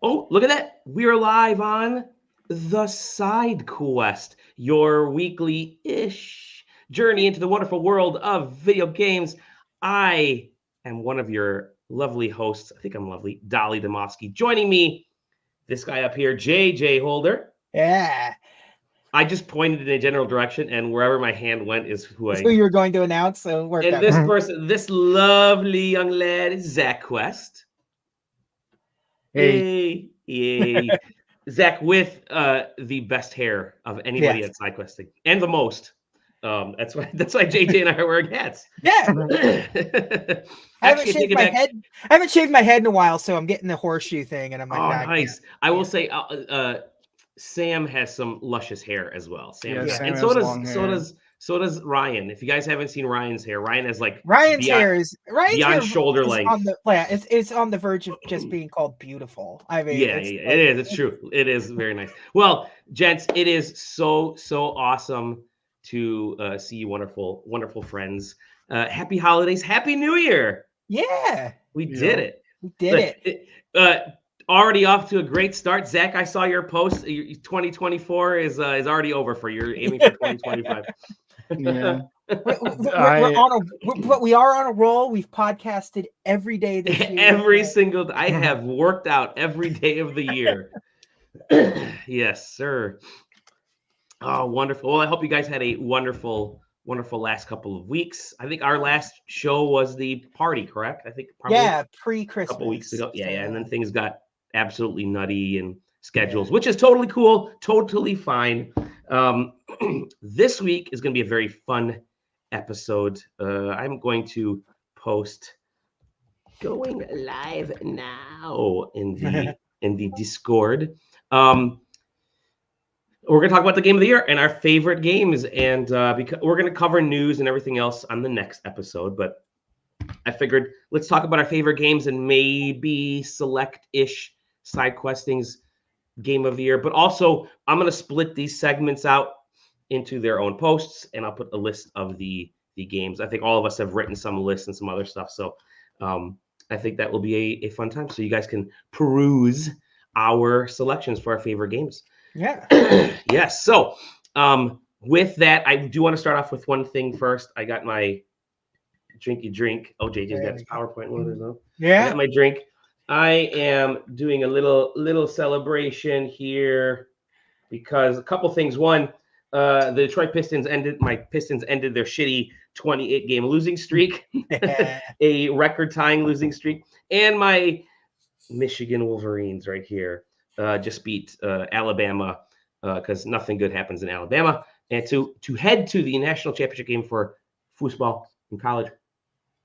Oh, look at that. We're live on the SideQuest, your weekly-ish journey into the wonderful world of video games. I am one of your lovely hosts. I think I'm lovely, Dolly Demosky. Joining me, this guy up here, JJ Holder. Yeah. I just pointed in a general direction, and wherever my hand went is who That's who you were going to announce. So it worked And out. this person, this lovely young lad is SideQuest. Hey. Yay. Zach with the best hair of anybody at SideQuesting and the most. That's why JJ and I are wearing hats. Yeah. I Actually, haven't shaved my head. I haven't shaved my head in a while, so I'm getting the horseshoe thing, and I'm like, oh, nah, nice. I will say, Sam has some luscious hair as well. Sam, Sam and so does Ryan. If you guys haven't seen Ryan's hair, Ryan has like Ryan's hair is shoulder length. It's on the verge of just being called beautiful. I mean, it is. It's true. It is very nice. Well, gents, it is so awesome to see you, wonderful friends. Happy holidays, happy New Year. Yeah, we did it. We did it. Already off to a great start. Zach, I saw your post. 2024 is already over for you. You're aiming for 2025. Yeah. We are on a roll. We've podcasted every day this year. Every single I have worked out every day of the year. Yes, sir. Oh, wonderful. Well, I hope you guys had a wonderful last couple of weeks. I think our last show was the party, correct? I think probably pre-Christmas. A couple weeks ago. Yeah, and then things got absolutely nutty and schedules, which is totally cool, totally fine. This week is going to be a very fun episode. I'm going to post going live now in the Discord. We're going to talk about the game of the year and our favorite games, and because we're going to cover news and everything else on the next episode. But I figured let's talk about our favorite games and maybe select-ish SideQuesting's game of the year. But also, I'm going to split these segments out into their own posts, and I'll put a list of the games. I think all of us have written some lists and some other stuff. So I think that will be a fun time. So you guys can peruse our selections for our favorite games. Yeah. Yes. So with that, I do want to start off with one thing first. I got my drinky drink. Oh, JJ's got his PowerPoint loaded up. Yeah. I got my drink. I am doing a little celebration here because a couple things. One, the Detroit Pistons ended their shitty 28-game losing streak, a record-tying losing streak, and my Michigan Wolverines right here just beat Alabama because nothing good happens in Alabama, and to head to the national championship game for football in college.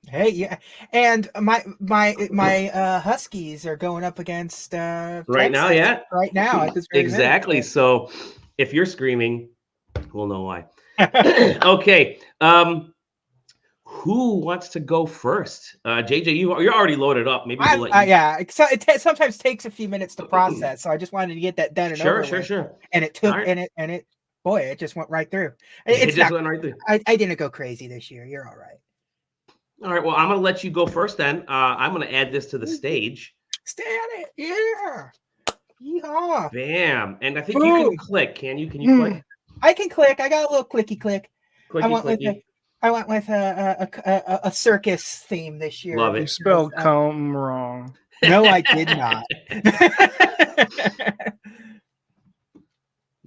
Hey, yeah, and my Huskies are going up against right Texas now. Yeah, right now at this very exactly. minute. So if you're screaming, we'll know why. Okay. Who wants to go first? JJ, you're already loaded up. Maybe we'll let you. Yeah. It sometimes takes a few minutes to process, so I just wanted to get that done. And Sure. And it took, right. and it, boy, it just went right through. It just went right through. I didn't go crazy this year. You're all right. All right. Well, I'm gonna let you go first. Then I'm gonna add this to the stage. Stay at it. Yeah. Yeehaw. Bam. And I think you can click. Can you click? I can click. I got a little clicky click. Clicky. I went with a circus theme this year. Love it. You spelled "come" wrong. No, I did not.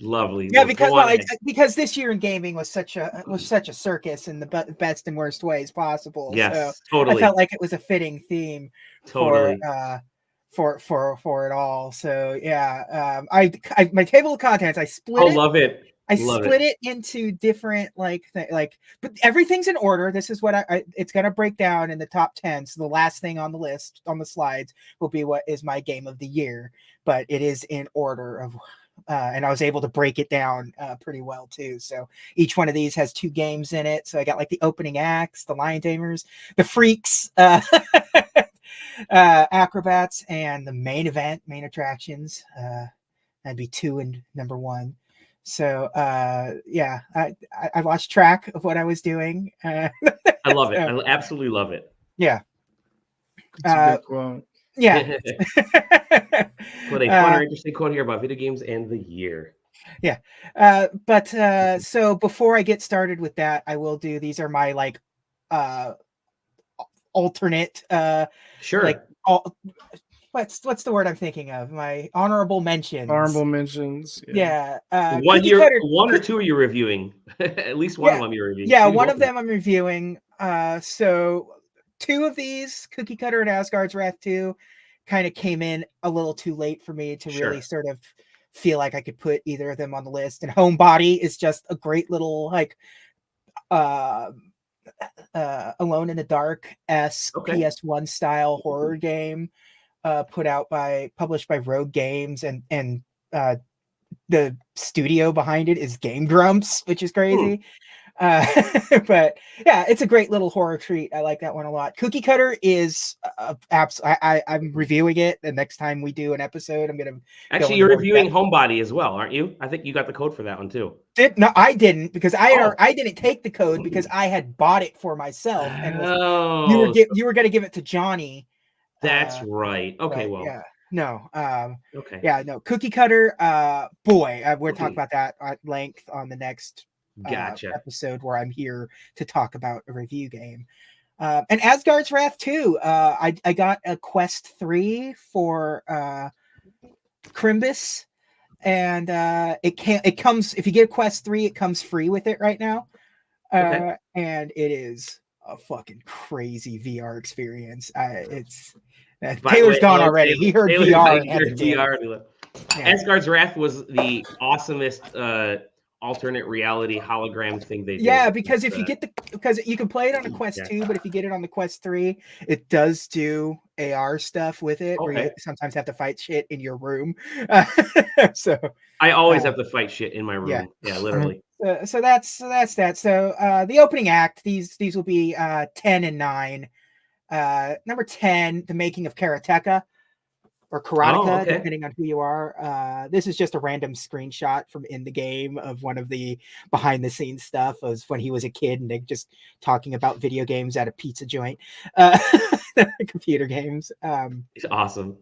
Lovely. Yeah, because this year in gaming was such a circus in the best and worst ways possible. Yes, so totally. I felt like it was a fitting theme for it all. So yeah, my table of contents, I split. Love it. I split it into different but everything's in order. This is what it's going to break down in the top 10. So the last thing on the list on the slides will be what is my game of the year, but it is in order of, and I was able to break it down pretty well too. So each one of these has 2 games in it. So I got like the opening acts, the Lion Tamers, the Freaks, Acrobats, and the main attractions. That'd be 2 and number 1. So yeah, I lost track of what I was doing. I love it. I absolutely love it. Yeah. It's a big quote. Yeah. Put a fun or interesting quote here about video games and the year. Yeah. So before I get started with that, I will do, these are my like alternate Sure. like what's the word I'm thinking of? My honorable mentions. Honorable mentions. Yeah. One or two are you reviewing? At least one of them you're reviewing. Yeah, Maybe one both of them I'm reviewing. So two of these, Cookie Cutter and Asgard's Wrath 2, kind of came in a little too late for me to really sort of feel like I could put either of them on the list. And Homebody is just a great little like Alone in the Dark-esque PS1 style horror game, published by Rogue Games, and the studio behind it is Game Grumps, which is crazy. But yeah, it's a great little horror treat. I like that one a lot. Cookie Cutter is I'm reviewing it. The next time we do an episode, I'm gonna you're reviewing Homebody as well, aren't you? I think you got the code for that one too. No, I didn't, because I didn't take the code because I had bought it for myself, and you were gonna give it to Johnny. That's right. Okay, right, well, yeah. No. Okay. Yeah, no. Cookie Cutter. We'll talk about that at length on the next episode, where I'm here to talk about a review game. And Asgard's Wrath 2. I got a Quest 3 for Crimbus, and it comes, if you get a Quest 3, it comes free with it right now. And it is a fucking crazy VR experience. Taylor's gone already. He heard VR. Asgard's Wrath was the awesomest alternate reality hologram thing they did. Yeah, because if you get because you can play it on a Quest 2, but if you get it on the Quest 3, it does do AR stuff with it, where you sometimes have to fight shit in your room. So I always have to fight shit in my room. Yeah, literally. So that's that. So the opening act, these will be 10 and 9. Number 10, The Making of Karateka, or Karateka, depending on who you are. This is just a random screenshot from in the game of one of the behind the scenes stuff of when he was a kid and they just talking about video games at a pizza joint, computer games. It's awesome.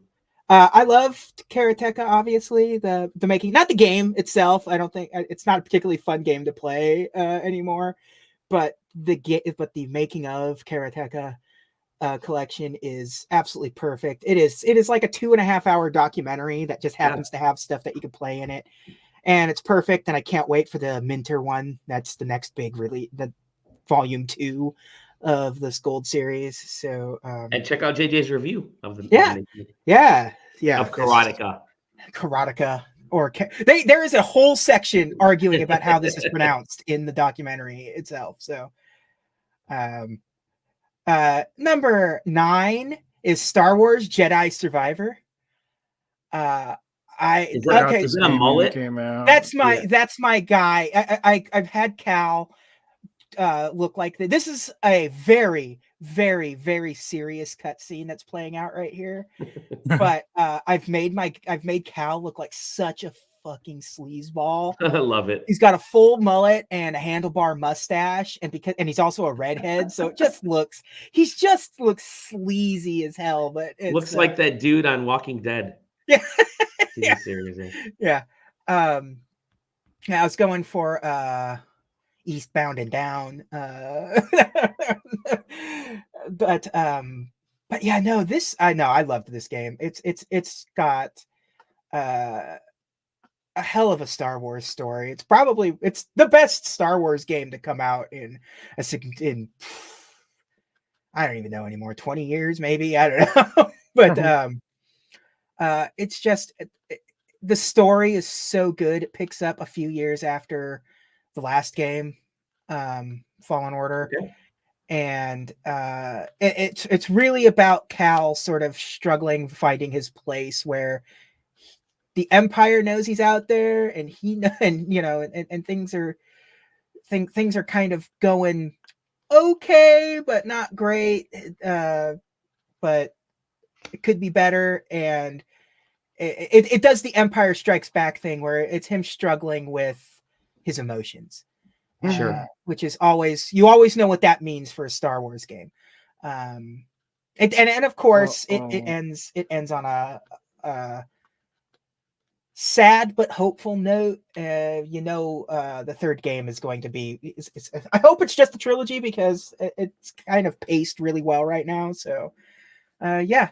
I love Karateka, obviously. The making, not the game itself. I don't think it's not a particularly fun game to play anymore, but the making of Karateka collection is absolutely perfect. It is like a 2.5 hour documentary that just happens to have stuff that you can play in it, and it's perfect. And I can't wait for the Minter one. That's the next big release, the volume 2 of this Gold series. So and check out JJ's review of the of Karateka. Or there is a whole section arguing about how this is pronounced in the documentary itself. So number 9 is Star Wars Jedi Survivor. Is it a mullet? That's my guy. I've had Cal look like this. This is a very, very, very serious cutscene that's playing out right here. But I've made Cal look like such a fucking sleazeball. I love it. He's got a full mullet and a handlebar mustache, and he's also a redhead, so it just looks sleazy as hell. But it looks like that dude on Walking Dead. Yeah. Series, yeah. I was going for Eastbound and Down. But yeah, no, I loved this game. It's got a hell of a Star Wars story. It's the best Star Wars game to come out in I don't even know anymore, 20 years maybe, I don't know. But it's just the story is so good. It picks up a few years after the last game, Fallen Order. And it's really about Cal sort of struggling, finding his place, where the Empire knows he's out there, and things are kind of going okay, but not great. But it could be better, and it does the Empire Strikes Back thing, where it's him struggling with his emotions. Sure. Which is you always know what that means for a Star Wars game. And of course it ends on a sad but hopeful note, the third game is going to be. I hope it's just a trilogy because it's kind of paced really well right now. So, yeah,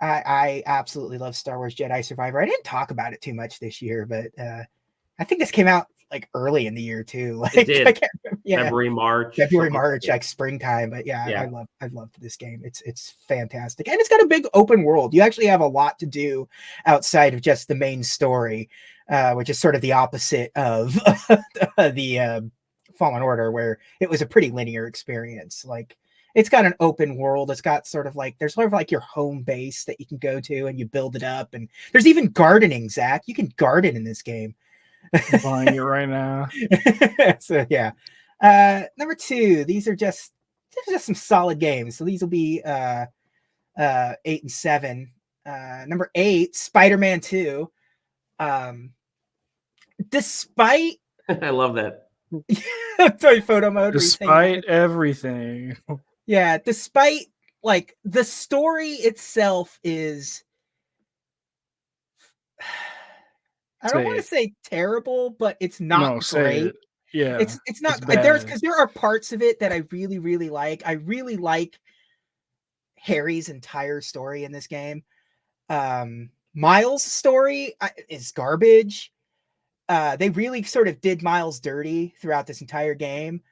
I absolutely love Star Wars Jedi Survivor. I didn't talk about it too much this year, but I think this came out like early in the year too. Like It did. I can't remember. Yeah. February, March, like springtime. But Yeah. I loved this game. It's fantastic, and it's got a big open world. You actually have a lot to do outside of just the main story, which is sort of the opposite of the Fallen Order, where it was a pretty linear experience. Like it's got an open world. It's got there's sort of like your home base that you can go to and you build it up, and there's even gardening. Zach, you can garden in this game. I'm buying it right now. So yeah. Number 2, these are just some solid games. So these will be 8 and 7. Number 8, Spider-Man 2. Despite I love that. sorry, photo mode. Despite everything. Yeah, despite like the story itself is I don't want to say terrible, but it's not great. Yeah, it's not. There's because there are parts of it that I really, really like. I really like Harry's entire story in this game. Miles' story is garbage. They really sort of did Miles dirty throughout this entire game.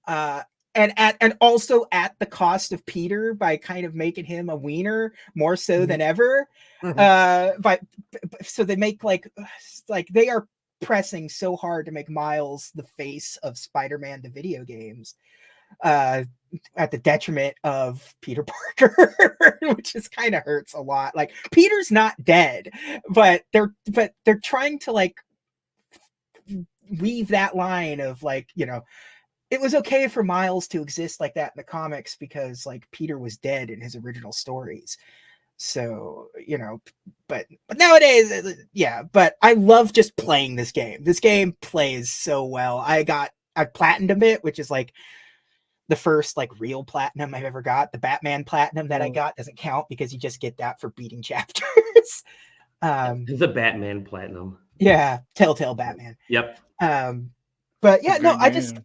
And also at the cost of Peter by kind of making him a wiener more so than ever. So they make like they are pressing so hard to make Miles the face of Spider-Man the video games, at the detriment of Peter Parker, which just kind of hurts a lot. Like Peter's not dead, but they're trying to like weave that line of like, it was okay for Miles to exist like that in the comics because like Peter was dead in his original stories. So, but nowadays, yeah, but I love just playing this game. This game plays so well. I platinumed it, which is like the first like real platinum I've ever got. The Batman platinum that I got doesn't count because you just get that for beating chapters. The Batman platinum. Yeah, Telltale Batman. Yep. But yeah, no, I just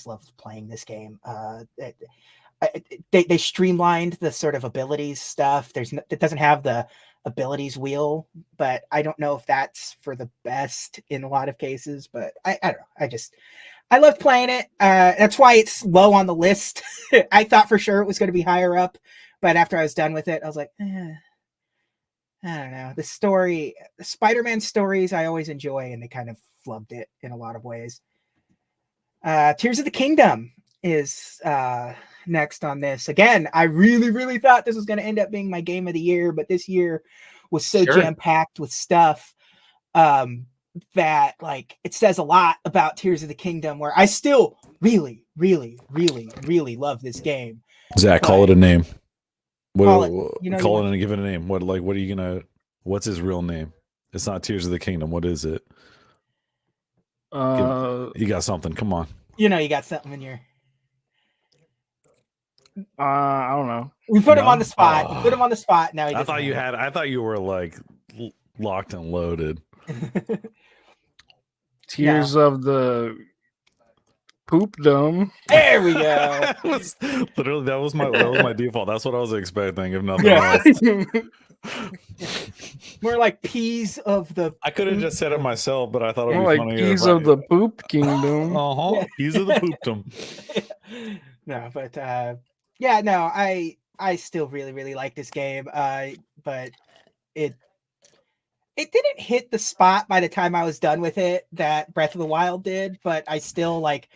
love playing this game. They streamlined the sort of abilities stuff. It doesn't have the abilities wheel, but I don't know if that's for the best in a lot of cases. But I don't know. I love playing it. That's why it's low on the list. I thought for sure it was going to be higher up, but after I was done with it, I was like, I don't know. The Spider-Man stories I always enjoy, and they kind of flubbed it in a lot of ways. Tears of the Kingdom is next on this. Again, I really, really thought this was going to end up being my game of the year, but this year was so jam-packed with stuff that like it says a lot about Tears of the Kingdom, where I still really, really, really, really love this game. Zach, call it a name. Call it and give it a name. What's his real name? It's not Tears of the Kingdom. What is it? You got something. Come on. You got something in your... I don't know. We put him on the spot. We put him on the spot. Now I thought you were like locked and loaded. Tears of the Poopdom. There we go. That was my default. That's what I was expecting, if nothing else. More like peas of the... I could have just said it myself, but I thought it would be funny. Peas of the Poop Kingdom. Peas of the Poopdom. No, but yeah, no, I still really, really like this game. But it didn't hit the spot by the time I was done with it that Breath of the Wild did, but I still like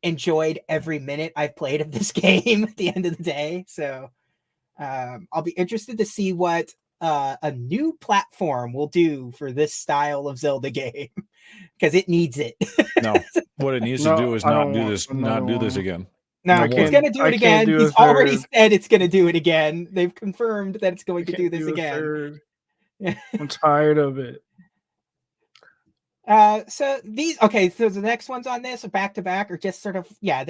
enjoyed every minute I've played of this game at the end of the day. So I'll be interested to see what a new platform will do for this style of Zelda game, because it needs it. No, what it needs to do is not do this again. No, it's going to do it again. He's already said it's going to do it again. They've confirmed that it's going to do this again. I'm tired of it. So the next ones on this are back to back, or just sort of, they're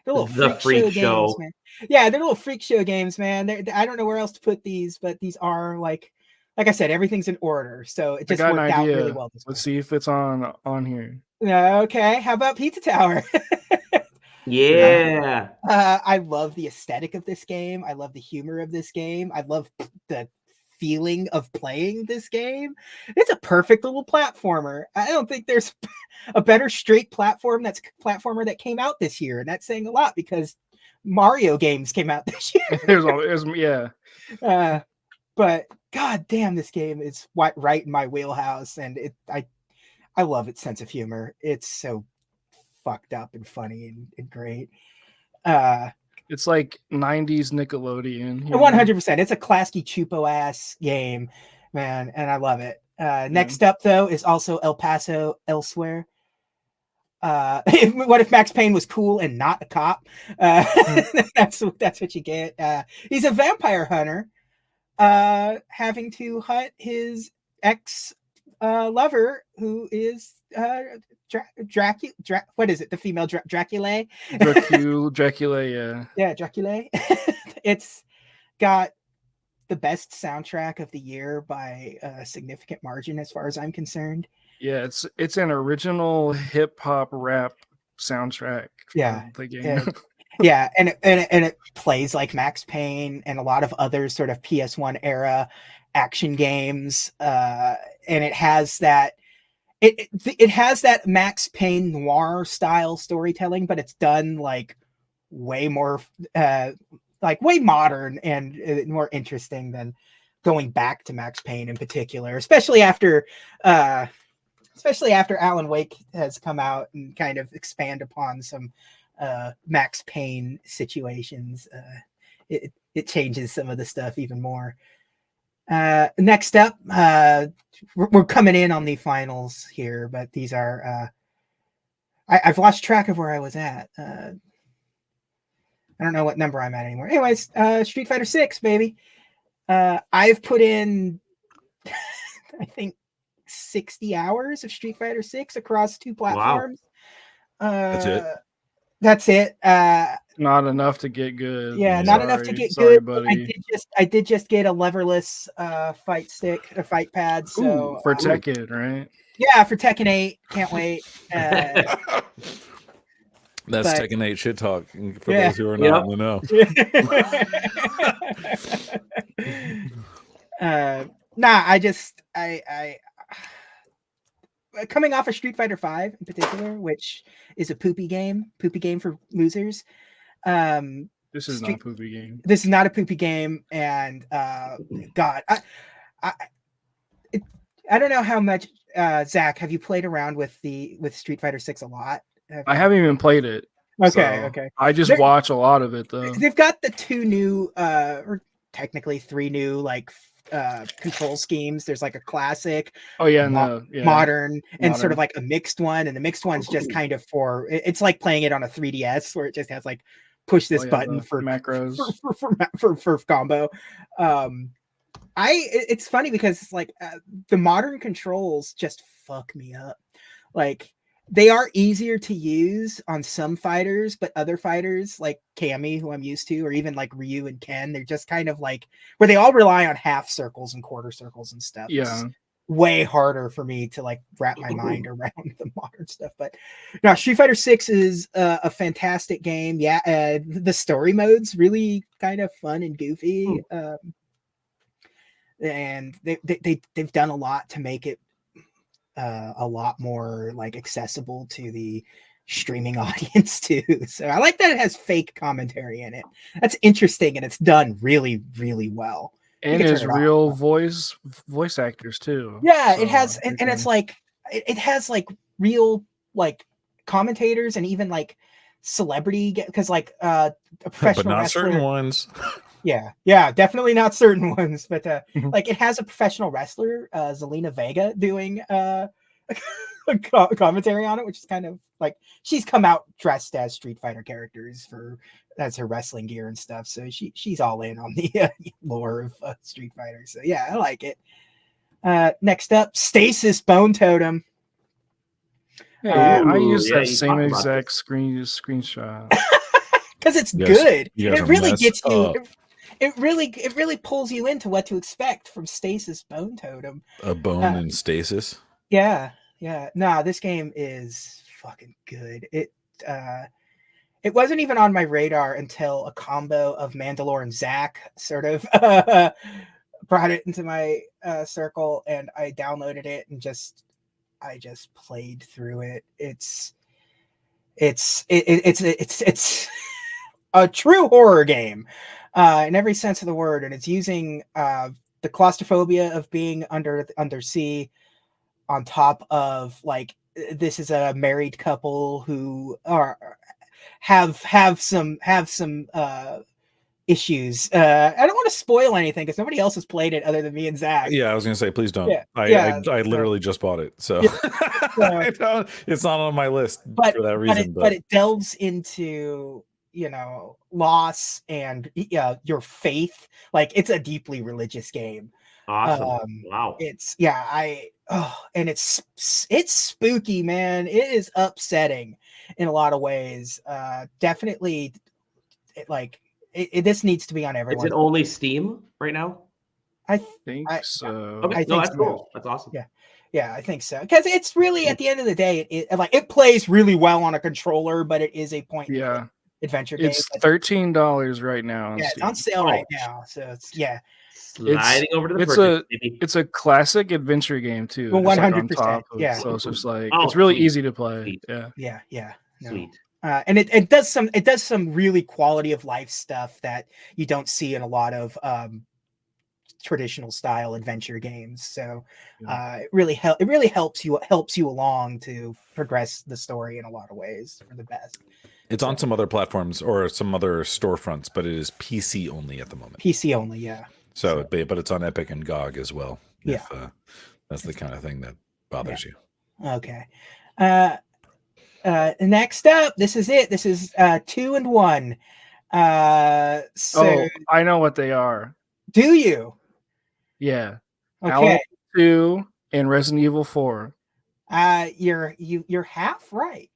little freak show games, man. Yeah, they're little freak show games, man. I don't know where else to put these, but these are like like I said, everything's in order, so it I just got an worked out idea. really well this Let's time. see if it's on here. Okay, how about Pizza Tower? Yeah. I love the aesthetic of this game. I love the humor of this game. I love the feeling of playing this game. It's a perfect little platformer. I don't think there's a better straight platformer that came out this year, and that's saying a lot because Mario games came out this year. Yeah. But god damn, this game is right in my wheelhouse, and I love its sense of humor. It's so fucked up and funny and great. It's like 90s Nickelodeon. 100%. It's a classy chupo ass game, man, and I love it. Next up though is also El Paso Elsewhere. What if Max Payne was cool and not a cop? That's what you get. He's a vampire hunter, having to hunt his ex lover, who is Dracula. What is it? The female Dracula? Dracula, yeah. Yeah, Dracula. It's got the best soundtrack of the year by a significant margin, as far as I'm concerned. Yeah, it's an original hip hop rap soundtrack. Yeah, the game. Yeah, and it plays like Max Payne and a lot of other sort of PS1 era action games, and it has that it has that Max Payne noir style storytelling, but it's done like way more way modern and more interesting than going back to Max Payne in particular, especially after Alan Wake has come out and kind of expand upon some Max Payne situations. It changes some of the stuff even more. Next up, we're coming in on the finals here, but these are I've lost track of where I was at. I don't know what number I'm at anymore. Anyways, Street Fighter 6, baby. I've put in I think 60 hours of Street Fighter 6 across 2 platforms. Wow. That's it. Not enough to get good. Yeah, not enough to get Sorry, good. buddy. I did just get a leverless fight stick, a fight pad. So for Tekken, right? Yeah, for Tekken 8. Can't wait. That's Tekken 8 shit talk for those who are not in the know. I coming off of Street Fighter 5 in particular, which is a poopy game for losers. This is not a poopy game. This is not a poopy game, and God, I don't know how much. Zach, have you played around with Street Fighter 6 a lot? I haven't even played it. Okay. I just watch a lot of it though. They've got the 2 new, or technically 3 new, like control schemes. There's like a classic, modern, and sort of like a mixed one. And the mixed one's just kind of it's like playing it on a 3DS, where it just has like push this button for macros for combo. It's funny because it's like the modern controls just fuck me up. Like, they are easier to use on some fighters, but other fighters like Cammy, who I'm used to, or even like Ryu and Ken, they're just kind of like where they all rely on half circles and quarter circles and stuff. Yeah. It's way harder for me to like wrap my mind around the modern stuff. But now Street Fighter 6 is a fantastic game. Yeah. The story mode's really kind of fun and goofy. And they've done a lot to make it a lot more like accessible to the streaming audience too. So I like that it has fake commentary in it. That's interesting, and it's done really, really well. And it's real voice actors too. Yeah, so it has, and it's like it has like real like commentators and even like celebrity, because like a professional but not wrestler, certain ones. Yeah, definitely not certain ones, but like it has a professional wrestler, Zelina Vega, doing commentary on it, which is kind of like, she's come out dressed as Street Fighter characters as her wrestling gear and stuff, so she's all in on the lore of Street Fighter. So yeah, I like it. Next up, Stasis Bone Totem. I use that same exact screenshot because it's good. It really gets you. it really pulls you into what to expect from Stasis Bone Totem. A bone in stasis. Yeah. Nah, this game is fucking good. It wasn't even on my radar until a combo of Mandalore and Zack sort of brought it into my circle, and I downloaded it and I just played through it. It's a true horror game in every sense of the word, and it's using the claustrophobia of being under sea on top of like this is a married couple who have some issues. I don't want to spoil anything because nobody else has played it other than me and Zach. Yeah, I was gonna say, please don't. Yeah, I literally just bought it, so it's not on my list for that reason. But it delves into loss and your faith. Like it's a deeply religious game. Awesome. Wow. And it's spooky, man. It is upsetting in a lot of ways. Definitely, this needs to be on everyone. Is it only Steam right now? I think so. Okay, that's cool. That's awesome. Yeah, I think so. Because it's really at the end of the day, it plays really well on a controller, but it is a point. Yeah. Adventure game. It's $13 right now. Yeah, it's on sale right now. So it's sliding over to the purchase. It's a classic adventure game too. Well, 100%. Yeah. So it's just like it's really easy to play. Sweet. Yeah. No. Sweet. And it does some really quality of life stuff that you don't see in a lot of traditional style adventure games. So it really helps you along to progress the story in a lot of ways for the best. It's on some other platforms or some other storefronts, but it is PC only at the moment. PC only, yeah. So but it's on Epic and GOG as well. Yeah. If, that's the kind of thing that bothers you. Okay. Next up, this is it. This is 2 and 1. So I know what they are. Do you? Yeah. Okay. Alan 2 and Resident Evil 4. You're half right.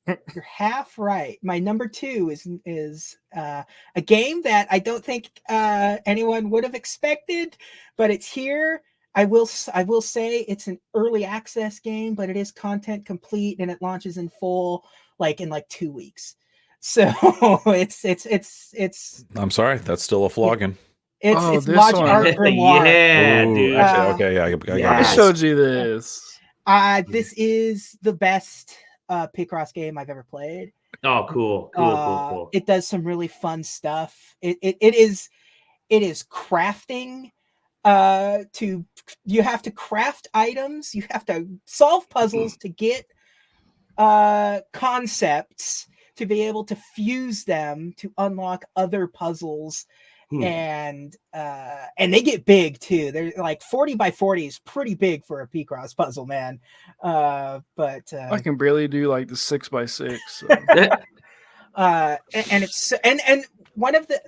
You're half right. My number 2 is a game that I don't think anyone would have expected, but it's here. I will say it's an early access game, but it is content complete and it launches in full in 2 weeks. So it's. I'm sorry, that's still a flogging. It's Logic Art Grimoire. Yeah, dude. Actually, okay, I got I showed you this. This is the best Picross game I've ever played. Oh, cool. It does some really fun stuff. It is crafting. You have to craft items. You have to solve puzzles to get concepts to be able to fuse them to unlock other puzzles. And they get big too. They're like 40 by 40 is pretty big for a Picross puzzle, man. But I can barely do like the 6 by 6. So. And it's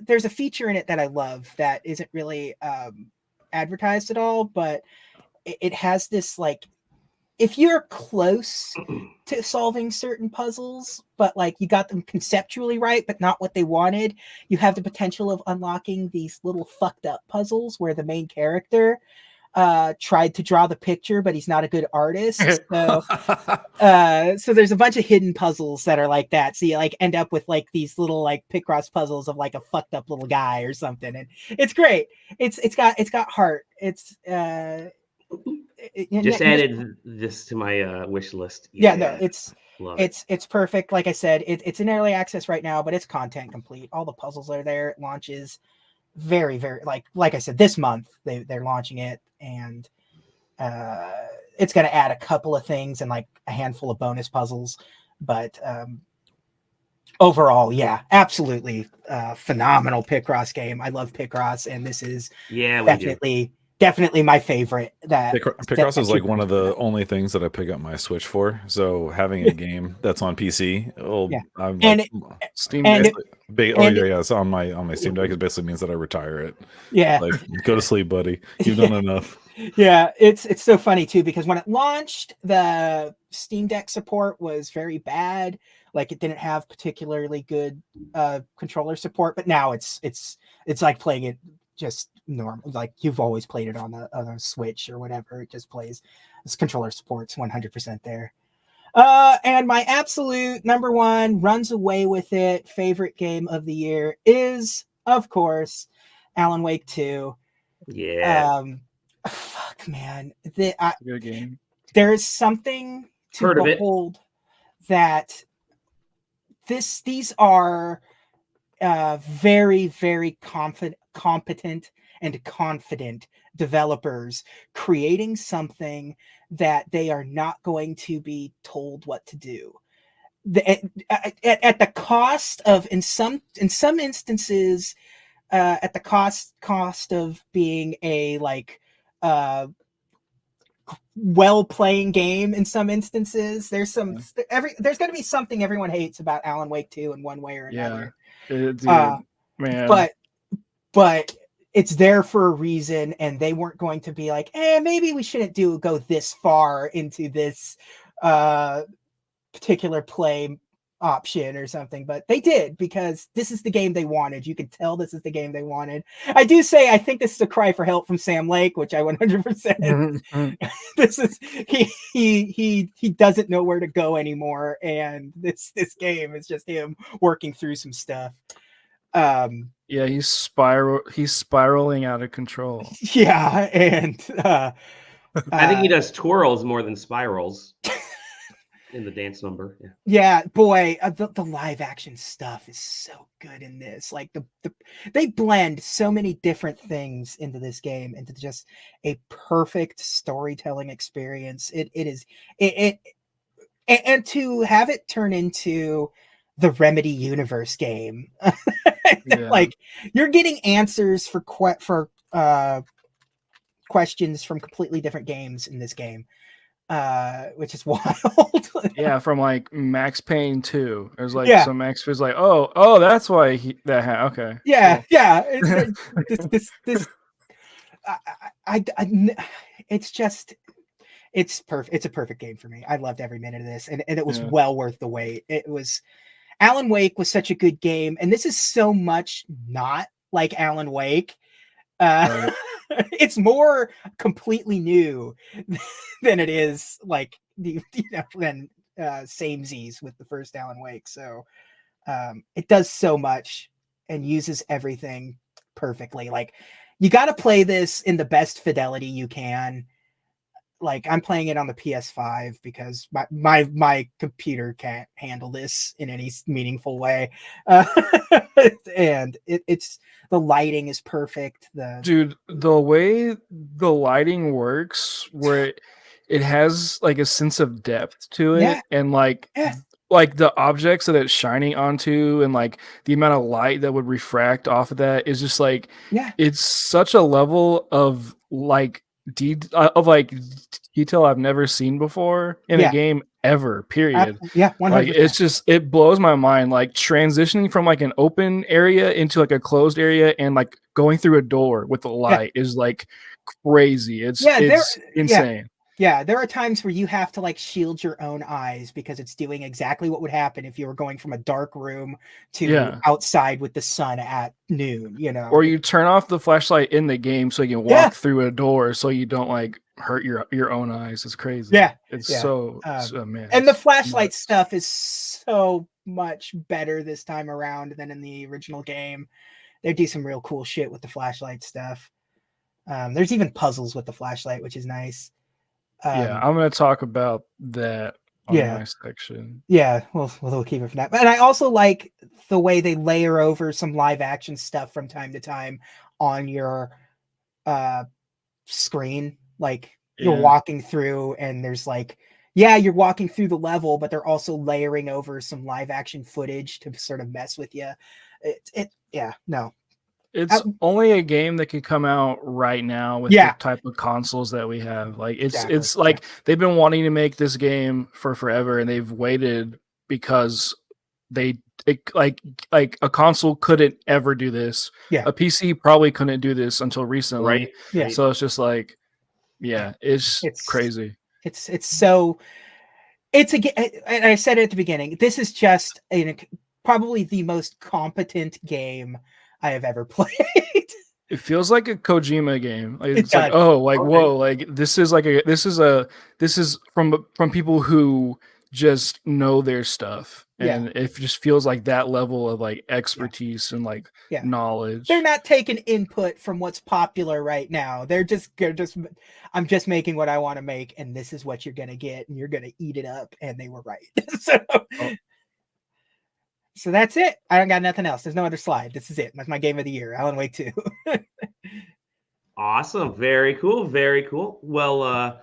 there's a feature in it that I love that isn't really advertised at all, but it has this if you're close to solving certain puzzles, but you got them conceptually right, but not what they wanted, you have the potential of unlocking these little fucked up puzzles where the main character tried to draw the picture, but he's not a good artist. So, so there's a bunch of hidden puzzles that are like that. So you end up with these little Picross puzzles of a fucked up little guy or something, and it's great. It's got heart. It's just added this to my wish list. It's perfect. Like I said, it's in early access right now, but it's content complete. All the puzzles are there. It launches very, very like I said, this month they're launching it, and it's going to add a couple of things and a handful of bonus puzzles, but overall, yeah, absolutely phenomenal Picross game. I love Picross, and this is definitely my favorite. Picross is one of the only things that I pick up my Switch for. So having a game that's on PC, Steam Deck. It's on my Steam Deck. It basically means that I retire it. Yeah, go to sleep, buddy. You've done enough. Yeah, it's so funny too because when it launched, the Steam Deck support was very bad. Like it didn't have particularly good controller support, but now it's like playing it just normal, like you've always played it on a Switch or whatever. It just plays. This controller support's 100% there. And my absolute number one, runs away with it, favorite game of the year is, of course, Alan Wake 2. Yeah. Fuck, man. Good game. There is something to behold that these are very, very competent and confident developers creating something that they are not going to be told what to do. At the cost of, in some instances, at the cost of being a well-playing game. In some instances, there's going to be something everyone hates about Alan Wake 2 in one way or another. Dude, man. But it's there for a reason, and they weren't going to be like, maybe we shouldn't go this far into this particular play option or something, but they did, because this is the game they wanted. You could tell this is the game they wanted. I do say I think this is a cry for help from Sam Lake, which I 100% this is he doesn't know where to go anymore, and this game is just him working through some stuff. Yeah, he's spiraling out of control. Yeah, and I think he does twirls more than spirals in the dance number. Yeah, boy, the live action stuff is so good in this. Like they blend so many different things into this game into just a perfect storytelling experience. It is and to have it turn into the Remedy Universe game. Like you're getting answers for questions from completely different games in this game, which is wild. Yeah, from like Max Payne 2. There's like some Max was like, oh, that's why okay. Yeah, cool. Yeah. It's perfect. It's a perfect game for me. I loved every minute of this, and it was well worth the wait. Alan Wake was such a good game, and this is so much not like Alan Wake. Right. It's more completely new than it is like than samesies with the first Alan Wake. So it does so much and uses everything perfectly. Like you got to play this in the best fidelity you can. Like I'm playing it on the PS5 because my computer can't handle this in any meaningful way, and it's the lighting is perfect. Dude, the way the lighting works, where it has like a sense of depth to it, and like the objects that it's shining onto, and like the amount of light that would refract off of that is just like it's such a level of like detail I've never seen before in a game ever, period. 100%. Like it blows my mind, like transitioning from like an open area into like a closed area, and like going through a door with the light is like crazy. It's insane. Yeah, there are times where you have to like shield your own eyes because it's doing exactly what would happen if you were going from a dark room to outside with the sun at noon, Or you turn off the flashlight in the game so you can walk through a door so you don't like hurt your own eyes. It's crazy. It's so man. And the flashlight stuff is so much better this time around than in the original game. They do some real cool shit with the flashlight stuff. There's even puzzles with the flashlight, which is nice. I'm going to talk about that on my section. Yeah, we'll keep it for that. And I also like the way they layer over some live action stuff from time to time on your screen. Like you're walking through, and there's like, you're walking through the level, but they're also layering over some live action footage to sort of mess with you. It's only a game that could come out right now with the type of consoles that we have. Like it's like they've been wanting to make this game for forever, and they've waited because like a console couldn't ever do this. A PC probably couldn't do this until recently. So it's just like, it's crazy. It's so It's and I said it at the beginning, this is just probably the most competent game I have ever played. It feels like a Kojima game. Like, it's like, oh, like, okay. Whoa, like this is from people who just know their stuff, and it just feels like that level of like expertise and like knowledge. They're not taking input from what's popular right now. They're just I'm just making what I want to make, and this is what you're gonna get, and you're gonna eat it up. And they were right. So that's it. I don't got nothing else. There's no other slide. This is it. That's my game of the year. Alan Wake 2. Awesome. Very cool. Very cool. Well,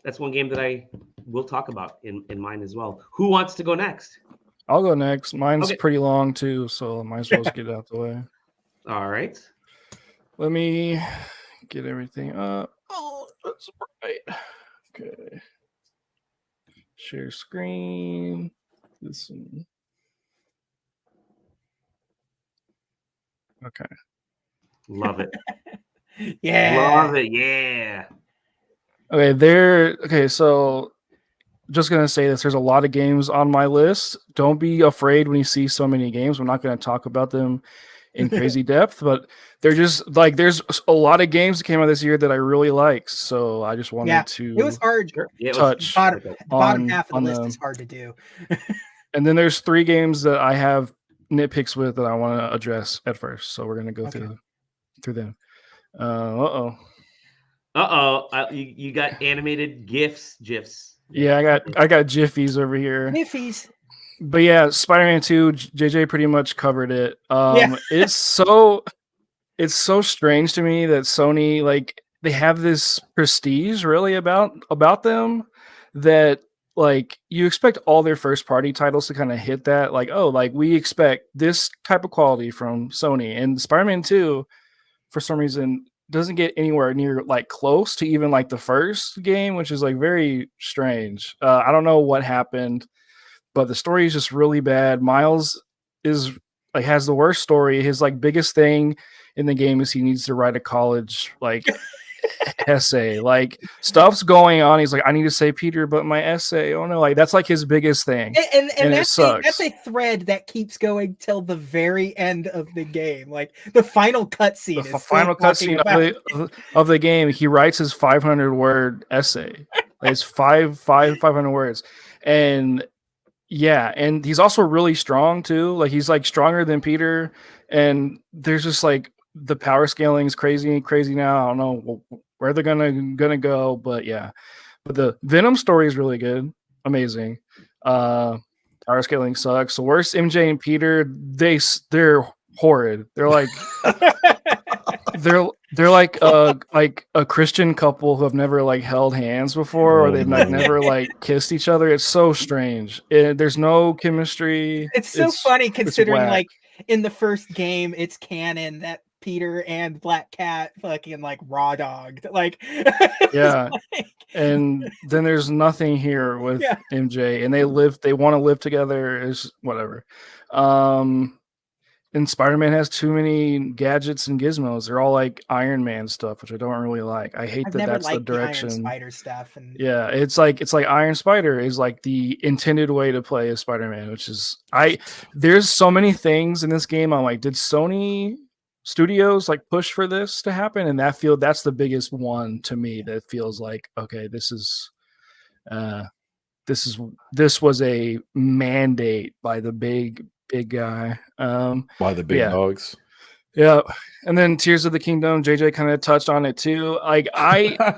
that's one game that I will talk about in mine as well. Who wants to go next? I'll go next. Mine's pretty long too, so I might as well get it out the way. All right. Let me get everything up. Oh, that's right. Okay. Share screen. This one. Okay. Love it. Yeah. Love it. Yeah. Okay, so just going to say this. There's a lot of games on my list. Don't be afraid when you see so many games. We're not going to talk about them in crazy depth, but they're just like, there's a lot of games that came out this year that I really like. So I just wanted to it was hard. touch bottom half of the list is hard to do. And then there's 3 games that I have nitpicks with that I want to address at first. So we're going to go through them. You got animated GIFs. Yeah, I got Jiffies over here. Jiffies. But yeah, Spider-Man 2, JJ pretty much covered it. It's so strange to me that Sony, like, they have this prestige really about them that, like, you expect all their first party titles to kind of hit that, like, oh, like, we expect this type of quality from Sony. And Spider-Man 2, for some reason, doesn't get anywhere near like close to even like the first game, which is like very strange. I don't know what happened, but the story is just really bad. Miles is like has the worst story. His like biggest thing in the game is he needs to write a college like essay. Like stuff's going on. He's like, I need to say Peter, but my essay. Oh no, like that's like his biggest thing. And it sucks. That's a thread that keeps going till the very end of the game. Like the final cutscene. The final cutscene of the game. He writes his 500-word essay. Like, it's 500 words, and yeah, and he's also really strong too. Like he's like stronger than Peter, and there's just like the power scaling is crazy now. I don't know where they're gonna go, but yeah. But the Venom story is really good, amazing. Power scaling sucks. The worst MJ and Peter, they're horrid. They're like they're like a Christian couple who have never like held hands before, or they've like never like kissed each other. It's so strange. There's no chemistry. It's so funny considering like in the first game, it's canon that Peter and Black Cat fucking like raw dogged. Like yeah. And then there's nothing here with MJ, and they want to live together. Is whatever. And Spider-Man has too many gadgets and gizmos. They're all like Iron Man stuff, which I don't really like. I hate that's the direction. Iron Spider stuff. Yeah, it's like Iron Spider is like the intended way to play as Spider-Man, which is there's so many things in this game. I'm like, did Sony Studios like push for this to happen? And that's the biggest one to me that feels like, okay, this was a mandate by the big guy, by the big dogs. Yeah. And then Tears of the Kingdom, JJ kind of touched on it too. Like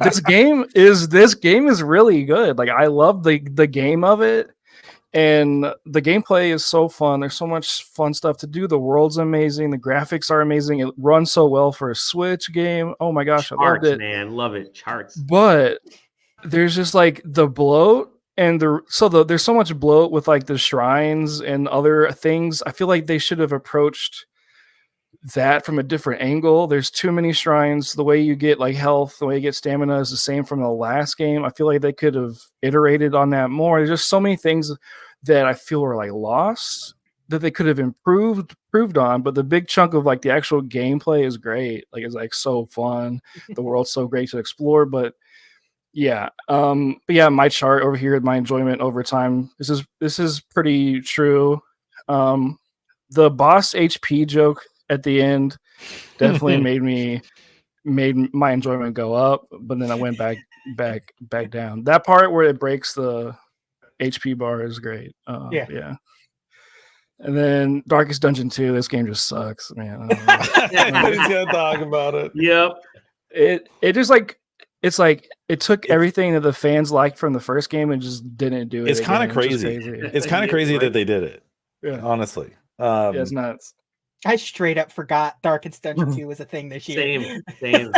this game is really good. Like I love the game of it, and the gameplay is so fun. There's so much fun stuff to do. The world's amazing. The graphics are amazing. It runs so well for a Switch game. Oh my gosh, I loved it. Man, love it. Charts. But there's just like the bloat. And there's so much bloat with like the shrines and other things. I feel like they should have approached that from a different angle. There's too many shrines. The way you get like health, the way you get stamina is the same from the last game. I feel like they could have iterated on that more. There's just so many things that I feel were like lost that they could have improved on. But the big chunk of like the actual gameplay is great. Like it's like so fun. The world's so great to explore, but Yeah. But yeah, my chart over here, my enjoyment over time. This is pretty true. The boss HP joke at the end definitely made my enjoyment go up, but then I went back down. That part where it breaks the HP bar is great. Yeah. And then Darkest Dungeon 2, this game just sucks, man. Everybody's gonna talk about it. Yep. It just like it took everything that the fans liked from the first game and just didn't do it. It's kind of crazy. It's kind of crazy that they did it. Yeah. Honestly. Yeah, it's nuts. I straight up forgot Darkest Dungeon 2 was a thing this year. Same.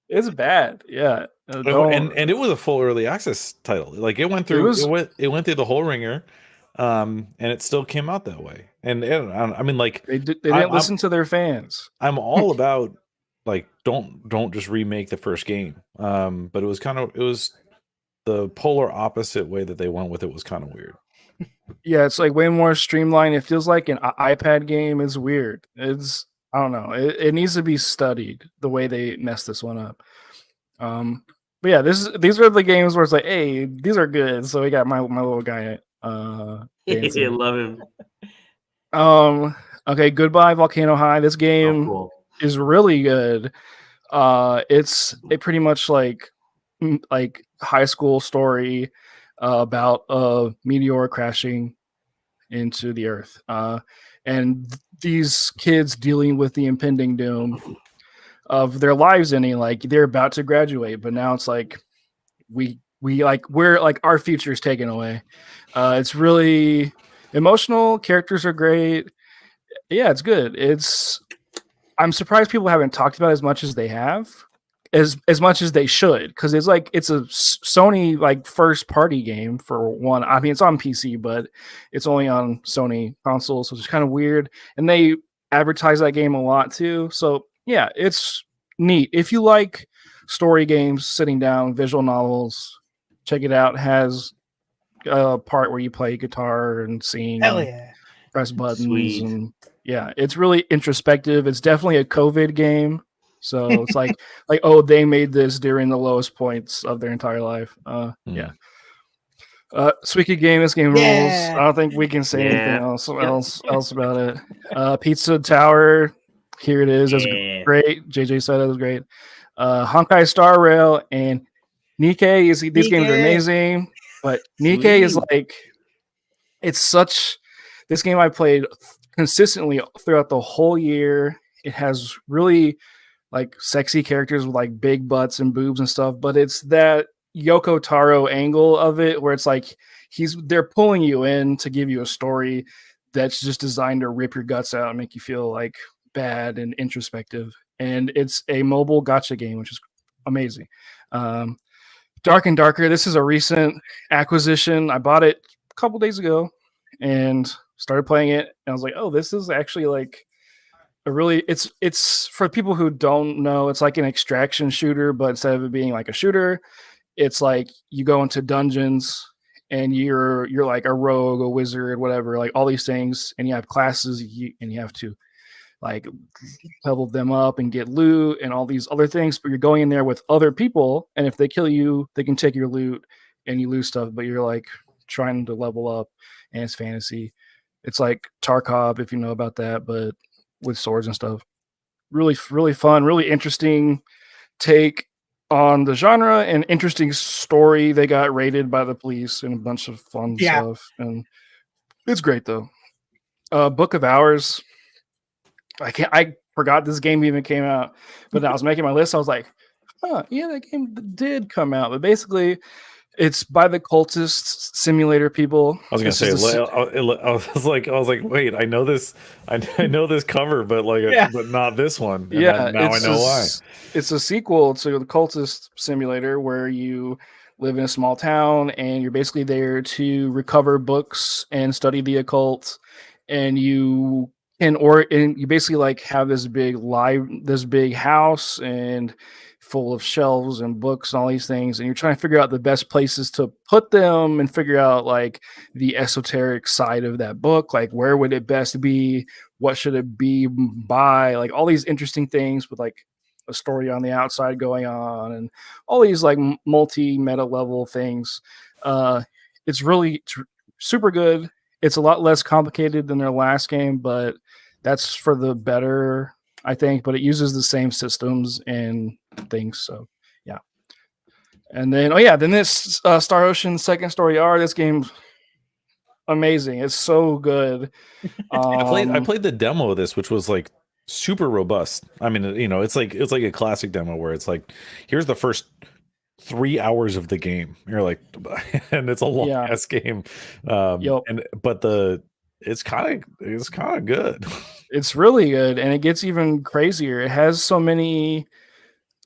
It's bad. Yeah. And it was a full early access title. Like it went through it went through the whole ringer. And it still came out that way. And I mean, like they didn't listen to their fans. I'm all about like don't just remake the first game. But it was the polar opposite way that they went with it was kind of weird. Yeah, it's like way more streamlined. It feels like an iPad game. Is weird. It's I don't know. It needs to be studied the way they messed this one up. But yeah, these are the games where it's like, hey, these are good. So we got my little guy. I love him. Okay, Goodbye Volcano High. This game is really good. It's pretty much like high school story about a meteor crashing into the earth, and these kids dealing with the impending doom of their lives ending. Like they're about to graduate, but now it's like we're like our future is taken away. It's really emotional. Characters are great. Yeah, it's good. I'm surprised people haven't talked about it as much as they have, as much as they should, because it's a Sony like first party game for one. I mean, it's on PC, but it's only on Sony consoles, which is kind of weird. And they advertise that game a lot too. So yeah, it's neat. If you like story games, sitting down, visual novels, check it out. It has a part where you play guitar and sing. Hell yeah. Press buttons. Sweet. And yeah, it's really introspective. It's definitely a COVID game. So it's like oh, they made this during the lowest points of their entire life. Yeah. Suiki game. This game rules. I don't think we can say anything else about it. Pizza Tower. Here it is. It's great. JJ said it was great. Honkai Star Rail and Nikkei these games are amazing, but Nikkei is like this game I played consistently throughout the whole year. It has really like sexy characters with like big butts and boobs and stuff, but it's that Yoko Taro angle of it where it's like they're pulling you in to give you a story that's just designed to rip your guts out and make you feel like bad and introspective. And it's a mobile gacha game, which is amazing. Dark and Darker. This is a recent acquisition. I bought it a couple days ago and started playing it. And I was like, oh, this is actually like it's for people who don't know, it's like an extraction shooter, but instead of it being like a shooter, it's like you go into dungeons and you're like a rogue, a wizard, whatever, like all these things, and you have classes and you have to like level them up and get loot and all these other things, but you're going in there with other people, and if they kill you, they can take your loot and you lose stuff, but you're like trying to level up, and it's fantasy. It's like Tarkov, if you know about that, but with swords and stuff. Really, really fun, really interesting take on the genre, and interesting story. They got raided by the police and a bunch of fun stuff, and it's great though. Book of Hours. I forgot this game even came out, but I was making my list. I was like, yeah, that game did come out. But basically, it's by the Cultist Simulator people. I was gonna say, I was like, wait, I know this cover, but but not this one. And yeah, now I know why. It's a sequel to the Cultist Simulator, where you live in a small town and you're basically there to recover books and study the occult, and you basically like have this big house and full of shelves and books and all these things, and you're trying to figure out the best places to put them and figure out like the esoteric side of that book, like where would it best be, what should it be by, like all these interesting things with like a story on the outside going on, and all these like multi-meta level things. It's really super good. It's a lot less complicated than their last game, but that's for the better, I think. But it uses the same systems and things, so yeah. And then then this Star Ocean Second Story R. This game's amazing. It's so good. I played the demo of this, which was like super robust. I mean, it's like a classic demo where it's like, here's the first 3 hours of the game. You're like, and it's a long ass game. It's kind of good. It's really good, and it gets even crazier. It has so many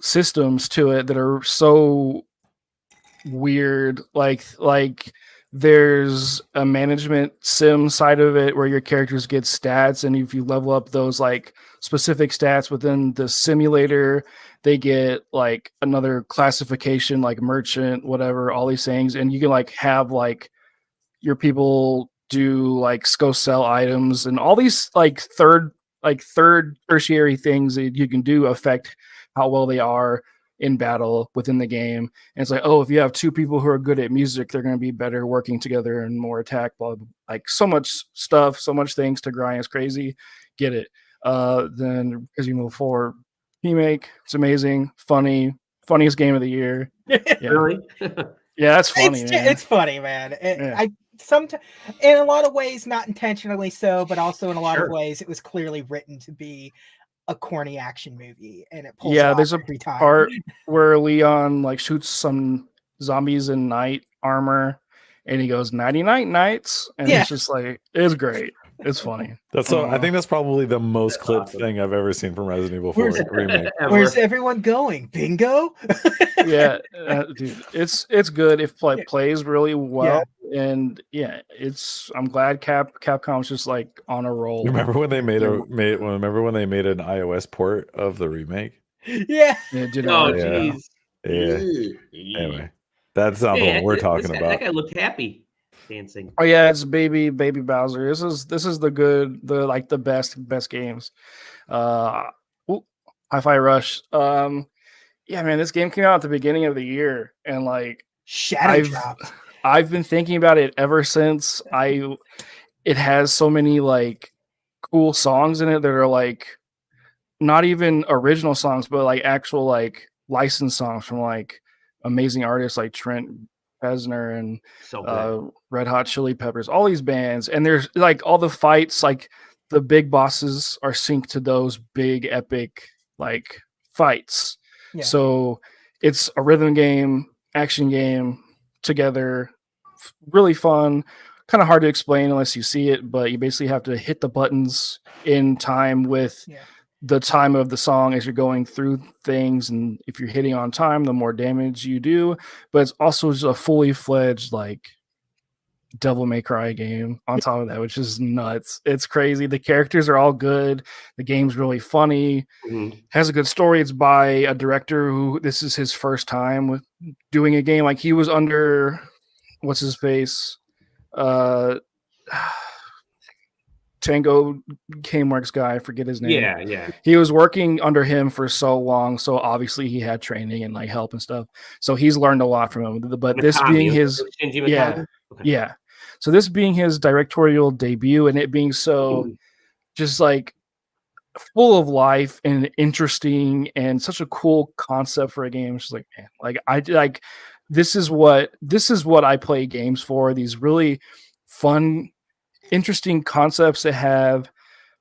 systems to it that are so weird. Like there's a management sim side of it where your characters get stats, and if you level up those like specific stats within the simulator, they get like another classification, like merchant, whatever, all these things. And you can like have like your people do like go sell items, and all these like third tertiary things that you can do affect how well they are in battle within the game. And it's like, oh, if you have two people who are good at music, they're going to be better working together and more attack, blah, blah, blah. Like so much stuff, so much things to grind. It's crazy. Get it. Then as you move forward, remake, it's amazing, funniest game of the year. Yeah. Really? Yeah, that's funny. It's funny, man. I sometimes, in a lot of ways, not intentionally so, but also in a lot of ways, it was clearly written to be a corny action movie, and it pulls off there's a every time. part where Leon like shoots some zombies in knight armor, and he goes 99 nights, and it's just like, it's great. It's funny. I think that's probably the most clipped thing I've ever seen from Resident Evil 4 remake. Where's everyone going? Bingo? Yeah, dude, it's good if plays really well, and I'm glad Capcom's just like on a roll. Remember when they made an iOS port of the remake? Yeah. Jeez. Yeah. Anyway, that's not what we're talking about. That guy looked happy dancing. Oh yeah, it's baby Bowser. This is the best games. Hi-Fi Rush. Yeah, man, this game came out at the beginning of the year, and like Shadow Drop. I've been thinking about it ever since. It has so many like cool songs in it that are like not even original songs, but like actual like licensed songs from like amazing artists like Trent Reznor and Red Hot Chili Peppers, all these bands. And there's like all the fights, like the big bosses are synced to those big epic like fights. Yeah. So it's a rhythm game, action game together, really fun. Kind of hard to explain unless you see it, but you basically have to hit the buttons in time with the time of the song as you're going through things, and if you're hitting on time, the more damage you do. But it's also just a fully fledged like Devil May Cry game on top of that, which is nuts. It's crazy. The characters are all good. The game's really funny. Has a good story. It's by a director who this is his first time with doing a game. Like he was under what's his face, Tango Gameworks guy, I forget his name. Yeah. He was working under him for so long, so obviously he had training and like help and stuff. So he's learned a lot from him. But this being his So this being his directorial debut, and it being so just like full of life and interesting and such a cool concept for a game. It's just like, man, this is what I play games for. These really fun, interesting concepts that have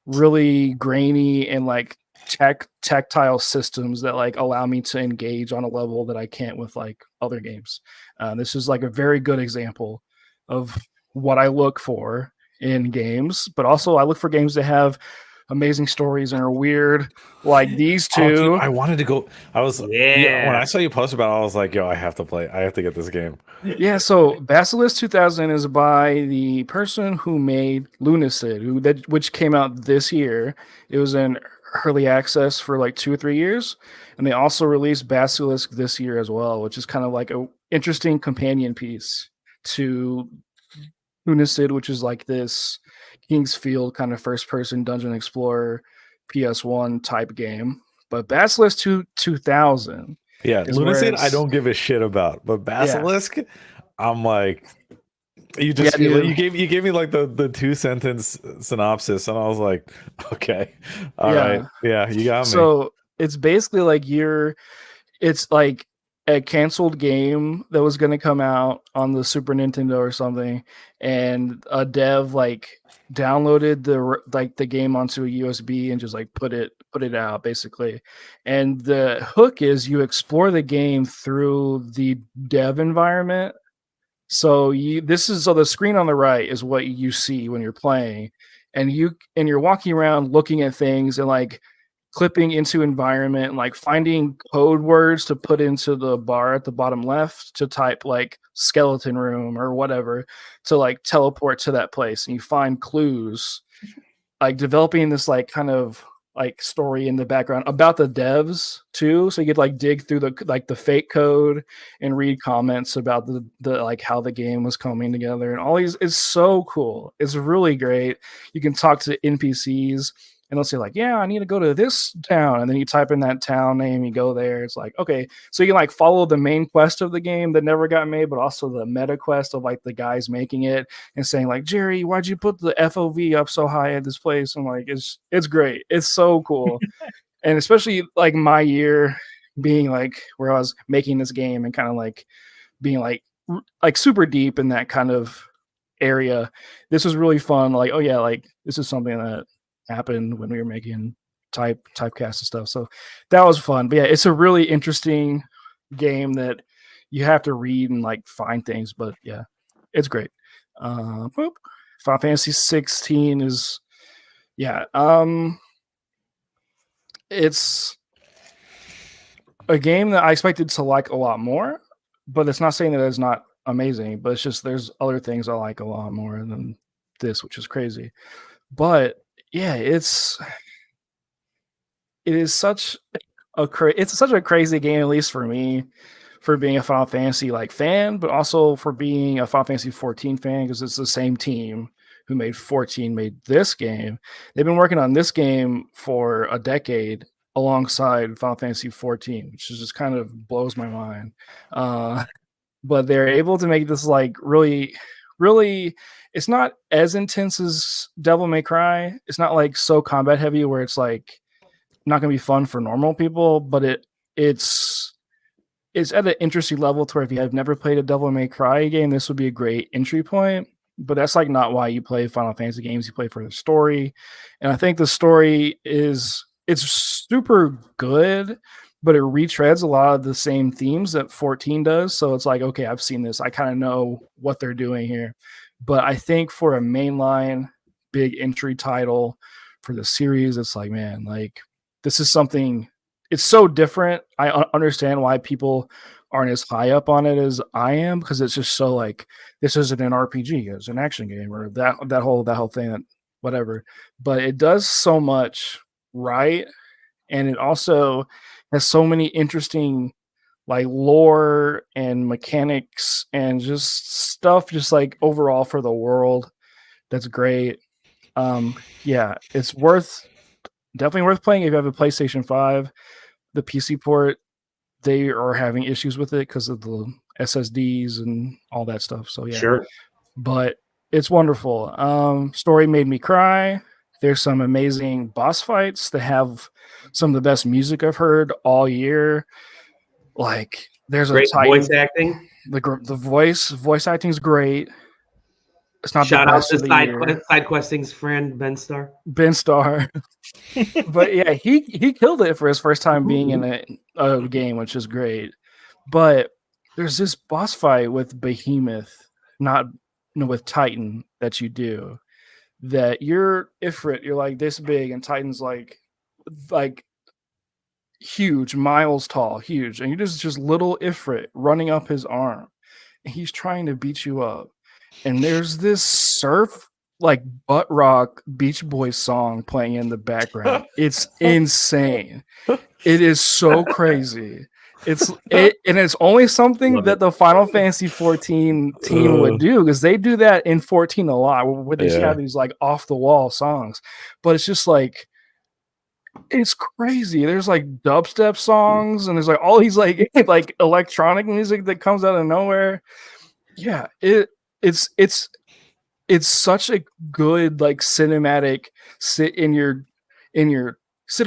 really grainy and like tactile systems that like allow me to engage on a level that I can't with like other games. This is like a very good example of what I look for in games, but also I look for games that have amazing stories and are weird, like these two. Dude, I wanted to go. When I saw you post about it, I was like, yo, I have to play. I have to get this game. Yeah, so Basilisk 2000 is by the person who made Lunacid, which came out this year. It was in early access for like 2 or 3 years, and they also released Basilisk this year as well, which is kind of like a interesting companion piece to Lunacid, which is like this King's Field kind of first-person dungeon explorer PS1 type game. But Basilisk 2000. Yeah, Lunacy, I don't give a shit about, but Basilisk, I'm like, you gave me like the 2-sentence synopsis, and I was like, okay, all right, yeah, you got me. So it's basically like it's like a canceled game that was going to come out on the Super Nintendo or something, and a dev like downloaded the game onto a USB and just like put it out basically. And the hook is you explore the game through the dev environment. So the screen on the right is what you see when you're playing, and you're walking around looking at things and like clipping into environment and like finding code words to put into the bar at the bottom left to type like skeleton room or whatever to like teleport to that place, and you find clues, like developing this like kind of like story in the background about the devs too. So you could like dig through the fake code and read comments about the like how the game was coming together and all these. It's so cool. It's really great. You can talk to NPCs and they'll say like, yeah, I need to go to this town. And then you type in that town name, you go there. It's like, okay. So you can like follow the main quest of the game that never got made, but also the meta quest of like the guys making it and saying like, Jerry, why'd you put the FOV up so high at this place? I'm like, it's great. It's so cool. And especially like my year being like where I was making this game and kind of like being like super deep in that kind of area. This was really fun. Like, oh yeah, like this is something that happened when we were making typecast and stuff. So that was fun. But yeah, it's a really interesting game that you have to read and like find things. But yeah, it's great. Final Fantasy 16 is it's a game that I expected to like a lot more, but it's not saying that it's not amazing, but it's just there's other things I like a lot more than this, which is crazy. But yeah, it's such a crazy game, at least for me, for being a Final Fantasy like fan, but also for being a Final Fantasy 14 fan, because it's the same team who made 14 made this game. They've been working on this game for a decade alongside Final Fantasy 14, which just kind of blows my mind. But they're able to make this like really, really. It's not as intense as Devil May Cry. It's not like so combat heavy where it's like not going to be fun for normal people, but it's at an interesting level to where if you have never played a Devil May Cry game, this would be a great entry point. But that's like not why you play Final Fantasy games. You play for the story. And I think the story it's super good, but it retreads a lot of the same themes that 14 does. So it's like, okay, I've seen this. I kind of know what they're doing here. But I think for a mainline big entry title for the series, it's like, man, like this is something, it's so different. I understand why people aren't as high up on it as I am, because it's just so like, this isn't an RPG, it's an action game or that whole thing, whatever. But it does so much right. And it also has so many interesting like lore and mechanics and just stuff, just like overall for the world. That's great. Yeah, it's definitely worth playing if you have a PlayStation 5. The PC port, they are having issues with it because of the SSDs and all that stuff. So yeah, sure. But it's wonderful. Story made me cry. There's some amazing boss fights that have some of the best music I've heard all year. Like there's great voice acting. The voice acting is great. It's not shout out to SideQuesting's friend Ben Starr. But yeah, he killed it for his first time being in a game, which is great. But there's this boss fight with Behemoth, with Titan that you do. That you're Ifrit, you're like this big, and Titan's like huge, miles tall, huge, and you're just little Ifrit running up his arm, and he's trying to beat you up. And there's this surf like butt rock Beach Boys song playing in the background. It's insane. It is so crazy. And it's only something that the Final Fantasy 14 team would do, because they do that in 14 a lot, where they have these like off the wall songs. But it's just like It's crazy. There's like dubstep songs, and there's like all these like like electronic music that comes out of nowhere. Yeah, it's such a good like cinematic sit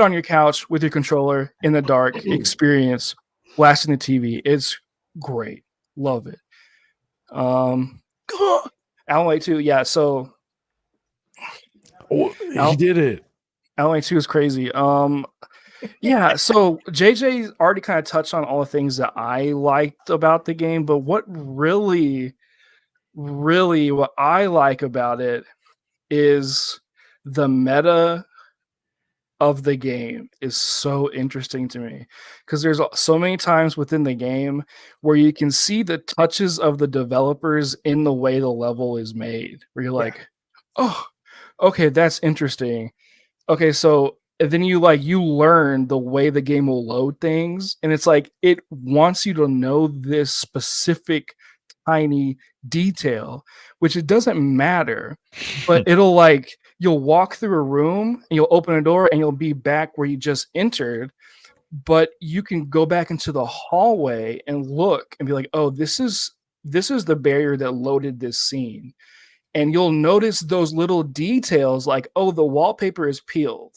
on your couch with your controller in the dark experience, blasting the TV. It's great. Love it. Alan Wake 2, yeah. So he did it. Alan Wake 2 is crazy. Yeah, so JJ already kind of touched on all the things that I liked about the game, but what really what I like about it is the meta of the game is so interesting to me, because there's so many times within the game where you can see the touches of the developers in the way the level is made, where you're like, oh, okay, that's interesting. Okay, so and then you learn the way the game will load things, and it's like it wants you to know this specific tiny detail, which it doesn't matter, but it'll like you'll walk through a room and you'll open a door and you'll be back where you just entered, but you can go back into the hallway and look and be like, oh, this is the barrier that loaded this scene. And you'll notice those little details like, oh, the wallpaper is peeled.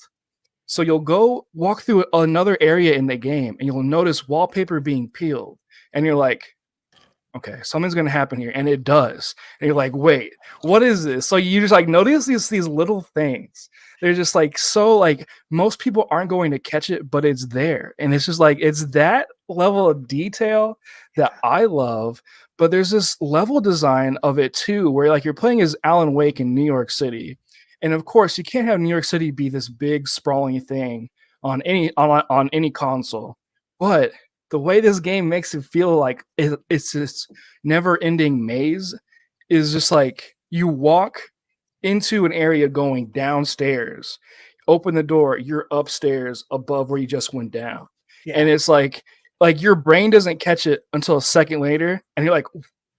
So you'll go walk through another area in the game and you'll notice wallpaper being peeled. And you're like, okay, something's going to happen here. And it does. And you're like, wait, what is this? So you just like notice these little things. They're just like, so like most people aren't going to catch it, but it's there. And it's just like, it's that level of detail that I love. But there's this level design of it too, where like you're playing as Alan Wake in New York City. And of course, you can't have New York City be this big sprawling thing on any console. But the way this game makes it feel like it's this never-ending maze is just like you walk into an area going downstairs, open the door, you're upstairs above where you just went down. Yeah. And it's like your brain doesn't catch it until a second later, and you're like,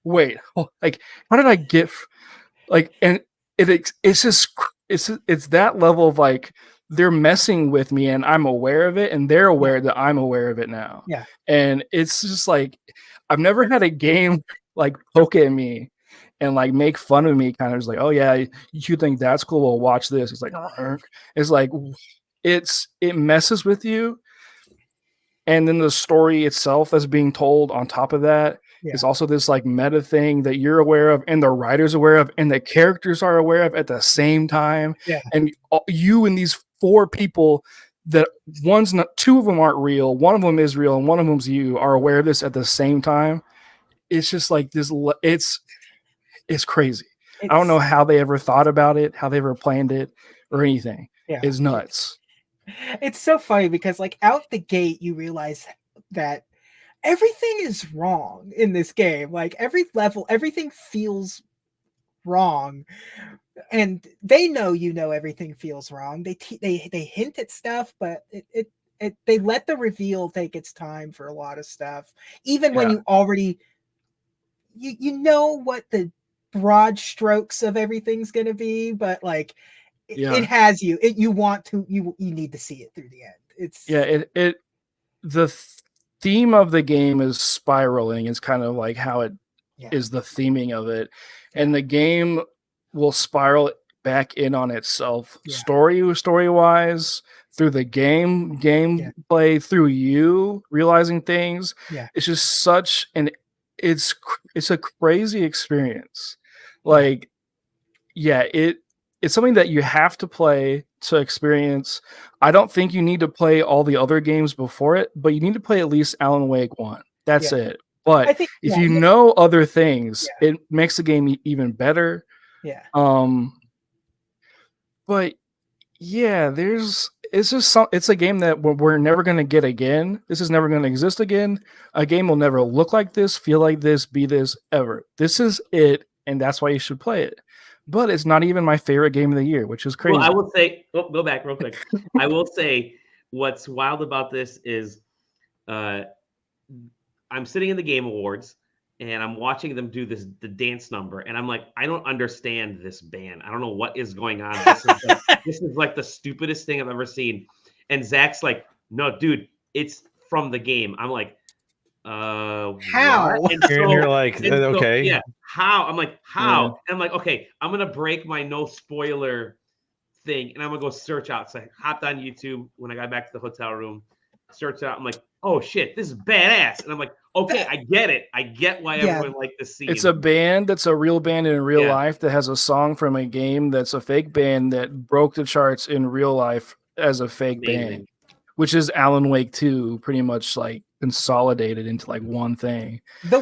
wait, like how did I get like, and it's just it's that level of like they're messing with me and I'm aware of it and they're aware that I'm aware of it now. Yeah. And it's just like I've never had a game like poke at me and like make fun of me, kind of just like, oh yeah, you think that's cool, well watch this. It's like it messes with you. And then the story itself that's being told on top of that is also this like meta thing that you're aware of and the writer's aware of and the characters are aware of at the same time. Yeah. And you and these four people that two of them aren't real, one of them is real, and one of them's you are aware of this at the same time. It's just like this. It's crazy. I don't know how they ever thought about it, how they ever planned it, or anything. Yeah. It's nuts. It's so funny because like out the gate, you realize that everything is wrong in this game. Like every level, everything feels wrong. And they know, everything feels wrong. They hint at stuff, but they let the reveal take its time for a lot of stuff. Even when you already you know what the broad strokes of everything's gonna be, but like it has you. You need to see it through the end. The theme of the game is spiraling. It's kind of like how it is the theming of it, and the game will spiral back in on itself, story wise, through the gameplay, through you realizing things. It's just such an it's a crazy experience. Like it's something that you have to play to experience. I don't think you need to play all the other games before it, but you need to play at least Alan Wake 1. That's it. But if you know other things, it makes the game even better. Yeah. But it's a game that we're never going to get again. This is never going to exist again. A game will never look like this, feel like this, be this ever. This is it, and that's why you should play it. But it's not even my favorite game of the year, which is crazy. Well, I will say, go back real quick. I will say what's wild about this is I'm sitting in the Game Awards and I'm watching them do the dance number, and I'm like, I don't understand this band. I don't know what is going on. This is like the stupidest thing I've ever seen. And Zach's like, no, dude, it's from the game. I'm like, how? What? And you're like, okay. Yeah, how? I'm like, how? Yeah. And I'm like, okay, I'm going to break my no spoiler thing, and I'm going to go search out. So I hopped on YouTube when I got back to the hotel room, searched out. I'm like, oh, shit, this is badass. And I'm like, okay, I get it. I get why everyone liked this scene. It's a band that's a real band in real life that has a song from a game that's a fake band that broke the charts in real life as a fake band, which is Alan Wake 2, pretty much like consolidated into like one thing. The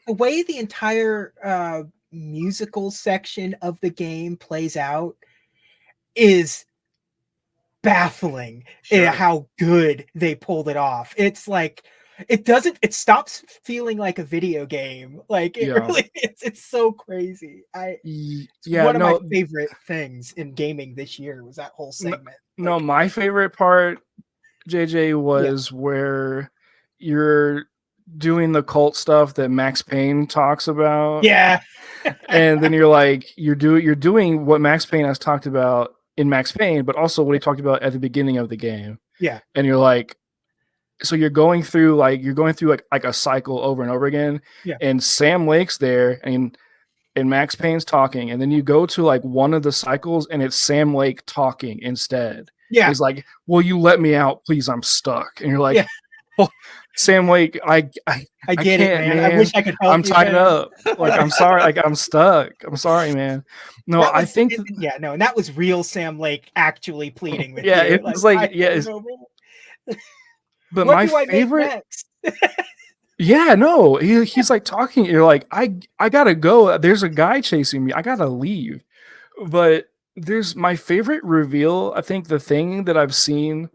way the entire musical section of the game plays out is baffling. How good they pulled it off. It's like it stops feeling like a video game. Like it really it's so crazy. One of my favorite things in gaming this year was that whole segment. No, my favorite part, JJ, was where you're doing the cult stuff that Max Payne talks about. Yeah. And then you're doing what Max Payne has talked about in Max Payne, but also what he talked about at the beginning of the game. Yeah. And you're like, so you're going through like a cycle over and over again. Yeah. And Sam Lake's there and Max Payne's talking, and then you go to like one of the cycles and it's Sam Lake talking instead. Yeah. He's like, will you let me out, please? I'm stuck. And you're like, well, Sam Lake, I get it, man. I wish I could help. I'm tied up. Like, I'm sorry. Like, I'm stuck. I'm sorry, man. No, I think. And that was real Sam Lake actually pleading with you. It was like but my favorite. Yeah, no, he's like talking. You're like, I gotta go. There's a guy chasing me. I gotta leave. But there's my favorite reveal. I think the thing that I've seen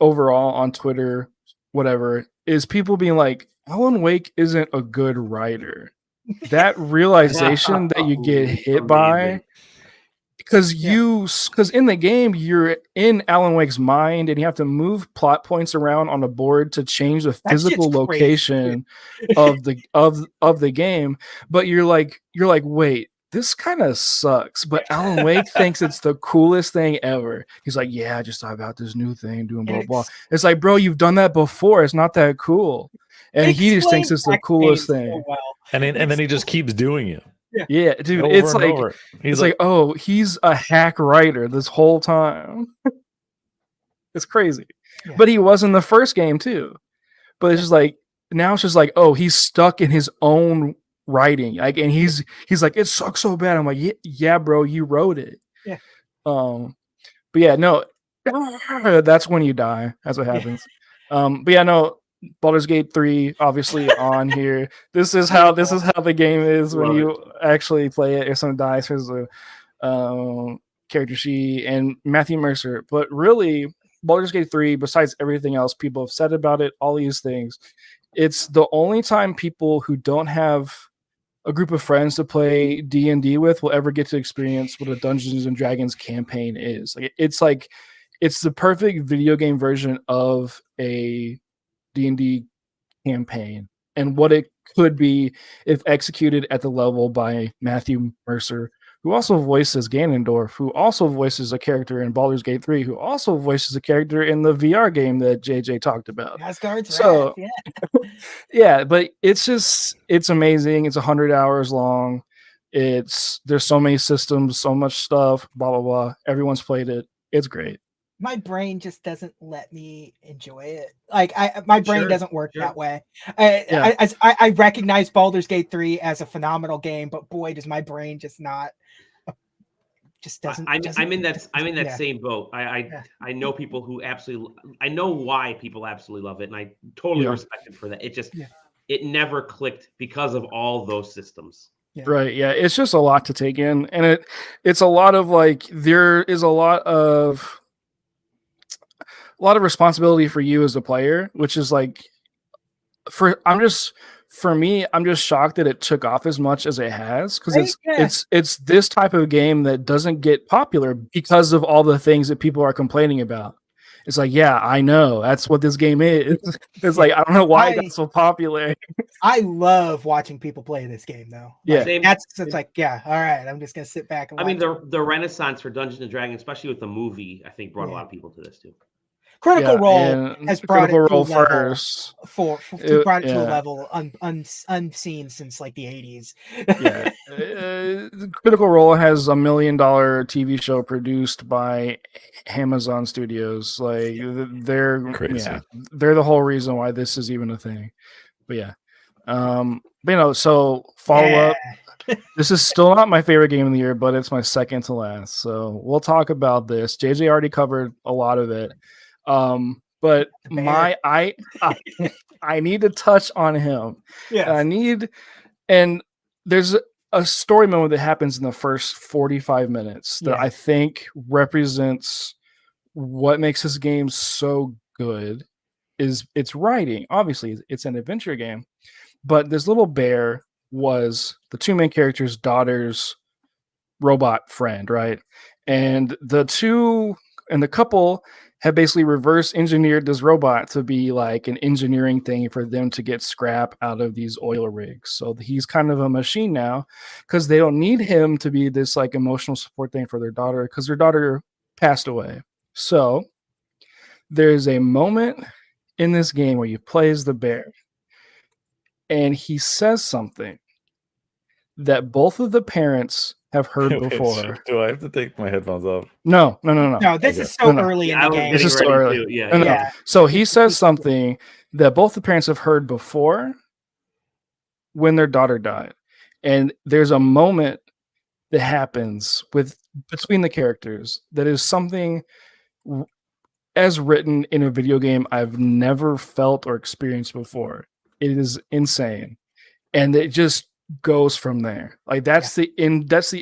overall on Twitter, whatever, is people being like, Alan Wake isn't a good writer. That realization that you get hit by, because in the game you're in Alan Wake's mind and you have to move plot points around on a board to change the physical location of the game. But you're like, wait, this kind of sucks. But Alan Wake thinks it's the coolest thing ever. He's like, yeah, I just thought about this new thing, doing blah blah. It's like, bro, you've done that before. It's not that cool. And he just thinks it's the coolest thing. So well. And then he just keeps doing it. Yeah, dude, it's like he's like, oh, he's a hack writer this whole time. It's crazy. Yeah. But he was in the first game too. But it's just like now it's just like, oh, he's stuck in his own writing. Like, and he's like, it sucks so bad. I'm like, yeah, bro, you wrote it. Yeah. But yeah, no, that's when you die. That's what happens. But yeah, no. Baldur's Gate 3 obviously on here. This is how the game is when you actually play it. If someone dies, there's a character sheet and Matthew Mercer. But really, Baldur's Gate 3, besides everything else people have said about it, all these things, it's the only time people who don't have a group of friends to play D&D with will ever get to experience what a Dungeons and Dragons campaign is. It's the perfect video game version of a D&D campaign and what it could be if executed at the level by Matthew Mercer, who also voices Ganondorf, who also voices a character in Baldur's Gate 3, who also voices a character in the VR game that JJ talked about. Asgard's Wrath, yeah. Yeah, but it's amazing. It's 100 hours long. There's so many systems, so much stuff, blah blah blah. Everyone's played it. It's great. My brain just doesn't let me enjoy it. Like my brain doesn't work that way. I recognize Baldur's Gate 3 as a phenomenal game, but boy, does my brain just not. Just doesn't. I'm in that same boat. I know people who I know why people absolutely love it, and I totally respect it for that. It never clicked because of all those systems. Yeah. Right. Yeah. It's just a lot to take in, and it's a lot of there is a lot of responsibility for you as a player, which is I'm just shocked that it took off as much as it has, because it's this type of game that doesn't get popular because of all the things that people are complaining about. It's like, yeah, I know that's what this game is. It's like, I don't know why it got so popular. I love watching people play this game though. Yeah, it's like, yeah, all right, I'm just gonna sit back and watch. I mean, the renaissance for Dungeons and Dragons, especially with the movie, I think brought a lot of people to this too. Critical Role has brought it to a level first. brought it to a level unseen since like the 80s. Yeah. Critical Role has $1 million TV show produced by Amazon Studios. Like they're crazy. Yeah, they're the whole reason why this is even a thing. But yeah. But so follow up. This is still not my favorite game of the year, but it's my second to last. So we'll talk about this. JJ already covered a lot of it. But I need to touch on him. Yeah. And there's a story moment that happens in the first 45 minutes that I think represents what makes this game so good. Is its writing. Obviously, it's an adventure game, but this little bear was the two main characters' daughter's robot friend, right? And the couple have basically reverse engineered this robot to be like an engineering thing for them to get scrap out of these oil rigs. So he's kind of a machine now because they don't need him to be this like emotional support thing for their daughter because their daughter passed away. So there's a moment in this game where you play as the bear and he says something that both of the parents have heard before. Do I have to take my headphones off? No. No, this is so early in the game. This is so early. Yeah. So he says something that both the parents have heard before when their daughter died. And there's a moment that happens between the characters that is something as written in a video game I've never felt or experienced before. It is insane. And it just goes from there. Like that's the intro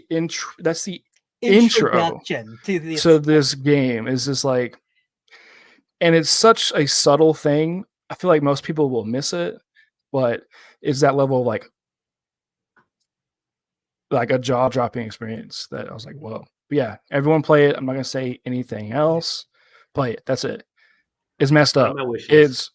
to this game is just like, and it's such a subtle thing. I feel like most people will miss it, but it's that level of like a jaw-dropping experience that I was like, whoa. But yeah, everyone play it. I'm not gonna say anything else. Play it. That's it. It's messed up. Is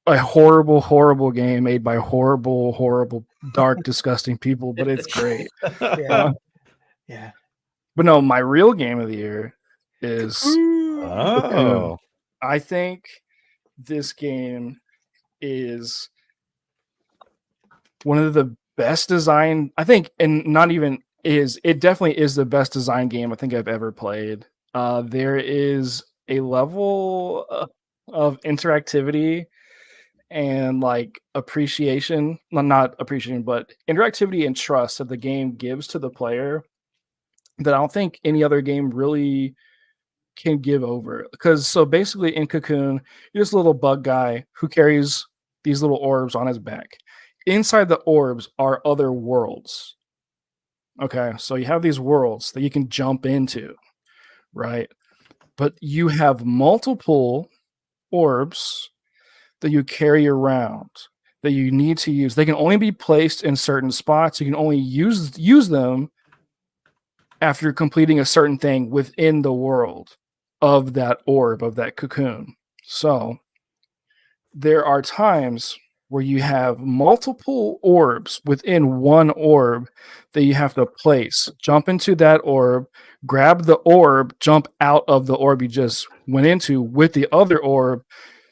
a horrible game made by horrible, dark, disgusting people, but it's great. Yeah. But no, my real game of the year is I think this game is one of the best designed, I think, and not even is, it definitely is the best design game I think I've ever played. There is a level of interactivity and like appreciation, not appreciation, but interactivity and trust that the game gives to the player that I don't think any other game really can give over. Because so basically in Cocoon, you're this little bug guy who carries these little orbs on his back. Inside the orbs are other worlds. Okay, so you have these worlds that you can jump into, right? But you have multiple orbs that you carry around that you need to use. They can only be placed in certain spots. You can only use them after completing a certain thing within the world of that orb, of that cocoon. So there are times where you have multiple orbs within one orb that you have to place. Jump into that orb, grab the orb, jump out of the orb you just went into with the other orb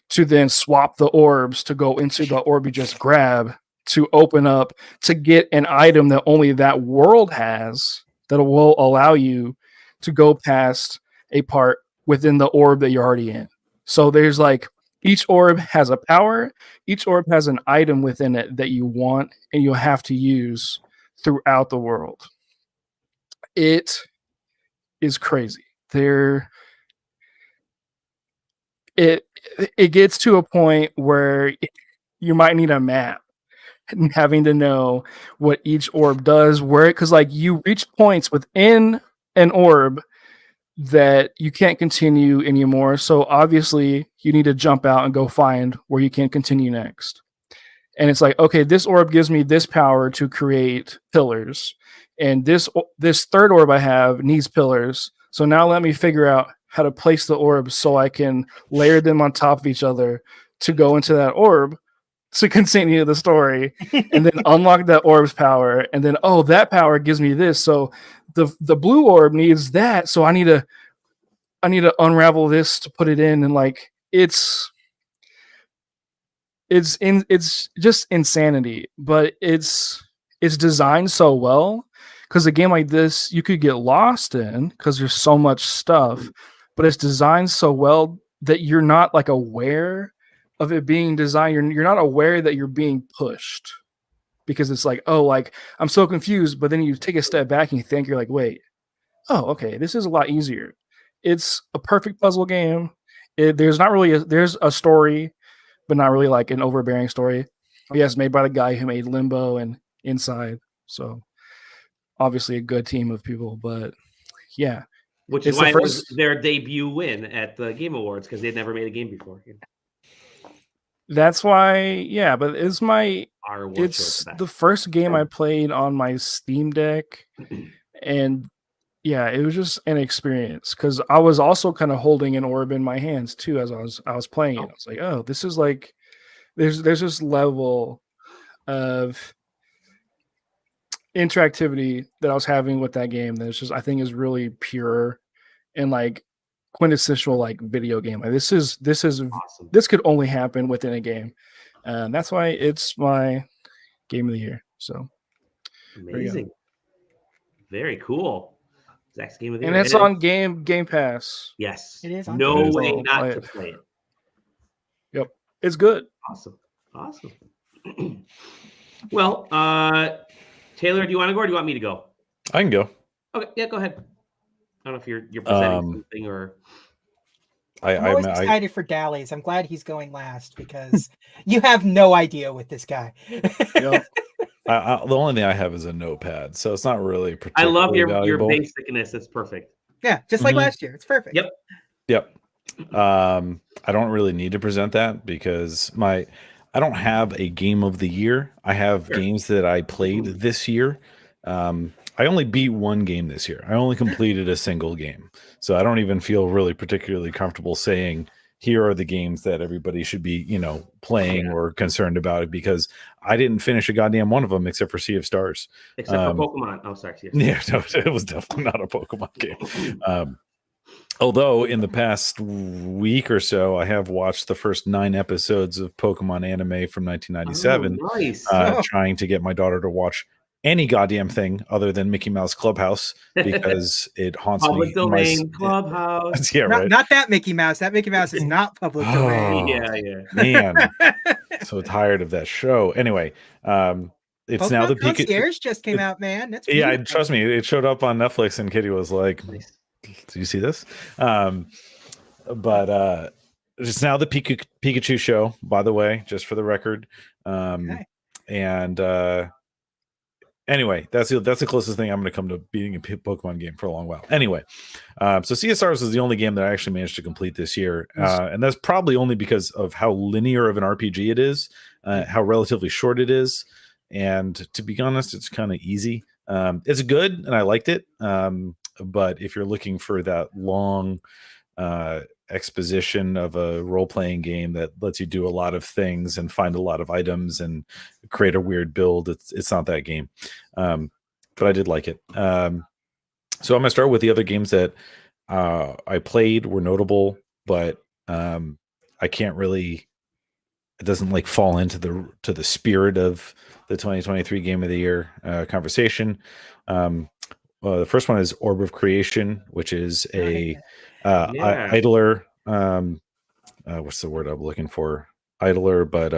to then swap the orbs to go into the orb you just grabbed to open up to get an item that only that world has that will allow you to go past a part within the orb that you're already in. So there's like, each orb has a power, each orb has an item within it that you want and you'll have to use throughout the world. It is crazy. It gets to a point where you might need a map and having to know what each orb does, where, because like you reach points within an orb that you can't continue anymore. So obviously you need to jump out and go find where you can continue next. And it's like, okay, this orb gives me this power to create pillars. And this third orb I have needs pillars. So now let me figure out how to place the orbs so I can layer them on top of each other to go into that orb to continue the story and then unlock that orb's power. And then, oh, that power gives me this. So the blue orb needs that. So I need to I need to unravel this to put it in, and like it's just insanity, but it's designed so well, because a game like this you could get lost in because there's so much stuff, but it's designed so well that you're not like aware of it being designed. You're not aware that you're being pushed, because it's like, oh, like I'm so confused, but then you take a step back and you think, you're like, wait, oh, okay, this is a lot easier. It's a perfect puzzle game. There's a story, but not really like an overbearing story. Yes, made by the guy who made Limbo and Inside. So obviously a good team of people, but yeah. Which is why it was their debut win at the Game Awards, because they'd never made a game before. That's why, yeah, but it's the first game I played on my Steam Deck, and yeah, it was just an experience, because I was also kind of holding an orb in my hands too as I was playing it. I was like, oh, this is like there's this level of interactivity that I was having with that game that's just, I think, is really pure and like quintessential like video game. Like this is awesome. This could only happen within a game, and that's why it's my game of the year. So amazing, very cool. Zach's game of the year, and it's on Game Pass. Yes, it is. No way not to play it. Yep, it's good. Awesome. Well, Taylor, do you want to go or do you want me to go? I can go. Okay, yeah, go ahead. I don't know if you're presenting something or. I'm always excited for Dallies. I'm glad he's going last, because you have no idea with this guy. Yep. The only thing I have is a notepad, so it's not really particularly I love your valuable. basicness. It's perfect. Yeah, just like last year. It's perfect. Yep. I don't really need to present that, because I don't have a game of the year. I have games that I played this year. I only beat one game this year. I only completed a single game. So I don't even feel really particularly comfortable saying, here are the games that everybody should be, playing or concerned about, because I didn't finish a goddamn one of them except for Sea of Stars. Except for Pokemon. Oh, sorry. Yeah, no, it was definitely not a Pokemon game. Although in the past week or so, I have watched the first 9 episodes of Pokemon anime from 1997, trying to get my daughter to watch any goddamn thing other than Mickey Mouse Clubhouse, because it haunts public me. Domain Clubhouse. Yeah, right. Not that Mickey Mouse. That Mickey Mouse is not public domain. Yeah. Man, so tired of that show. Anyway, it's Pokemon now the Concierge just came out, man. That's trust me, it showed up on Netflix, and Kitty was like, "Do you see this?" But it's now the Pikachu show, by the way, just for the record. And anyway, that's the closest thing I'm going to come to beating a Pokemon game for a long while. Anyway, so Sea of Stars is the only game that I actually managed to complete this year, and that's probably only because of how linear of an RPG it is, how relatively short it is, and to be honest, it's kind of easy. It's good, and I liked it. But if you're looking for that long exposition of a role-playing game that lets you do a lot of things and find a lot of items and create a weird build, it's not that game. But I did like it. So I'm gonna start with the other games that I played were notable, but I can't really, it doesn't like fall into the spirit of the 2023 game of the year conversation. The first one is Orb of Creation, which is a idler. What's the word I'm looking for? Idler, but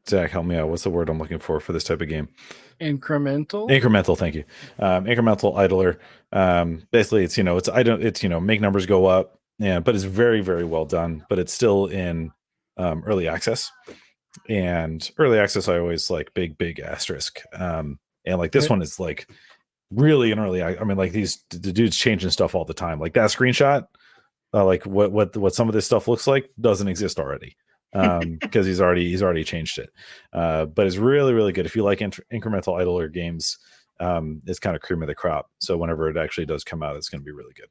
Zach, help me out. What's the word I'm looking for this type of game? Incremental. Thank you. Incremental idler. Basically, it's make numbers go up. Yeah, but it's very, very well done. But it's still in early access, and early access I always like big asterisk. And like this one is like really an early. I mean, like the dude's changing stuff all the time. Like that screenshot, like what some of this stuff looks like doesn't exist already, because he's already changed it. But it's really, really good if you like incremental idler games. It's kind of cream of the crop. So whenever it actually does come out, it's going to be really good.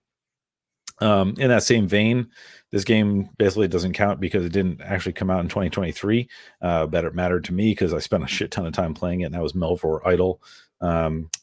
In that same vein, this game basically doesn't count because it didn't actually come out in 2023. But it mattered to me because I spent a shit ton of time playing it, and that was Melvor Idol.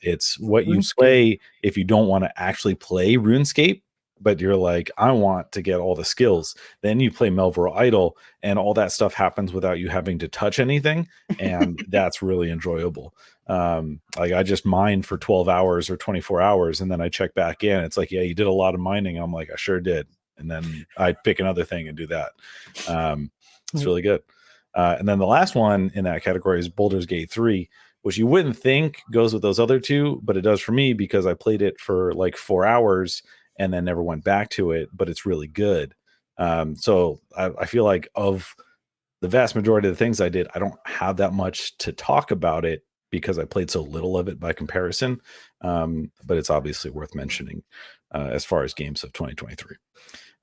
It's what you play if you don't want to actually play RuneScape, but you're like, I want to get all the skills. Then you play Melvor Idol, and all that stuff happens without you having to touch anything, and that's really enjoyable. Like I just mined for 12 hours or 24 hours, and then I check back in. It's like, yeah, you did a lot of mining. I'm like, I sure did. And then I pick another thing and do that. It's really good. And then the last one in that category is Baldur's Gate 3, which you wouldn't think goes with those other two, but it does for me because I played it for like 4 hours and then never went back to it, but it's really good. So I feel like of the vast majority of the things I did, I don't have that much to talk about it because I played so little of it by comparison. But it's obviously worth mentioning as far as games of 2023.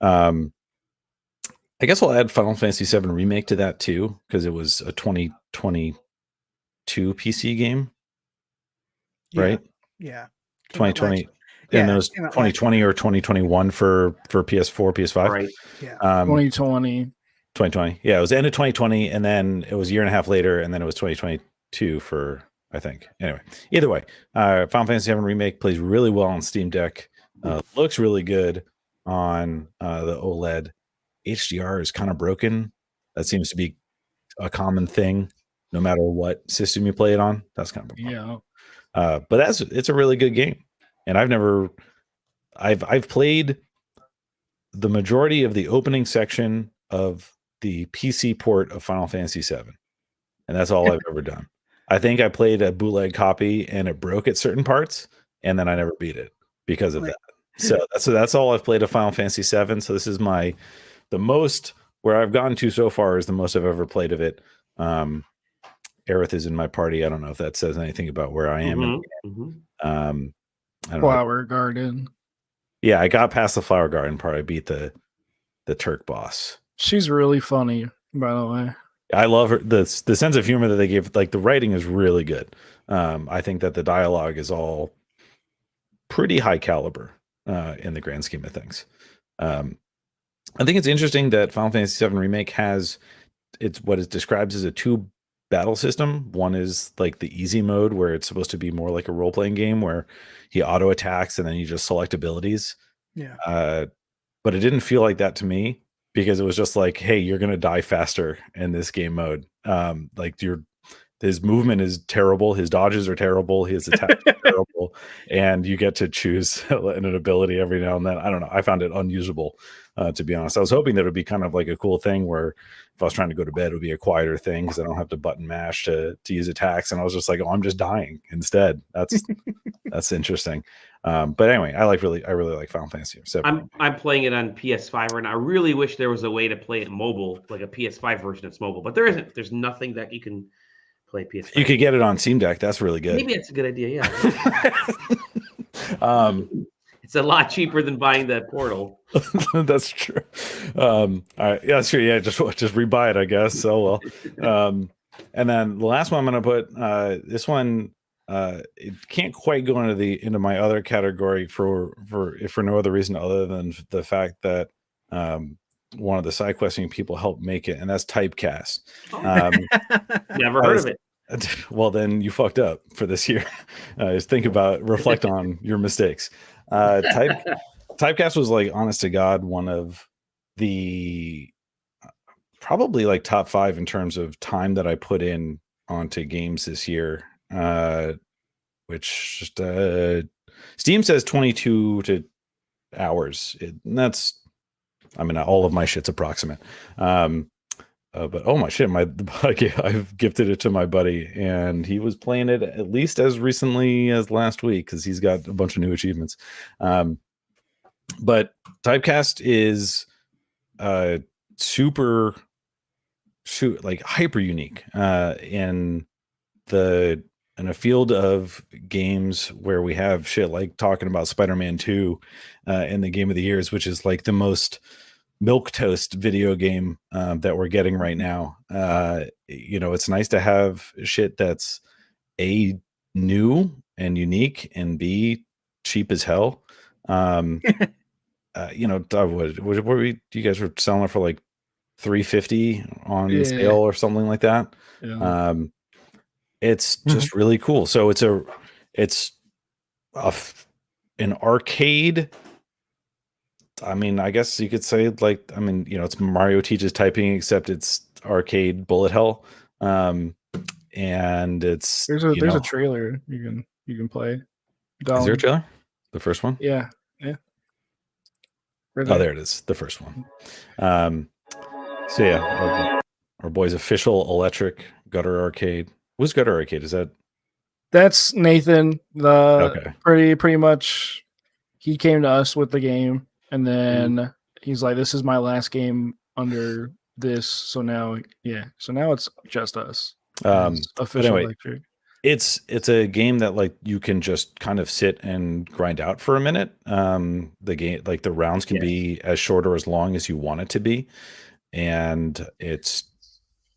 I guess I'll add Final Fantasy VII Remake to that too, because it was a 2022 PC game, right? Yeah. 2020. And it was 2020 or 2021 for PS4, PS5. Right. Yeah. 2020. 2020. Yeah, it was the end of 2020, and then it was a year and a half later, and then it was 2022 for, I think. Anyway, either way, Final Fantasy VII Remake plays really well on Steam Deck. Looks really good on the OLED. HDR is kind of broken. That seems to be a common thing, no matter what system you play it on. That's kind of a problem. Yeah. But it's a really good game, and I've played the majority of the opening section of the PC port of Final Fantasy VII, and that's all I've ever done. I think I played a bootleg copy and it broke at certain parts, and then I never beat it because of that. So that's all I've played of Final Fantasy VII. So this is the most where I've gotten to so far is the most I've ever played of it. Aerith is in my party. I don't know if that says anything about where I am. I don't Flower Garden. Yeah, I got past the Flower Garden part. I beat the Turk boss. She's really funny, by the way. I love her. The sense of humor that they give, like the writing is really good. I think that the dialogue is all pretty high caliber in the grand scheme of things. I think it's interesting that Final Fantasy VII Remake has what it describes as a 2 battle system. One is like the easy mode where it's supposed to be more like a role-playing game where he auto attacks and then you just select abilities. Yeah. But it didn't feel like that to me because it was just like, hey, you're gonna die faster in this game mode. Like his movement is terrible, his dodges are terrible, his attacks are terrible, and you get to choose an ability every now and then. I don't know. I found it unusable, to be honest. I was hoping that it would be kind of like a cool thing where if I was trying to go to bed, it would be a quieter thing because I don't have to button mash to use attacks. And I was just like, oh, I'm just dying instead. That's interesting. But anyway, I really like Final Fantasy VII. I'm playing it on PS5 right now. I really wish there was a way to play it mobile, like a PS5 version that's mobile, but there isn't. There's nothing that you can play PS5. You could get it on Steam Deck. That's really good. Maybe that's a good idea. Yeah. It's a lot cheaper than buying the Portal. That's true. All right. Yeah, that's true. Yeah, just rebuy it, I guess. So well. And then the last one I'm going to put, this one, it can't quite go into my other category for no other reason other than the fact that one of the side questing people helped make it, and that's Typecast. Never heard of it. Well, then you fucked up for this year. Just reflect on your mistakes. Typecast was like, honest to God, one of the probably like top 5 in terms of time that I put in onto games this year. Which Steam says 22 hours. All of my shit's approximate. But oh my shit, I've gifted it to my buddy, and he was playing it at least as recently as last week because he's got a bunch of new achievements. But Typecast is hyper unique in a field of games where we have shit like talking about Spider-Man 2 in the Game of the Years, which is like the most milquetoast video game that we're getting right now. It's nice to have shit that's A, new and unique, and B, cheap as hell. you know, what were you guys were selling it for like $350 on sale or something like that. Yeah. It's just really cool. So it's an arcade. I mean, I guess you could say like, I mean, you know, it's Mario Teaches Typing, except it's arcade bullet hell. And it's there's a trailer you can play. Is there a trailer? The first one? Yeah. Oh, there it is. The first one. So yeah, our boy's official electric Gutter Arcade. Who's Gutter Arcade? That's Nathan. Pretty much he came to us with the game, and then he's like, this is my last game under this. So now it's just us. Official anyway, electric. It's a game that like you can just kind of sit and grind out for a minute. The game, like the rounds can be as short or as long as you want it to be. And it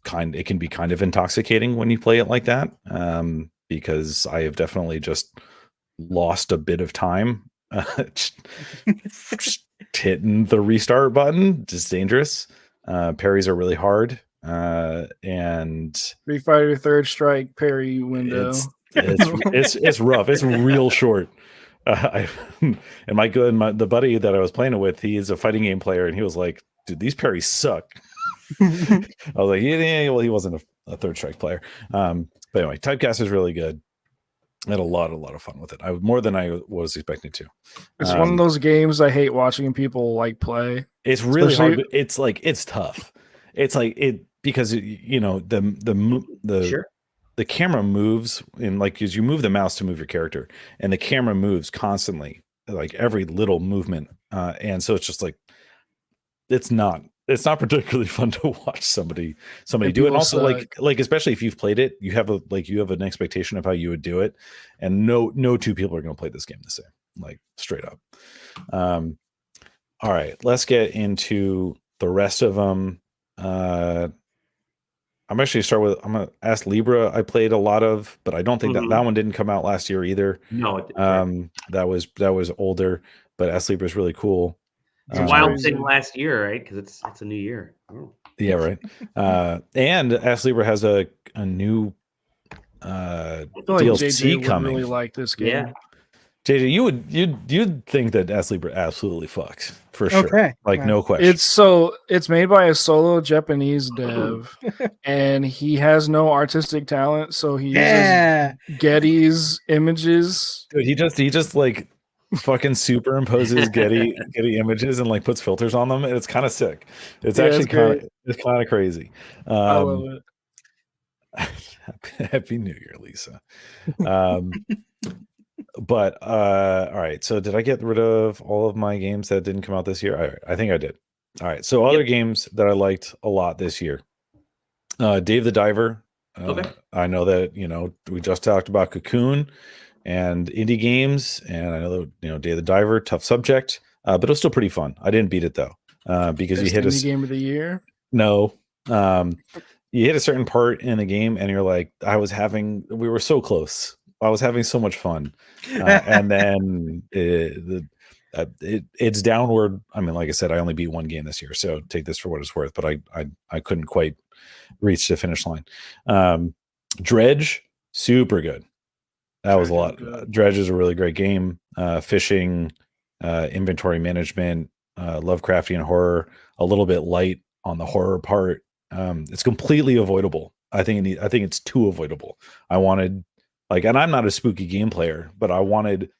can be kind of intoxicating when you play it like that. Because I have definitely just lost a bit of time just hitting the restart button. Just dangerous. Parries are really hard. And Street Fighter Third Strike parry window. It's rough. It's real short. The buddy that I was playing it with, he is a fighting game player, and he was like, "Dude, these parries suck." I was like, "Yeah." Well, he wasn't a Third Strike player. But anyway, Typecast is really good. I had a lot of fun with it. More than I was expecting to. It's one of those games I hate watching people like play. It's really hard. It's like it's tough. It's like because you know the camera moves in like as you move the mouse to move your character, and the camera moves constantly, like every little movement, and so it's just like it's not particularly fun to watch somebody do it. And also like especially if you've played it, you have an expectation of how you would do it, and no two people are going to play this game the same, like straight up. All right, let's get into the rest of them. I'm gonna ask Libra. I played a lot of, but I don't think that one didn't come out last year either. No, it didn't. That was older, but Ask Libra is really cool. It's a wild thing last year, right? Because it's a new year. Oh. Yeah, right. And Ask Libra has a new DLC coming. Really like this game. Yeah. JJ, you'd think that Ask Libra absolutely fucks for sure. Okay. Like no question. It's made by a solo Japanese dev, and he has no artistic talent, so he uses Getty's images. Dude, he just like fucking superimposes Getty images and like puts filters on them, and it's kind of sick. It's actually kind of crazy. I love it. Happy New Year, Lisa. But all right, so did I get rid of all of my games that didn't come out this year? All right, I think I did. All right, so other games that I liked a lot this year. Dave the Diver. I know that, you know, we just talked about Cocoon and indie games, and I know that, you know, Dave the Diver, tough subject, but it was still pretty fun. I didn't beat it though, because you hit a game of the year. No, you hit a certain part in the game, and you're like, we were so close. I was having so much fun, and then it's downward. I mean, like I said, I only beat one game this year, so take this for what it's worth. But I couldn't quite reach the finish line. Dredge, super good. That was a lot. Dredge is a really great game. Fishing, inventory management, Lovecraftian horror. A little bit light on the horror part. It's completely avoidable. I think it's too avoidable. I wanted. And I'm not a spooky game player, but I wanted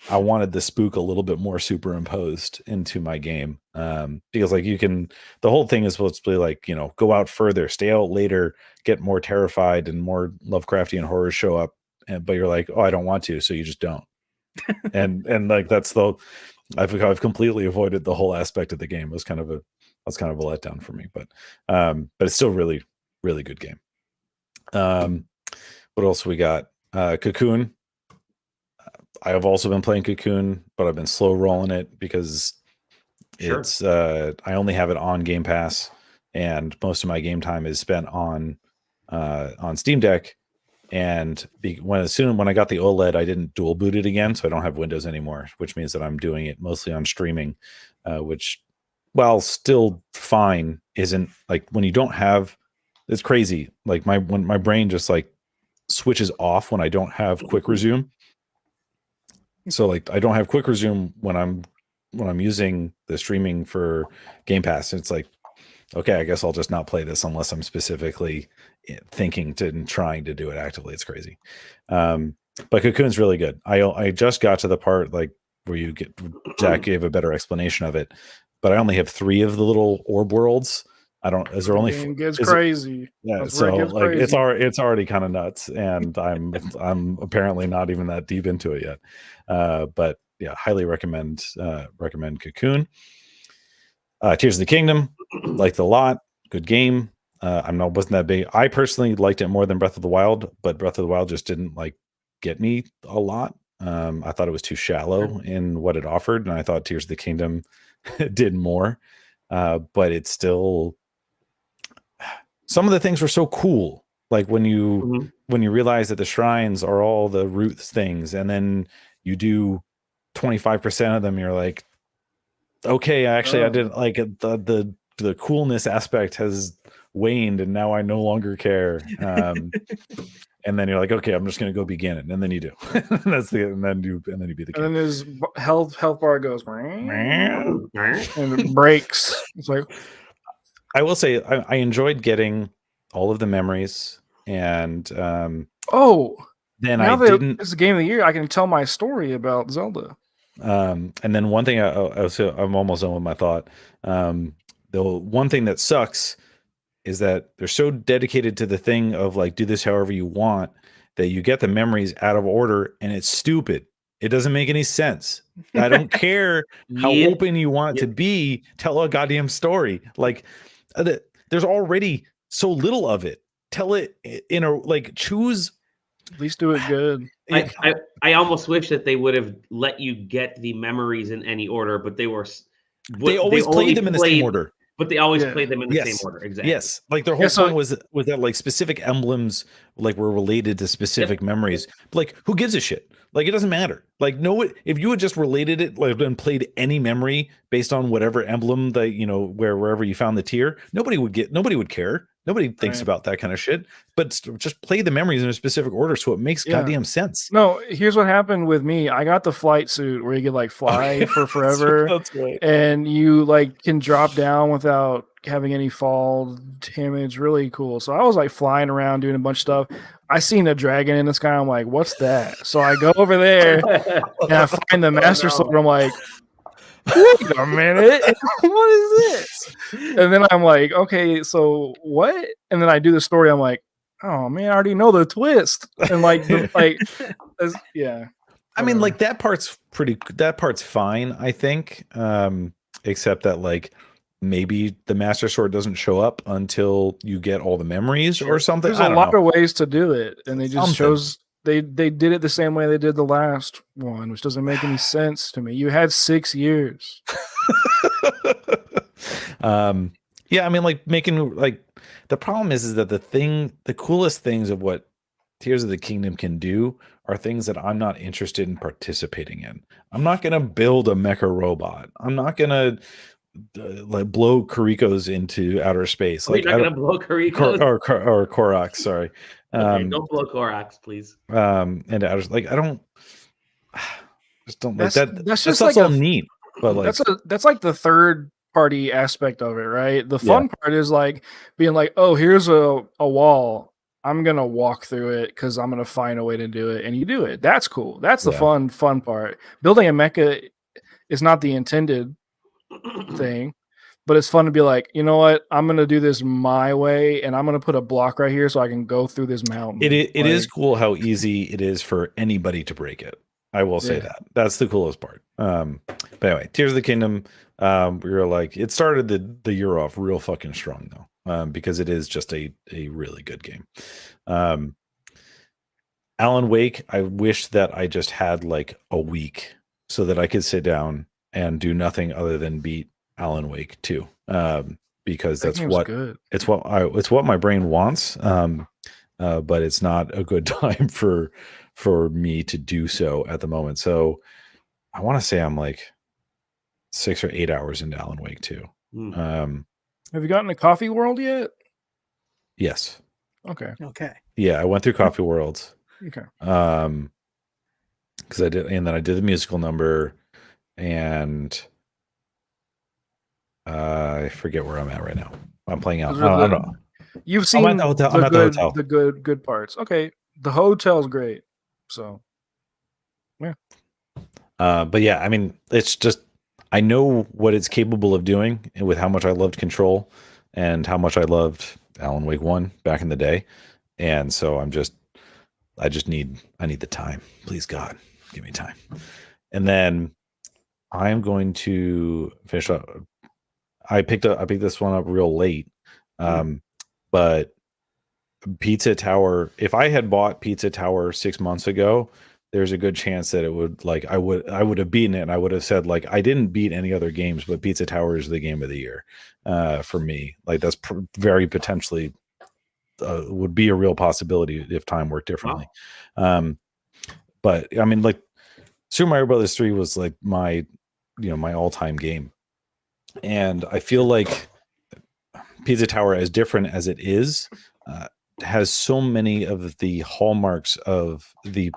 the spook a little bit more superimposed into my game. Because the whole thing is supposed to be like, you know, go out further, stay out later, get more terrified, and more Lovecraftian horrors show up. But you're like, oh, I don't want to, so you just don't. and like I've completely avoided the whole aspect of the game. It was kind of a letdown for me, but it's still really, really good game. What else we got? Cocoon. I have also been playing Cocoon, but I've been slow rolling it because it's I only have it on Game Pass, and most of my game time is spent on Steam Deck. And when I got the OLED, I didn't dual boot it again, so I don't have Windows anymore, which means that I'm doing it mostly on streaming, which, while still fine, isn't like when you don't have. It's crazy. Like when my brain just like switches off when I don't have quick resume. So like I don't have quick resume when I'm using the streaming for Game Pass. And it's like, okay, I guess I'll just not play this unless I'm specifically thinking and trying to do it actively. It's crazy. But Cocoon's really good. I just got to the part like where Zach gave a better explanation of it, but I only have 3 of the little orb worlds. I don't. Is there only? It gets crazy. Yeah. So like crazy. It's already kind of nuts, and I'm apparently not even that deep into it yet. But yeah, highly recommend Cocoon. Tears of the Kingdom, liked a lot. Good game. Wasn't that big. I personally liked it more than Breath of the Wild, but Breath of the Wild just didn't like get me a lot. I thought it was too shallow in what it offered, and I thought Tears of the Kingdom did more. But it's still, some of the things were so cool. Like when you realize that the shrines are all the roots things, and then you do 25% of them, you're like, okay, I didn't like it. The coolness aspect has waned, and now I no longer care. And then you're like, okay, I'm just gonna go begin it, and then you do. and then you beat the game. And then his health bar goes and it breaks. It's like, I will say I enjoyed getting all of the memories, and then it's the game of the year. I can tell my story about Zelda. And then one thing I'm almost done with my thought. The one thing that sucks is that they're so dedicated to the thing of like, do this however you want, that you get the memories out of order, and it's stupid. It doesn't make any sense. I don't care how open you want it to be. Tell a goddamn story. Like, there's already so little of it. Tell it in a like choose. At least do it good. I almost wish that they would have let you get the memories in any order, but they always played them in the same order. But they always played them in the same order. Exactly. Yes. Like their whole point was that like specific emblems like were related to specific memories. Like who gives a shit? Like it doesn't matter. Like if you had just related it like and played any memory based on whatever emblem that wherever you found the tier, nobody would care. Nobody thinks about that kind of shit, but just play the memories in a specific order so it makes goddamn sense. No, here's what happened with me. I got the flight suit where you could like fly for forever, that's right. And you like can drop down without having any fall damage. Really cool. So I was like flying around doing a bunch of stuff. I seen a dragon in the sky. I'm like, what's that? So I go over there and I find the Master Sword. I'm like, wait a minute, what is this? And then I'm like, okay, so what? And then I do the story. I'm like, oh man, I already know the twist. And like, yeah. I mean, like that part's fine, I think. Except that like maybe the Master Sword doesn't show up until you get all the memories or something. There's a lot of ways to do it, and they just chose. They did it the same way they did the last one, which doesn't make any sense to me. You had 6 years. Yeah, I mean, like making like the problem is that the coolest things of what Tears of the Kingdom can do are things that I'm not interested in participating in. I'm not gonna build a mecha robot. I'm not gonna like blow Kurikos into outer space. Like, you're not gonna blow Kurikos or Koroks, sorry. Okay, don't blow Koroks, please. And I was like, I just don't like that. That's just like so neat, but like that's like the third party aspect of it, right? The fun part is like being like, oh, here's a wall. I'm gonna walk through it because I'm gonna find a way to do it, and you do it. That's cool. That's the fun part. Building a mecha is not the intended thing. But it's fun to be like, you know what? I'm gonna do this my way, and I'm gonna put a block right here so I can go through this mountain. It is cool how easy it is for anybody to break it. I will say that. That's the coolest part. But anyway, Tears of the Kingdom. We were like, it started the year off real fucking strong though, because it is just a really good game. Alan Wake. I wish that I just had like a week so that I could sit down and do nothing other than beat Alan Wake 2, because that's what good. It's what my brain wants. but it's not a good time for me to do so at the moment. So I want to say I'm like 6 or 8 hours into Alan Wake 2. Have you gotten to Coffee World yet? Yes. Okay. Yeah, I went through Coffee World. Okay. Because I did, and then I did the musical number, and I forget where I'm at right now. I'm playing out. I don't know. You've seen I'm at the hotel. The good parts. Okay, the hotel's great. So, yeah. But yeah, I mean, it's just I know what it's capable of doing, and with how much I loved Control, and how much I loved Alan Wake 1 back in the day, and so I need the time. Please God, give me time. And then I'm going to finish up. I picked this one up real late, but Pizza Tower. If I had bought Pizza Tower 6 months ago, there's a good chance that it would I would have beaten it, and I would have said like I didn't beat any other games, but Pizza Tower is the game of the year for me. Like that's very potentially would be a real possibility if time worked differently. Wow. But I mean, like Super Mario Brothers 3 was like my all-time game. And I feel like Pizza Tower, as different as it is, has so many of the hallmarks of the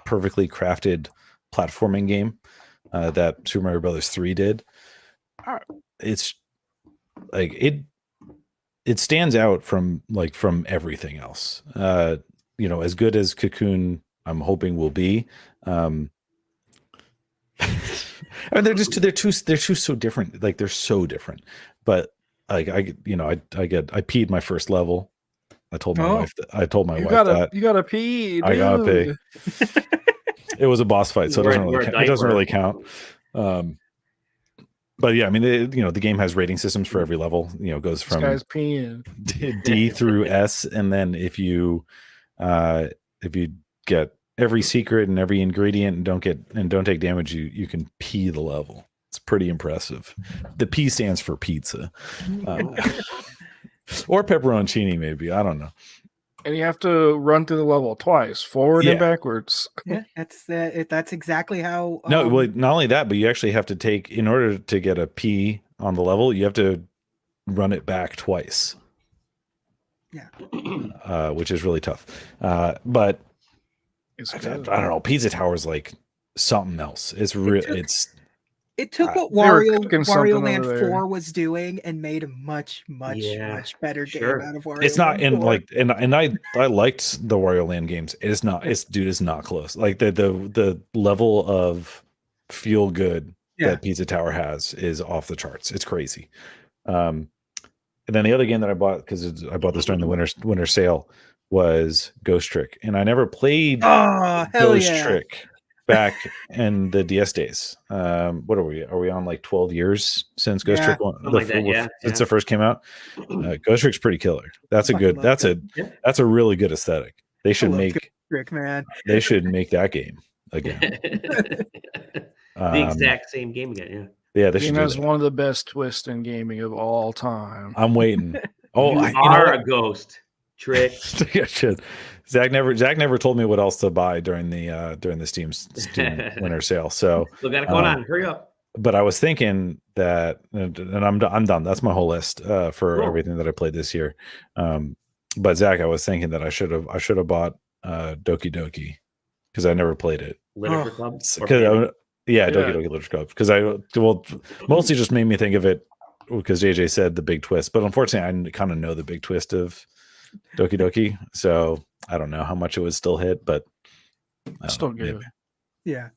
perfectly crafted platforming game that Super Mario Brothers 3 did. It's like it stands out from everything else. As good as Cocoon I'm hoping will be. And they're two so different. Like they're so different. But like I peed my first level. I told my wife that. You gotta pee. Dude. I gotta pee. It was a boss fight, so it doesn't really count. But yeah, I mean, the game has rating systems for every level. It goes from this guy's peeing. D through S, and then if you get every secret and every ingredient and don't take damage, you can P the level. It's pretty impressive. The P stands for pizza, or pepperoncini, maybe. I don't know. And you have to run through the level twice, forward and backwards. Yeah, that's exactly how. No, well, not only that, but you actually have to take, in order to get a P on the level, you have to run it back twice. Yeah, which is really tough. But I don't know. Pizza Tower is like something else. It's real. It took what Wario Land 4 was doing and made a much better game out of Wario. It's not, Land 4. and I liked the Wario Land games. It's not close. Like the level of feel good that Pizza Tower has is off the charts. It's crazy. And then the other game that I bought, because I bought this during the winter sale, was Ghost Trick, and I never played Ghost Trick back in the DS days. What are we? Are we on like 12 years since Ghost Trick since it first came out? Ghost Trick's pretty killer. That's a really good aesthetic. They should make Ghost Trick, man. They should make that game again. The exact same game again. Yeah, this has one of the best twists in gaming of all time. I'm waiting. Oh, you are a ghost. Trick. Zach never told me what else to buy during the Steam winter sale. So still got it going on. Hurry up. But I was thinking that, and I'm done. That's my whole list for everything that I played this year. But Zach, I was thinking that I should have bought Doki Doki, because I never played it. Literature Club. Doki Doki Literature Club, because mostly just made me think of it because JJ said the big twist, but unfortunately I kind of know the big twist of Doki Doki, so I don't know how much it would still hit, but still good. Yeah.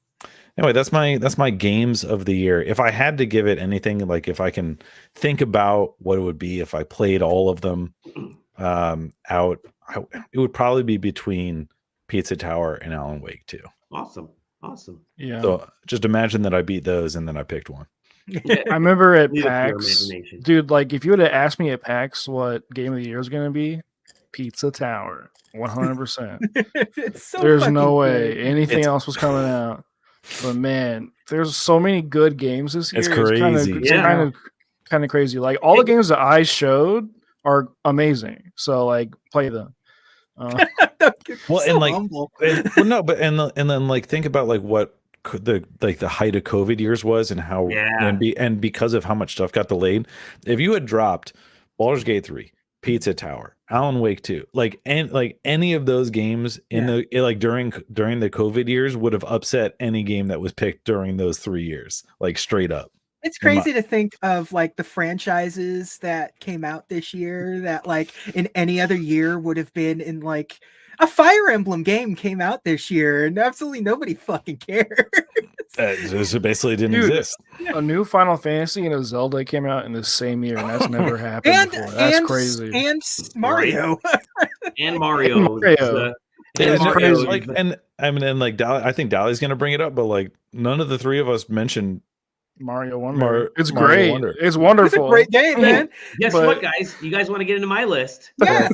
Anyway, that's my games of the year. If I had to give it anything, like if I can think about what it would be if I played all of them out, it would probably be between Pizza Tower and Alan Wake 2. Awesome. Yeah. So just imagine that I beat those and then I picked one. I remember at PAX, dude, like if you would have asked me at PAX what game of the year is going to be, Pizza Tower, 100%. There's no way anything else was coming out. But man, there's so many good games this year. It's crazy. It's kind of crazy. Like all the games that I showed are amazing. So like play them. Well, and like, and then like think about like what the height of COVID years was and how and because of how much stuff got delayed. If you had dropped Baldur's Gate 3, Pizza Tower, Alan Wake 2, like any of those games in the like during the COVID years would have upset any game that was picked during those 3 years, like straight up. It's crazy to think of like the franchises that came out this year that like in any other year would have been in like a Fire Emblem game came out this year and absolutely nobody fucking cares. It basically didn't exist. A new Final Fantasy and a Zelda came out in the same year, and that's never happened before. That's crazy. And Mario. And Mario. Like, and I mean, and like I think Dolly's gonna bring it up, but like none of the three of us mentioned Mario Wonder. It's great. It's wonderful. It's a great game, man. Guess what, guys? You guys want to get into my list? Yeah.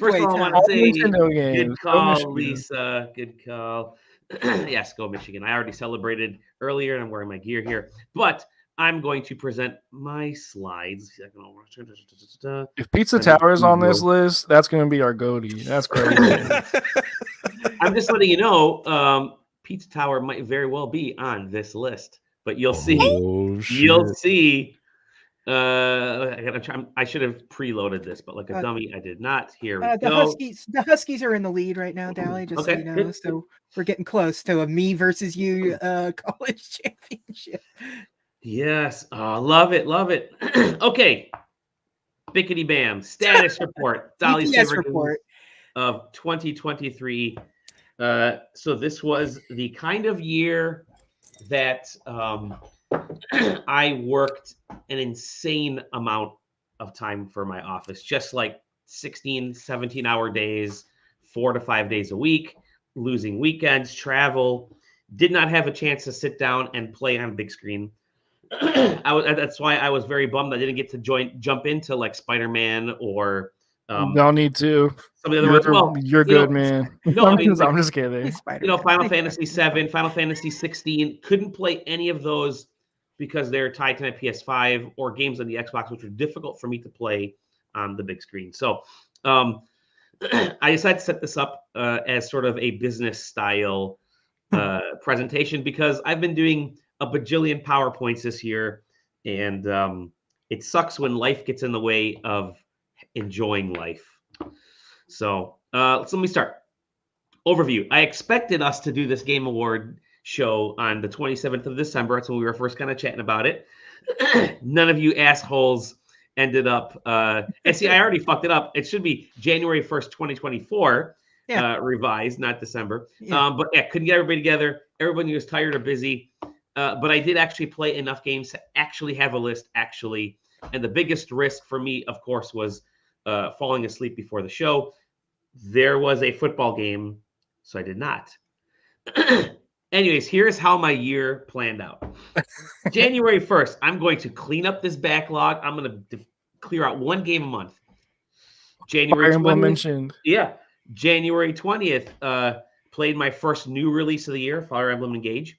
First of all, I want to say good call, Lisa. Good call. Yes, go Michigan. I already celebrated earlier, and I'm wearing my gear here. But I'm going to present my slides. If Pizza Tower is on this list, that's going to be our GOTY. That's crazy. I'm just letting you know, Pizza Tower might very well be on this list. But you'll see. You'll see. I should have preloaded this, but like a dummy, I did not. Here we go. The Huskies are in the lead right now, Dally. Just so you know, so we're getting close to a me versus you college championship. Yes, love it. Okay, Bickety Bam status report. Dolly's favorite report of 2023. So this was the kind of year that I worked an insane amount of time for my office, just like 16, 17-hour days, 4 to 5 days a week, losing weekends, travel, did not have a chance to sit down and play on big screen. That's why I was very bummed I didn't get to jump into like Spider-Man or don't need to. Some of the other ones. Well, you're good, man. No, I mean, I'm just kidding. Final Fantasy 7, Final Fantasy 16, couldn't play any of those because they're tied to my PS5 or games on the Xbox, which were difficult for me to play on the big screen. So I decided to set this up as sort of a business style presentation because I've been doing a bajillion PowerPoints this year, and it sucks when life gets in the way of enjoying life. So let me start. Overview. I expected us to do this Game Award show on the 27th of December. That's when we were first kind of chatting about it. None of you assholes ended up. And see, I already fucked it up. It should be January 1st, 2024, revised, not December. But couldn't get everybody together. Everybody was tired or busy. But I did actually play enough games to actually have a list, And the biggest risk for me, of course, was falling asleep before the show. There was a football game, so I did not. Anyways, here's how my year planned out. January 1st, I'm going to clean up this backlog. I'm going to clear out one game a month. January 20th, January 20th, played my first new release of the year, Fire Emblem Engage.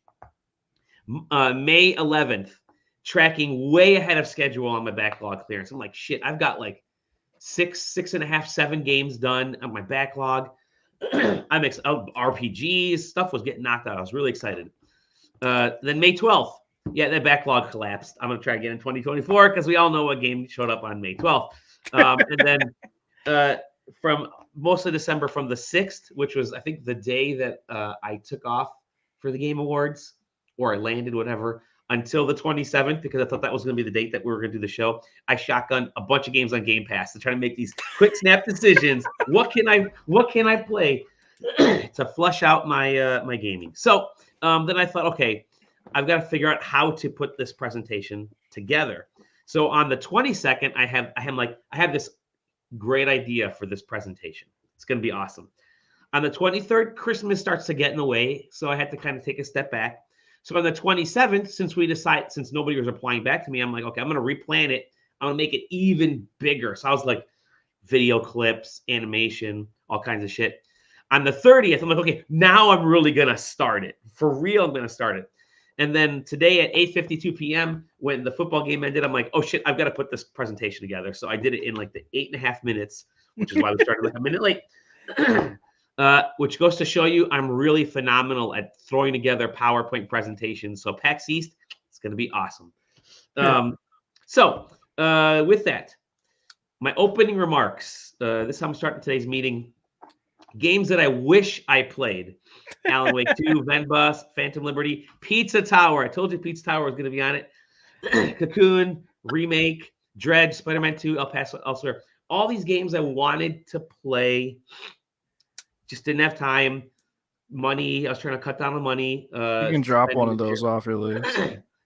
May 11th, tracking way ahead of schedule on my backlog clearance. I'm like, shit, I've got like 6.5, 7 games done on my backlog. I'm RPGs, stuff was getting knocked out. I was really excited. Then May 12th, that backlog collapsed. I'm going to try again in 2024 because we all know what game showed up on May 12th. And then from mostly December, from the 6th, which was, I think, the day that I took off for the Game Awards, or I landed, whatever, until the 27th, because I thought that was going to be the date that we were going to do the show. I shotgunned a bunch of games on Game Pass to try to make these quick snap decisions. What can I play to flush out my gaming? So then I thought, okay, I've got to figure out how to put this presentation together. So on the 22nd, I have this great idea for this presentation. It's going to be awesome. On the 23rd, Christmas starts to get in the way, so I had to kind of take a step back. So on the 27th, since nobody was replying back to me, I'm like, okay, I'm going to replan it. I'm going to make it even bigger. So I was like, video clips, animation, all kinds of shit. On the 30th, I'm like, okay, now I'm really going to start it. For real, I'm going to start it. And then today at 8:52 p.m., when the football game ended, I'm like, oh shit, I've got to put this presentation together. So I did it in like the 8.5 minutes, which is why we started like a minute late. which goes to show you I'm really phenomenal at throwing together PowerPoint presentations. So PAX East, it's going to be awesome. So with that, my opening remarks. This is how I'm starting today's meeting. Games that I wish I played. Alan Wake 2, Venbus, Phantom Liberty, Pizza Tower. I told you Pizza Tower was going to be on it. Cocoon, Remake, Dredge, Spider-Man 2, El Paso, Elsewhere. All these games I wanted to play. Just didn't have time. Money. I was trying to cut down on money. You can drop one of those off your list.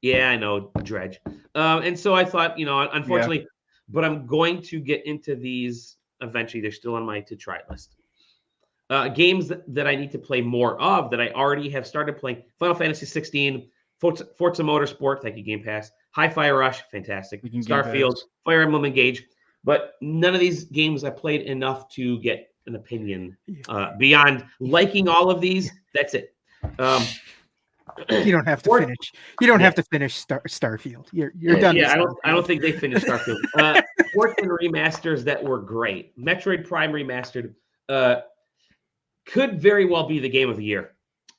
Yeah, I know. Dredge. And so I thought, unfortunately, but I'm going to get into these eventually. They're still on my to-try list. Games that I need to play more of that I already have started playing. Final Fantasy 16, Forza Motorsport, thank you, Game Pass. Hi-Fi Rush, fantastic. Starfield, Fire Emblem Engage. But none of these games I played enough to get an opinion beyond liking all of these. That's it. You don't have to finish. You don't have to finish Starfield. You're done. Yeah, I don't think they finished Starfield. Ports and remasters that were great. Metroid Prime Remastered could very well be the game of the year.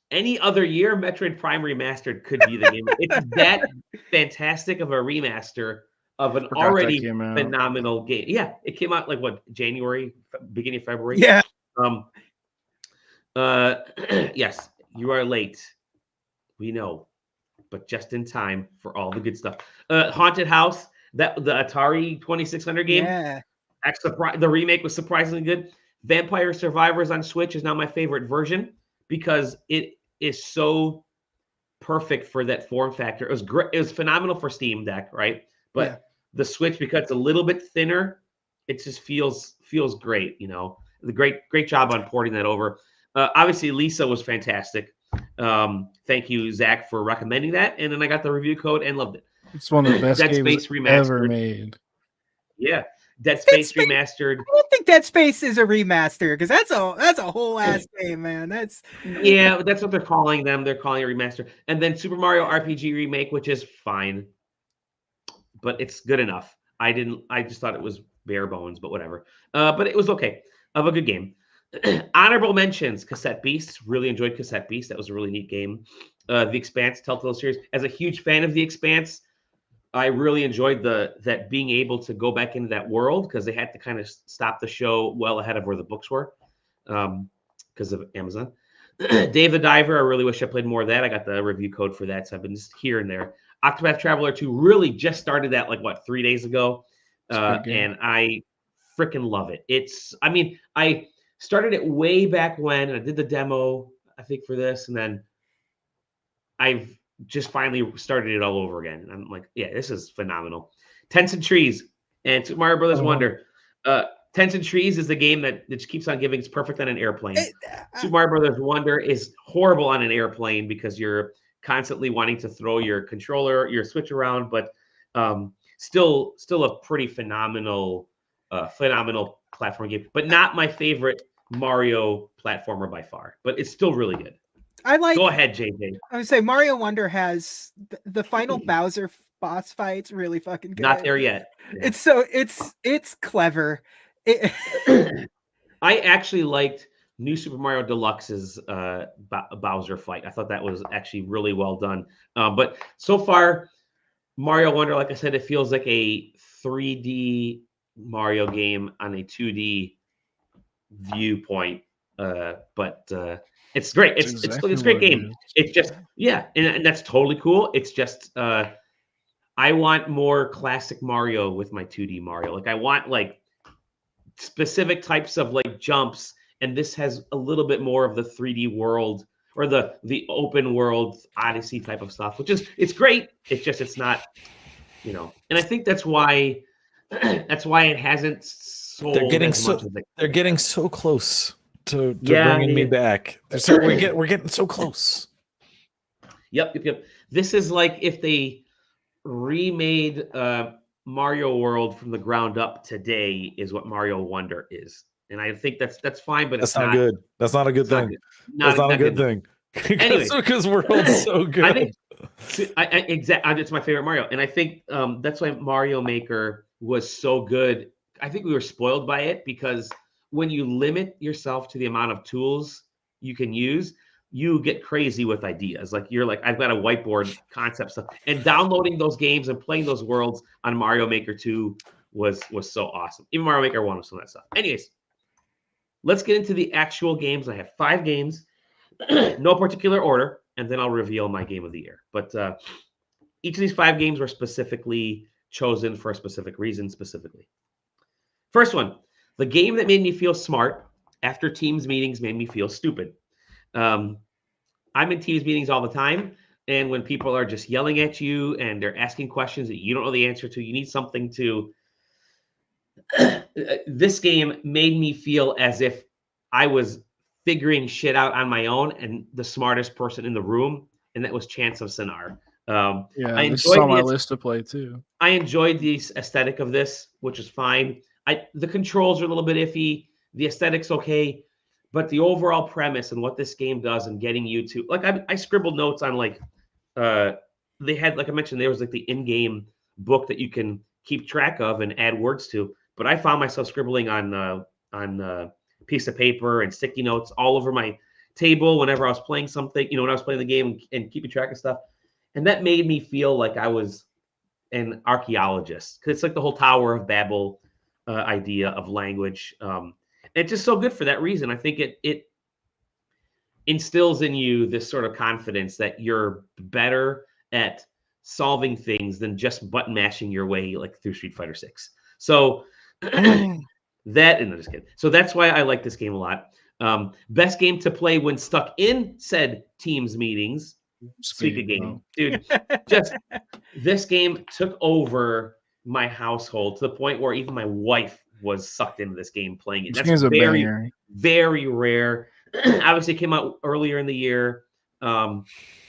Any other year, Metroid Prime Remastered could be the game. It's that fantastic of a remaster of an already phenomenal game. Yeah, it came out like January, beginning of February. Yeah. Yes, you are late. We know, but just in time for all the good stuff. Haunted House, the Atari 2600 game. Yeah. The remake was surprisingly good. Vampire Survivors on Switch is now my favorite version because it is so perfect for that form factor. It was great. It was phenomenal for Steam Deck, right? But the Switch, because it's a little bit thinner, it just feels great. The great job on porting that over. Obviously, Lisa was fantastic. Thank you, Zach, for recommending that. And then I got the review code and loved it. It's one of the best games ever made. Yeah. Dead Space Remastered. I don't think Dead Space is a remaster because that's a whole ass game, man. That's what they're calling them. They're calling it remaster. And then Super Mario RPG Remake, which is fine, but it's good enough. I just thought it was bare bones, but whatever. But it was okay. Of a good game. Honorable mentions: Cassette Beasts. Really enjoyed Cassette Beasts. That was a really neat game. The Expanse Telltale series. As a huge fan of The Expanse, I really enjoyed that being able to go back into that world because they had to kind of stop the show well ahead of where the books were because of Amazon. Dave the Diver, I really wish I played more of that. I got the review code for that, so I've been just here and there. Octopath Traveler 2 really just started that 3 days ago, and I freaking love it. I started it way back when, and I did the demo, I think, for this, and then I've just finally started it all over again. And I'm like, yeah, this is phenomenal. Tents and Trees and Super Mario Brothers Wonder. Tents and Trees is the game that just keeps on giving. It's perfect on an airplane. Super Mario Brothers Wonder is horrible on an airplane because you're constantly wanting to throw your Switch around, but still a pretty phenomenal platform game. But not my favorite Mario platformer by far. But it's still really good. Go ahead, JJ. I would say Mario Wonder has the final Bowser boss fight's really fucking good. Not there yet. Yeah. It's clever. I actually liked New Super Mario Deluxe's Bowser fight. I thought that was actually really well done. But so far, Mario Wonder, like I said, it feels like a 3D Mario game on a 2D viewpoint. But it's great. It's a great game. It's just and that's totally cool. It's just I want more classic Mario with my 2D Mario. I want specific types of jumps, and this has a little bit more of the 3D world or the open world Odyssey type of stuff, which is it's great. It's not, and I think that's why it hasn't sold. They're getting so close to bringing me back. We're getting so close. Yep. This is like if they remade Mario World from the ground up today is what Mario Wonder is. And I think that's fine, but that's not good. That's not a good thing. That's not a good thing. Anyway, because World's so good. I think exactly. It's my favorite Mario, and I think that's why Mario Maker was so good. I think we were spoiled by it because when you limit yourself to the amount of tools you can use, you get crazy with ideas. Like you're like, I've got a whiteboard concept stuff, and downloading those games and playing those worlds on Mario Maker 2 was so awesome. Even Mario Maker 1 was some of that stuff. Anyways, let's get into the actual games. I have 5 games, no particular order, and then I'll reveal my game of the year. But each of these 5 games were specifically chosen for a specific reason specifically. First one, the game that made me feel smart after Teams meetings made me feel stupid. I'm in Teams meetings all the time, and when people are just yelling at you and they're asking questions that you don't know the answer to, you need something to... This game made me feel as if I was figuring shit out on my own and the smartest person in the room, and that was Chance of Sinar. Yeah, this is on my list to play too. I enjoyed the aesthetic of this, which is fine. The controls are a little bit iffy. The aesthetic's okay. But the overall premise and what this game does and getting you to... Like, I scribbled notes on, like... they had, like I mentioned, there was, like, the in-game book that you can keep track of and add words to. But I found myself scribbling on a piece of paper and sticky notes all over my table whenever I was playing something, when I was playing the game and keeping track of stuff. And that made me feel like I was an archaeologist, because it's like the whole Tower of Babel idea of language. It's just so good for that reason. I think it instills in you this sort of confidence that you're better at solving things than just button mashing your way like through Street Fighter 6. So that, and I'm just kidding. So that's why I like this game a lot. Best game to play when stuck in said Teams meetings. Speak of game, dude. Just this game took over my household to the point where even my wife was sucked into this game playing it. That's very, very rare. Obviously, it came out earlier in the year.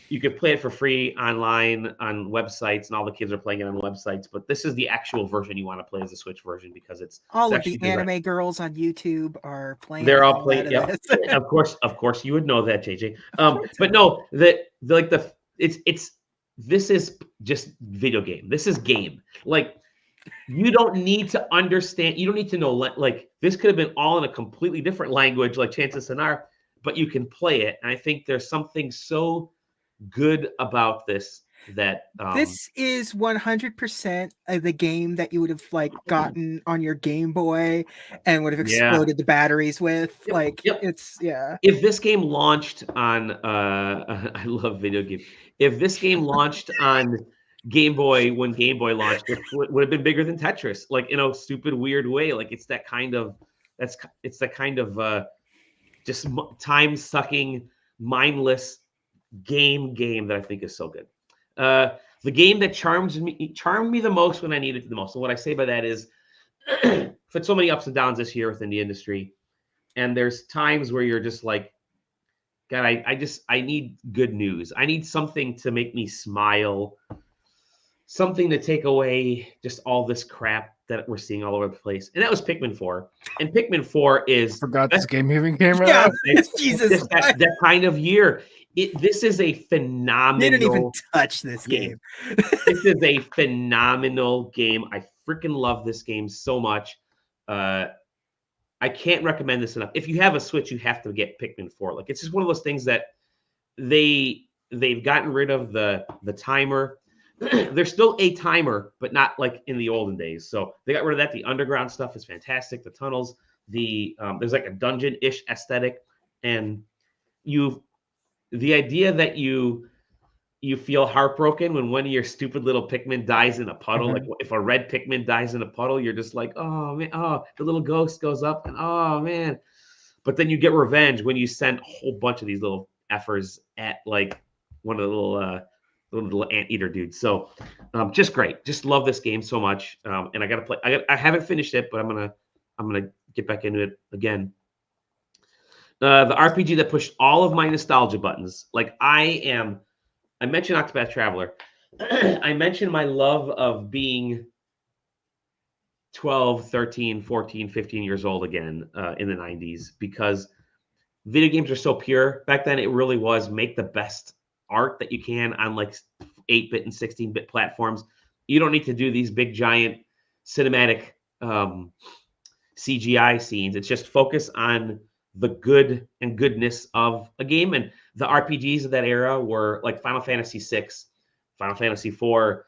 You could play it for free online on websites, and all the kids are playing it on websites. But this is the actual version you want to play as a Switch version, because it's all of the anime girls on YouTube are playing. They're all playing. Yep. Of course, you would know that, JJ. But no, this is just video game. This is game. Like, you don't need to understand. You don't need to know. Like, this could have been all in a completely different language, like Chance of Sinar, but you can play it. And I think there's something so good about this that this is 100% of the game that you would have like gotten on your Game Boy and would have exploded the batteries with. It's If this game launched on I love video games. If this game launched on Game Boy when Game Boy launched, it would have been bigger than Tetris, like in a stupid weird way. Like it's that kind of just time sucking, mindless game that I think is so good. The game that charmed me the most when I needed it the most. And what I say by that is, I've had so many ups and downs this year within the industry, and there's times where you're just like, God, I need good news. I need something to make me smile, something to take away just all this crap that we're seeing all over the place. And that was Pikmin 4. And Pikmin 4 is... Forgot this game even came out. Jesus. That kind of year. This is a phenomenal... They didn't even touch this game. This is a phenomenal game. I freaking love this game so much. I can't recommend this enough. If you have a Switch, you have to get Pikmin 4. Like, it's just one of those things that they've gotten rid of the timer. There's still a timer, but not like in the olden days. So they got rid of that. The underground stuff is fantastic. The tunnels, there's like a dungeon-ish aesthetic, and the idea that you feel heartbroken when one of your stupid little Pikmin dies in a puddle. Like if a red Pikmin dies in a puddle, you're just like, oh man, the little ghost goes up, and oh man. But then you get revenge when you send a whole bunch of these little effers at like one of the little anteater dudes. So just great. Just love this game so much. And I gotta play. I haven't finished it, but I'm gonna get back into it again. The RPG that pushed all of my nostalgia buttons. Like I mentioned Octopath Traveler. I mentioned my love of being 12, 13, 14, 15 years old again in the 90s, because video games are so pure. Back then, it really was make the best art that you can on like 8-bit and 16-bit platforms. You don't need to do these big, giant cinematic CGI scenes. It's just focus on the good and goodness of a game. And the RPGs of that era were like Final Fantasy VI, Final Fantasy IV,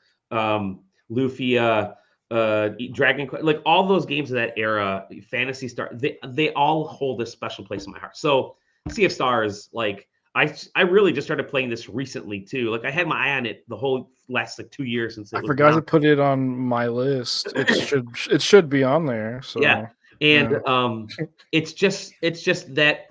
Lufia, Dragon Quest, like all those games of that era, Phantasy Star, they all hold a special place in my heart. So Sea of Stars, like I really just started playing this recently too. Like I had my eye on it the whole last like 2 years since it was. I forgot to put it on my list. It should be on there. So yeah, and it's just that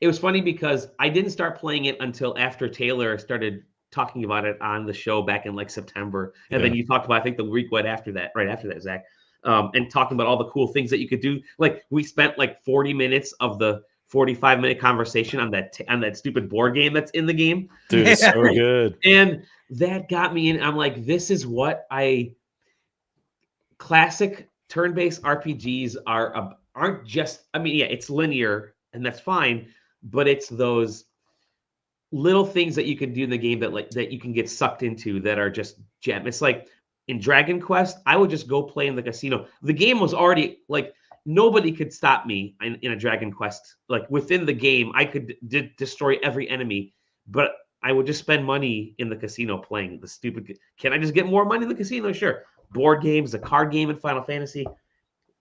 it was funny because I didn't start playing it until after Taylor started talking about it on the show back in like September, and then you talked about I think the week right after that, Zach, and talking about all the cool things that you could do. Like we spent like 40 minutes of the 45-minute conversation on that stupid board game that's in the game. Dude, it's so good. And that got me in. I'm like, this is what classic turn-based RPGs aren't just, I mean, yeah, it's linear and that's fine, but it's those little things that you can do in the game that you can get sucked into that are just gem. It's like in Dragon Quest, I would just go play in the casino. The game was already like, nobody could stop me in a Dragon Quest. Like within the game, I could destroy every enemy, but I would just spend money in the casino playing the stupid. Can I just get more money in the casino? Sure. Board games, a card game in Final Fantasy.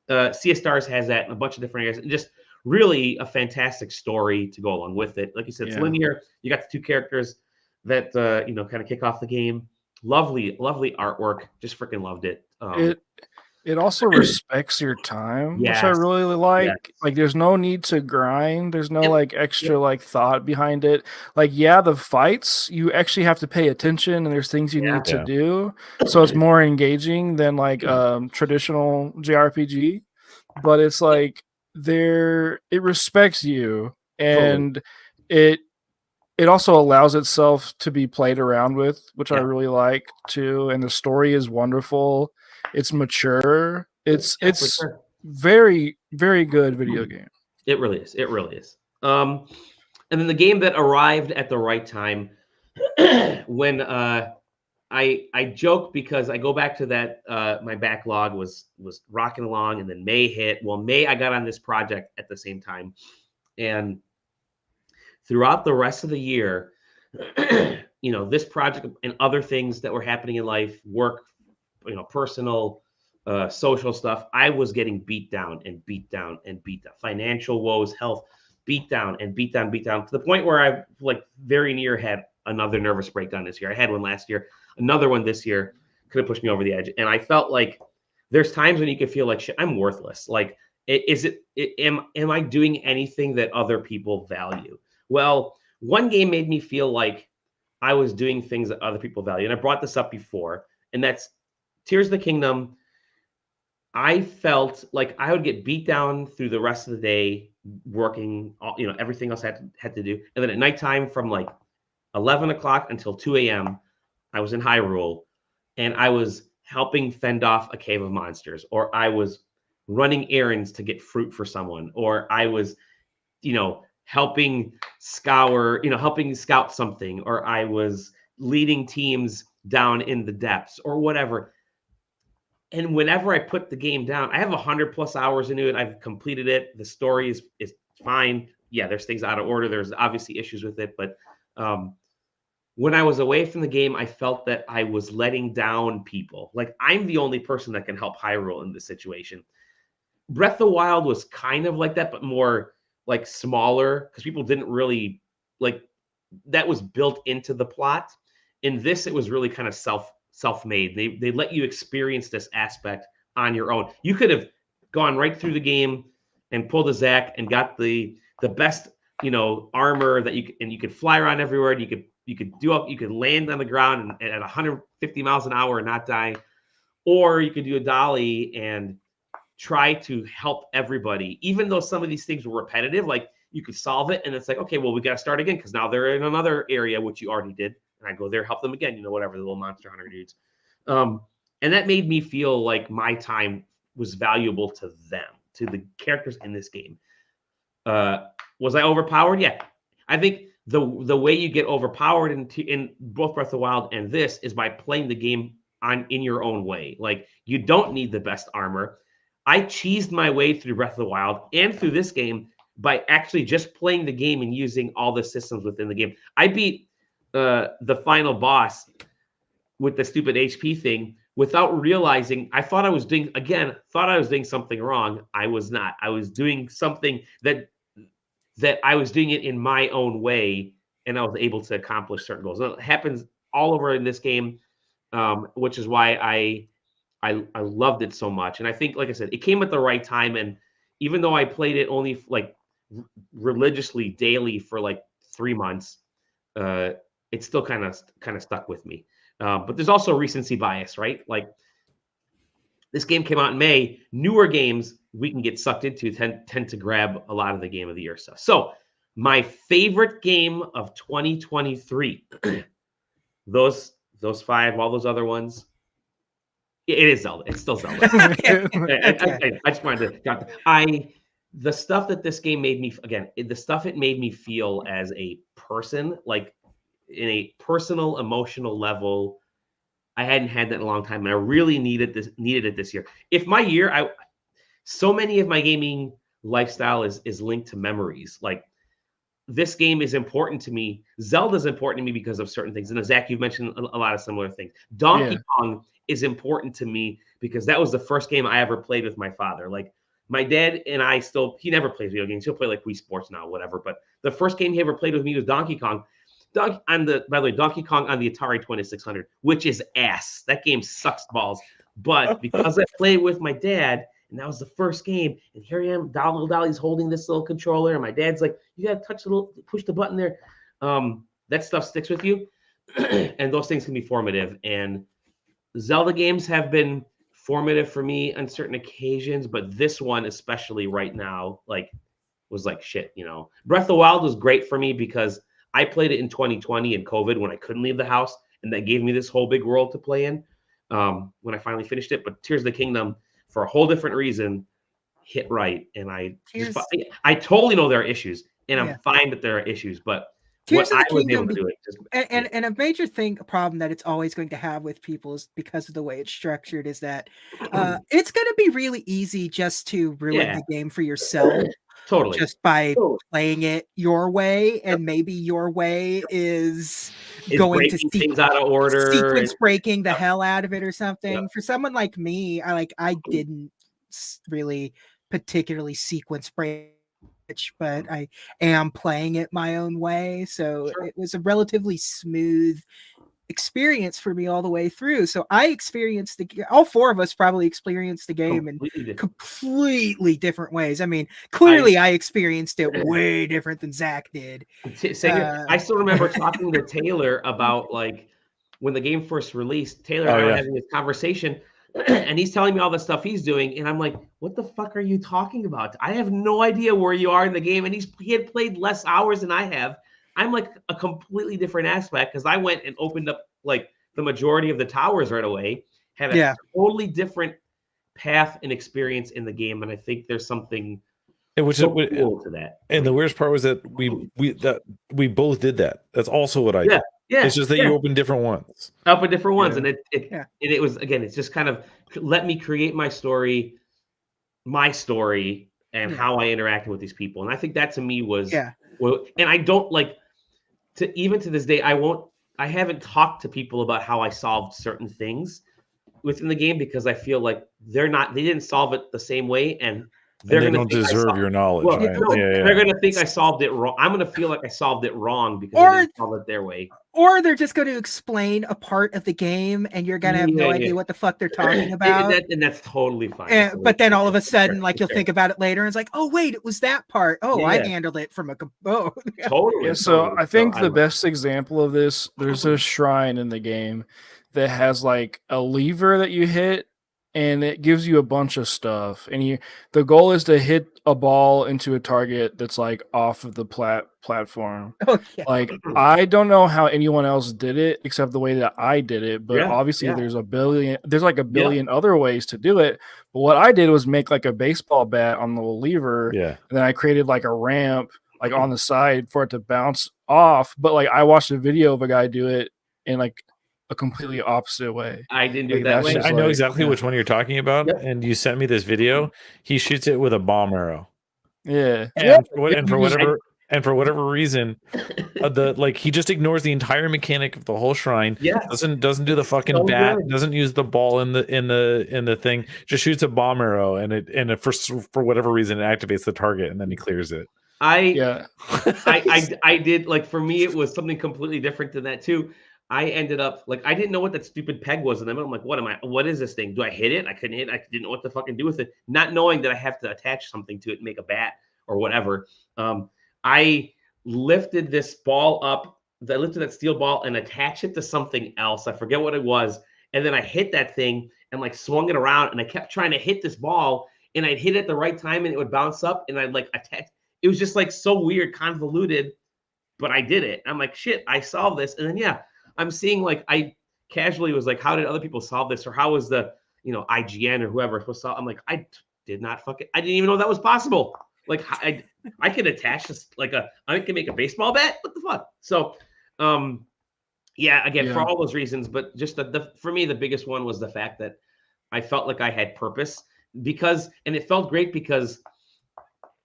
Sea of Stars has that in a bunch of different areas. And just really a fantastic story to go along with it. Like you said, it's linear. You got the two characters that kind of kick off the game. Lovely artwork. Just freaking loved it. It also respects your time, which I really like. Yes. Like, there's no need to grind. There's no like extra like thought behind it. Like, the fights, you actually have to pay attention, and there's things you need to do. So it's more engaging than like traditional JRPG. But it's like it respects you, and it also allows itself to be played around with, which I really like too. And the story is wonderful. It's mature. It's very, very good video game. It really is. And then the game that arrived at the right time when I joke because I go back to that my backlog was rocking along, and then May hit. Well, May I got on this project at the same time, and throughout the rest of the year, this project and other things that were happening in life, work, personal, social stuff, I was getting beat down. Financial woes, health, beat down to the point where I like very near had another nervous breakdown this year. I had one last year, another one this year, could have pushed me over the edge. And I felt like there's times when you could feel like shit, I'm worthless. Like, am I doing anything that other people value? Well, one game made me feel like I was doing things that other people value. And I brought this up before, and that's Tears of the Kingdom. I felt like I would get beat down through the rest of the day working, everything else I had to do. And then at nighttime from like 11 o'clock until 2 a.m., I was in Hyrule, and I was helping fend off a cave of monsters, or I was running errands to get fruit for someone, or I was, helping scout something, or I was leading teams down in the depths or whatever. And whenever I put the game down, I have 100+ hours into it. I've completed it. The story is fine. Yeah, there's things out of order. There's obviously issues with it. But when I was away from the game, I felt that I was letting down people. Like, I'm the only person that can help Hyrule in this situation. Breath of the Wild was kind of like that, but more like smaller, because people didn't really like that was built into the plot. In this, it was really kind of self-made. They let you experience this aspect on your own. You could have gone right through the game and pulled a Zack and got the best, armor that you could fly around everywhere. And you could land on the ground and at 150 miles an hour and not die, or you could do a dolly and try to help everybody. Even though some of these things were repetitive, like you could solve it and it's like, okay, well, we got to start again because now they're in another area which you already did. And I go there, help them again, whatever, the little monster hunter dudes. And that made me feel like my time was valuable to them, to the characters in this game. Was I overpowered? Yeah. I think the way you get overpowered in both Breath of the Wild and this is by playing the game in your own way. Like, you don't need the best armor. I cheesed my way through Breath of the Wild and through this game by actually just playing the game and using all the systems within the game. I beat the final boss with the stupid HP thing without realizing. I thought I was doing something wrong. I was not. I was doing something that I was doing it in my own way, and I was able to accomplish certain goals. And it happens all over in this game, which is why I loved it so much. And I think, like I said, it came at the right time. And even though I played it only like religiously daily for like 3 months, it still kind of stuck with me. But there's also recency bias, right? Like this game came out in May. Newer games we can get sucked into tend to grab a lot of the game of the year stuff. So my favorite game of 2023, those 5, all those other ones, it is Zelda. It's still Zelda. I just wanted to the stuff that this game made me, again, the stuff it made me feel as a person, like in a personal, emotional level, I hadn't had that in a long time, and I really needed it this year. If my year, so many of my gaming lifestyle is linked to memories. Like this game is important to me. Zelda's important to me because of certain things. And Zach, you've mentioned a lot of similar things. Donkey Kong is important to me because that was the first game I ever played with my father. Like my dad and I he never plays video games. He'll play like Wii Sports now, whatever. But the first game he ever played with me was Donkey Kong. By the way, Donkey Kong on the Atari 2600, which is ass. That game sucks balls. But because I played with my dad, and that was the first game, and here I am, little Dolly's holding this little controller, and my dad's like, you gotta push the button there. That stuff sticks with you, and those things can be formative. And Zelda games have been formative for me on certain occasions, but this one, especially right now, was like shit, Breath of the Wild was great for me because I played it in 2020 in COVID when I couldn't leave the house, and that gave me this whole big world to play in when I finally finished it. But Tears of the Kingdom, for a whole different reason, hit right. And I totally know there are issues, and I'm fine that there are issues, but Tears of the Kingdom, and a major a problem that it's always going to have with people is because of the way it's structured is that it's going to be really easy just to ruin the game for yourself. Totally. Just by playing it your way, and maybe your way is going to things out of order, sequence breaking the hell out of it or something. For someone like me, I didn't really particularly sequence break, but I am playing it my own way, so it was a relatively smooth experience for me all the way through. So I experienced all 4 of us probably experienced the game in completely different ways. I mean, clearly I experienced it way different than Zach did. I still remember talking to Taylor about like when the game first released. Taylor and I were having this conversation, and he's telling me all the stuff he's doing, and I'm like, what the fuck are you talking about? I have no idea where you are in the game. And he had played less hours than I have. I'm like a completely different aspect because I went and opened up like the majority of the towers right away, had a totally different path and experience in the game. And I think there's something cool to that. And the weirdest part was that we both did that. That's also what I did. Yeah. It's just that you open different ones. Open different ones. And it was, again, it's just kind of let me create my story and how I interacted with these people. And I think that to me was and I don't like even to this day, I haven't talked to people about how I solved certain things within the game because I feel like they didn't solve it the same way, and they don't deserve your knowledge. Well, they're going to think I solved it wrong. I'm going to feel like I solved it wrong because I didn't solve it their way. Or they're just going to explain a part of the game, and you're going to have no idea what the fuck they're talking about. And that's totally fine. But then all of a sudden, like, you'll think about it later, and it's like, oh, wait, it was that part. Oh, I handled it from a... Totally. Yeah, so I think the best example of this, there's a shrine in the game that has, like, a lever that you hit, and it gives you a bunch of stuff. And the goal is to hit a ball into a target that's like off of the platform. Like, I don't know how anyone else did it except the way that I did it. But obviously there's like a billion other ways to do it. But what I did was make like a baseball bat on the lever. Yeah. And then I created like a ramp like on the side for it to bounce off. But like I watched a video of a guy do it, and like a completely opposite way. I didn't do it that way. I know exactly which one you're talking about, and you sent me this video. He shoots it with a bomb arrow. Yeah, and for whatever reason, he just ignores the entire mechanic of the whole shrine. Yeah, doesn't do the fucking bat. Doesn't use the ball in the thing. Just shoots a bomb arrow, and it for whatever reason it activates the target, and then he clears it. I did, like, for me it was something completely different than that too. I ended up, like, I didn't know what that stupid peg was in the middle. I'm like, what is this thing? Do I hit it? I couldn't hit it. I didn't know what to fucking do with it. Not knowing that I have to attach something to it and make a bat or whatever. I lifted this ball up. I lifted that steel ball and attached it to something else. I forget what it was. And then I hit that thing and like swung it around, and I kept trying to hit this ball, and I'd hit it at the right time and it would bounce up, and I'd like attach. It was just like so weird, convoluted, but I did it. I'm like, shit, I solved this. And then, I'm seeing, like, I casually was like, how did other people solve this? Or how was the, IGN or whoever supposed to solve? I'm like, I didn't even know that was possible. Like, I could attach this, I can make a baseball bat. What the fuck? So, for all those reasons, but just for me, the biggest one was the fact that I felt like I had purpose, and it felt great because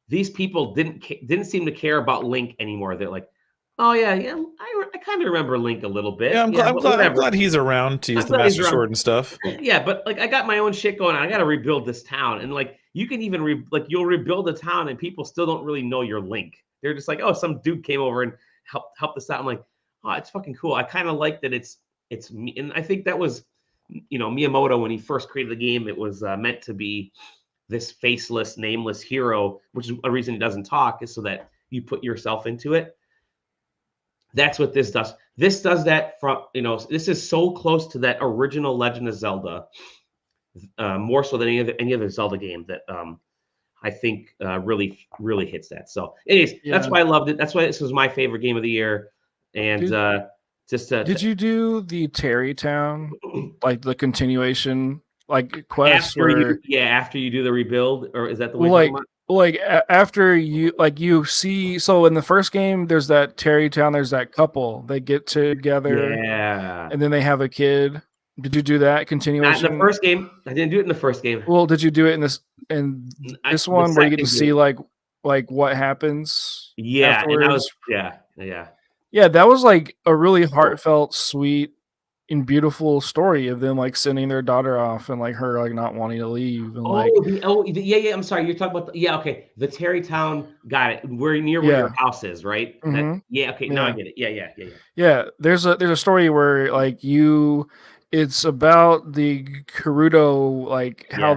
these people didn't seem to care about Link anymore. They're like, oh yeah, I kind of remember Link a little bit. Yeah, I'm glad he's around to use the Master Sword and stuff. Yeah, but like I got my own shit going on. I got to rebuild this town, and like you can even you'll rebuild a town, and people still don't really know you're Link. They're just like, oh, some dude came over and helped us out. I'm like, oh, it's fucking cool. I kind of like that it's me, and I think that was, Miyamoto when he first created the game. It was meant to be this faceless, nameless hero, which is a reason he doesn't talk, is so that you put yourself into it. That's what this does. This does that from, this is so close to that original Legend of Zelda, more so than any other Zelda game that I think really, really hits that. So anyways, that's why I loved it. That's why this was my favorite game of the year. And did you do the Terrytown, like the continuation, like quest? After you do the rebuild, or is that the way? Like after you see, so in the first game there's that Terrytown, there's that couple, they get together, and then they have a kid. Did you do that continuation? Not in the first game. I didn't do it in the first game. Well, did you do it in this one where you get to see like what happens? Afterwards? Yeah, that was like a really heartfelt, sweet, and beautiful story of them like sending their daughter off and like her like not wanting to leave. And I'm sorry, you're talking about the Terrytown. Got it. We're near where your house is, right? Mm-hmm. Now I get it. Yeah, there's a story where it's about the Gerudo, like how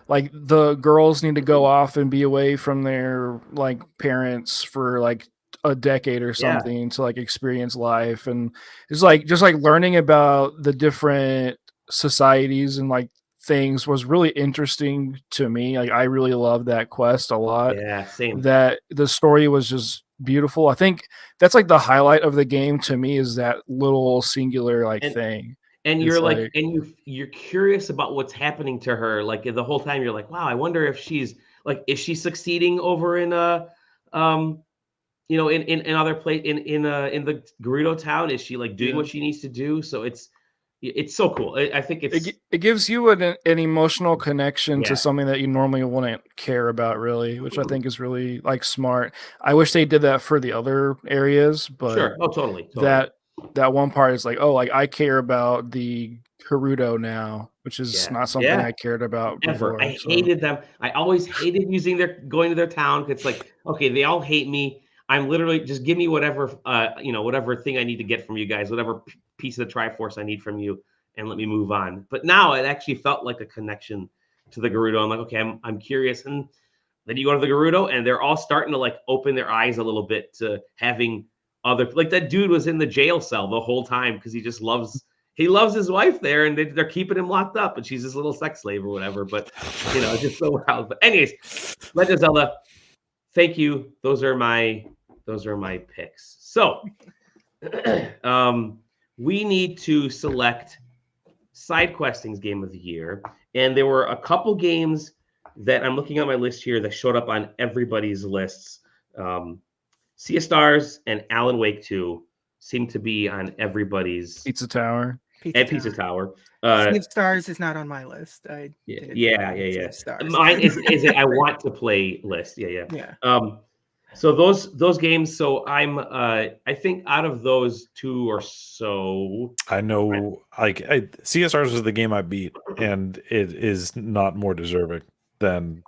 the girls need to go off and be away from their like parents for like a decade or something to like experience life, and it's like just like learning about the different societies and like things was really interesting to me. Like I really loved that quest a lot. Yeah, same. That the story was just beautiful. I think that's like the highlight of the game to me, is that little singular thing. And you're you're curious about what's happening to her. Like the whole time you're like, wow, I wonder if she's like, is she succeeding over in in other place in the Gerudo town? Is she like doing what she needs to do? So it's so cool. I think it gives you an emotional connection to something that you normally wouldn't care about, really, which I think is really like smart. I wish they did that for the other areas, but sure. Oh, totally. That one part is like, oh, like I care about the Gerudo now, which is not something I cared about before. I hated them. I always hated going to their town. It's like, okay, they all hate me. I'm literally just give me whatever, whatever thing I need to get from you guys, whatever piece of the Triforce I need from you, and let me move on. But now it actually felt like a connection to the Gerudo. I'm like, okay, I'm curious. And then you go to the Gerudo, and they're all starting to like open their eyes a little bit to having like that dude was in the jail cell the whole time because he loves his wife there, and they're keeping him locked up, and she's this little sex slave or whatever. But it's just so wild. But anyways, Legend of Zelda. Thank you. Those are my picks. So we need to select SideQuesting's game of the year. And there were a couple games that I'm looking at my list here that showed up on everybody's lists. Sea of Stars and Alan Wake 2 seem to be on everybody's Pizza Tower. Pizza Tower. Sea of Stars is not on my list. Yeah. Mine is I want to play list. Yeah. So those games. So I'm I think out of those two or so, I know like CSRs was the game I beat, and it is not more deserving than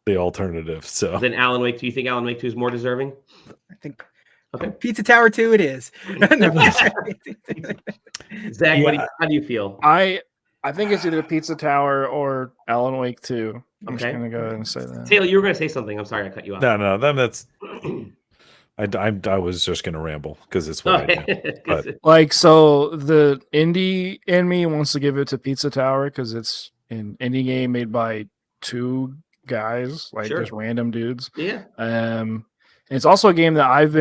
the alternative. So then Alan Wake 2. You think Alan Wake 2 is more deserving? I think. Okay. Pizza Tower 2 it is. Zach, how do you feel? I think it's either Pizza Tower or Alan Wake 2. I'm just gonna go ahead and say that. Taylor, you were gonna say something. I'm sorry I cut you off. No, that's I was just gonna ramble because it's what I do. But. Like, so the indie in me wants to give it to Pizza Tower because it's an indie game made by two guys, like just random dudes. Yeah. And it's also a game that I've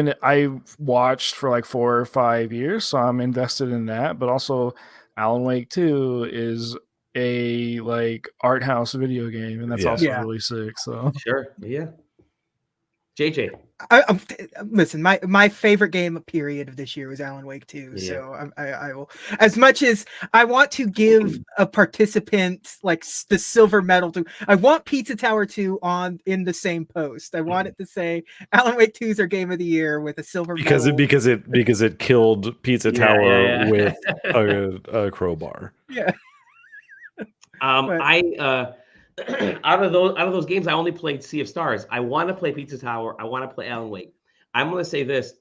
watched for like 4 or 5 years, so I'm invested in that. But also, Alan Wake 2 is a like art house video game, and that's also really sick. So yeah. JJ, listen, my favorite game period of this year was Alan Wake 2. Yeah. So I will, as much as I want to give a participant like the silver medal to, I want Pizza Tower 2 in the same post. I want it to say Alan Wake 2 is our game of the year with a silver medal. because it killed Pizza Tower with a crowbar. Yeah. Out of those games, I only played Sea of Stars. I want to play Pizza Tower. I want to play Alan Wake. I'm going to say this: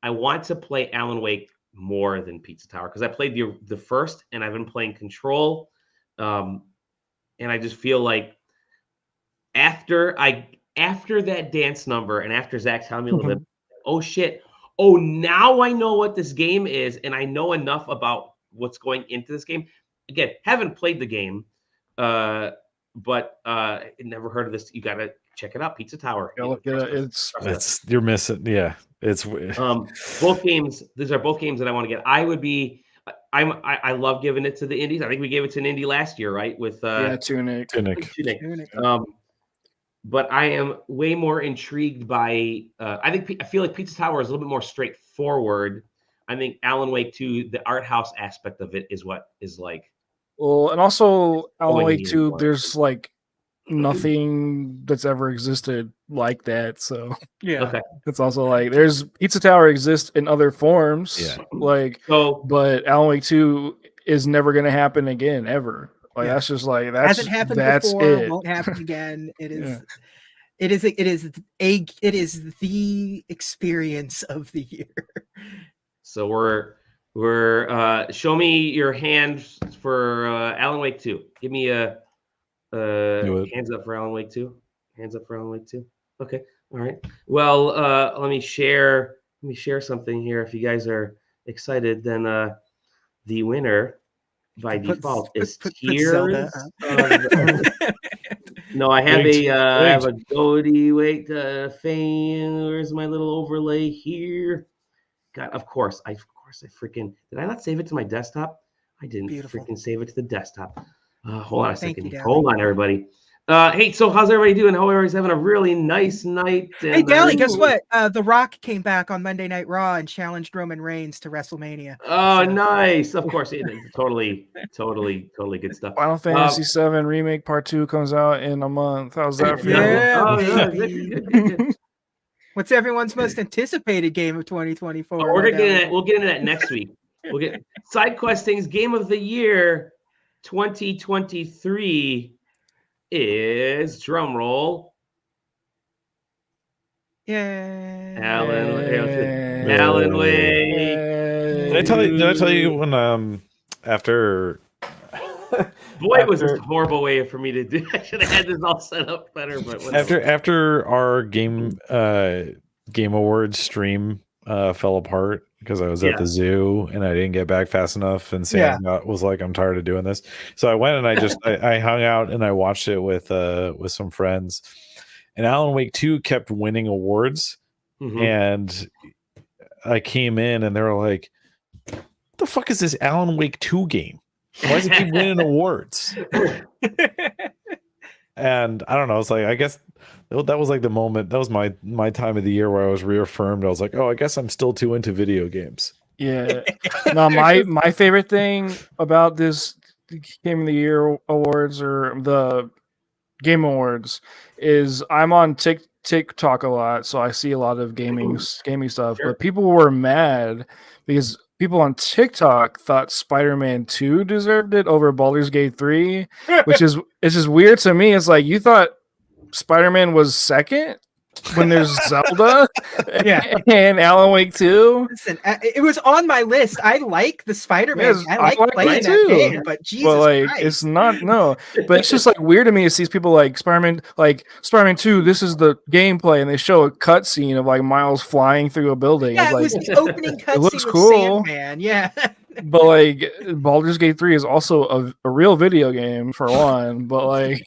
I want to play Alan Wake more than Pizza Tower because I played the first, and I've been playing Control, and I just feel like after that dance number and after Zach telling me a little bit, oh shit, oh now I know what this game is, and I know enough about what's going into this game. Again, haven't played the game. But never heard of this. You gotta check it out. Pizza Tower. It's you're missing. Yeah, it's both games. These are both games that I want to get. I love giving it to the indies. I think we gave it to an indie last year, right? With Tunic. But I am way more intrigued by. I feel like Pizza Tower is a little bit more straightforward. I think Alan Wake 2, the art house aspect of it is what is like. Well, and also Alan Wake 2, there's like nothing that's ever existed like that. So it's also like there's Pizza Tower exists in other forms, but Alan Wake 2 is never going to happen again ever. Like that's just like hasn't happened before, won't happen again. It is the experience of the year. So we're show me your hands for Alan Wake 2. Give me a hands up for Alan Wake 2. Hands up for Alan Wake 2. Okay. All right. Well, let me share something here. If you guys are excited, then the winner by default is Tears. No, I have I have a GOTY. Wait, Fame. Where's my little overlay here? God, of course I freaking did. I not save it to my desktop? I didn't freaking save it to the desktop. Hold on a second. Hold on, everybody. Hey, so how's everybody doing? Hope everybody's having a really nice night. Hey, Dally, guess what? The Rock came back on Monday Night Raw and challenged Roman Reigns to WrestleMania. Oh, nice. Of course. Totally good stuff. Final Fantasy VII Remake Part 2 comes out in a month. How's that for you? What's everyone's most anticipated game of 2024? Oh, we'll get into that next week. We'll get SideQuesting's Game of the Year 2023 is drum roll. Yay! Alan Wake. Did I tell you when after? Boy, it was a horrible way for me to do. I should have had this all set up better. But whatever. After our game awards stream fell apart because I was at the zoo and I didn't get back fast enough, and Sam was like, "I'm tired of doing this," so I went and I hung out and I watched it with some friends, and Alan Wake 2 kept winning awards, and I came in and they were like, "What the fuck is this Alan Wake 2 game? Why does it keep winning awards?" And I don't know. It's like, I guess that was like the moment. That was my time of the year where I was reaffirmed. I was like, oh, I guess I'm still too into video games. Yeah. No, my favorite thing about this Game of the Year awards or the Game Awards is I'm on TikTok a lot, so I see a lot of gaming stuff. Sure. But people were mad because people on TikTok thought Spider-Man 2 deserved it over Baldur's Gate 3, which is it's just weird to me. It's like you thought Spider-Man was second when there's Zelda and Alan Wake 2. Listen, it was on my list. I like the Spider-Man. Yes, I like playing that game, but Jesus Christ. It's not but it's just like weird to me to see people like Spider-Man 2, this is the gameplay, and they show a cutscene of like Miles flying through a building. Yeah, it was the opening cutscene. It looks cool, Sandman. Yeah. But like Baldur's Gate 3 is also a real video game for one, but like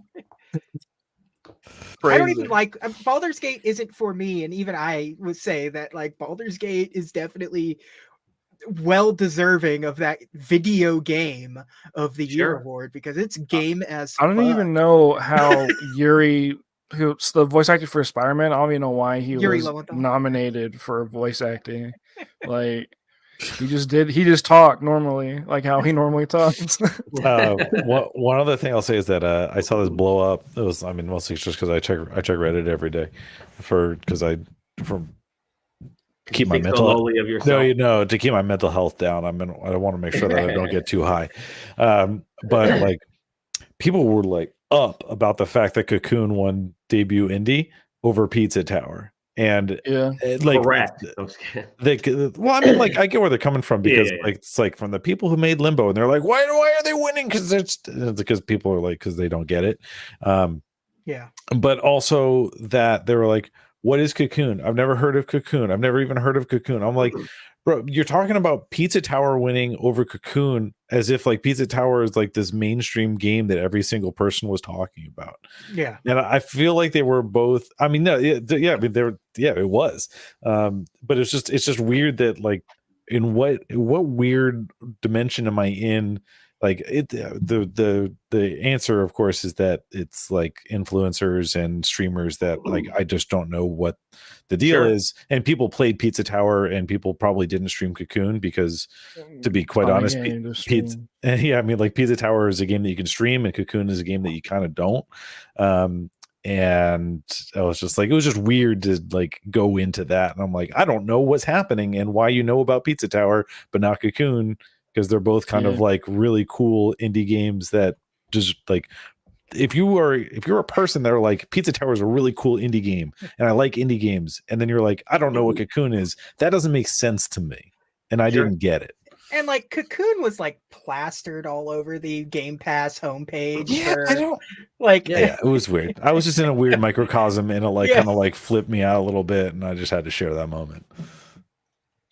I don't even like Baldur's Gate isn't for me, and even I would say that like Baldur's Gate is definitely well deserving of that video game of the year award because it's game as I don't fuck. even know how Yuri, who's the voice actor for Spider-Man, I don't even know why he was nominated for voice acting. Like he just talked normally, like how he normally talks. One other thing I'll say is that I saw this blow up. It was, I mean, mostly just because I check Reddit every day to keep my mental to keep my mental health down. I want to make sure that I don't get too high. But like people were like up about the fact that Cocoon won debut indie over Pizza Tower. And like well, I mean, like I get where they're coming from because like it's like from the people who made Limbo, and they're like, why are they winning? Because it's because people are like, because they don't get it. But also that they were like, what is Cocoon? I've never heard of Cocoon. I've never even heard of Cocoon. I'm like, bro, you're talking about Pizza Tower winning over Cocoon as if like Pizza Tower is like this mainstream game that every single person was talking about. Yeah. And I feel like they were both, I mean, no, I mean, they were, it was. But it's just weird that like, in what weird dimension am I in? Like the answer, of course, is that it's like influencers and streamers that like I just don't know what the deal is. And people played Pizza Tower, and people probably didn't stream Cocoon because, to be quite honest, Pizza Tower is a game that you can stream, and Cocoon is a game that you kind of don't. And I was just like, it was just weird to like go into that, and I'm like, I don't know what's happening and why you know about Pizza Tower but not Cocoon. Because they're both kind of like really cool indie games that just like, if you're a person that are like, Pizza Tower is a really cool indie game and I like indie games, and then you're like, I don't know what Cocoon is, that doesn't make sense to me, and I didn't get it. And like Cocoon was like plastered all over the Game Pass homepage. It was weird. I was just in a weird microcosm, and it like kind of like flipped me out a little bit, and I just had to share that moment.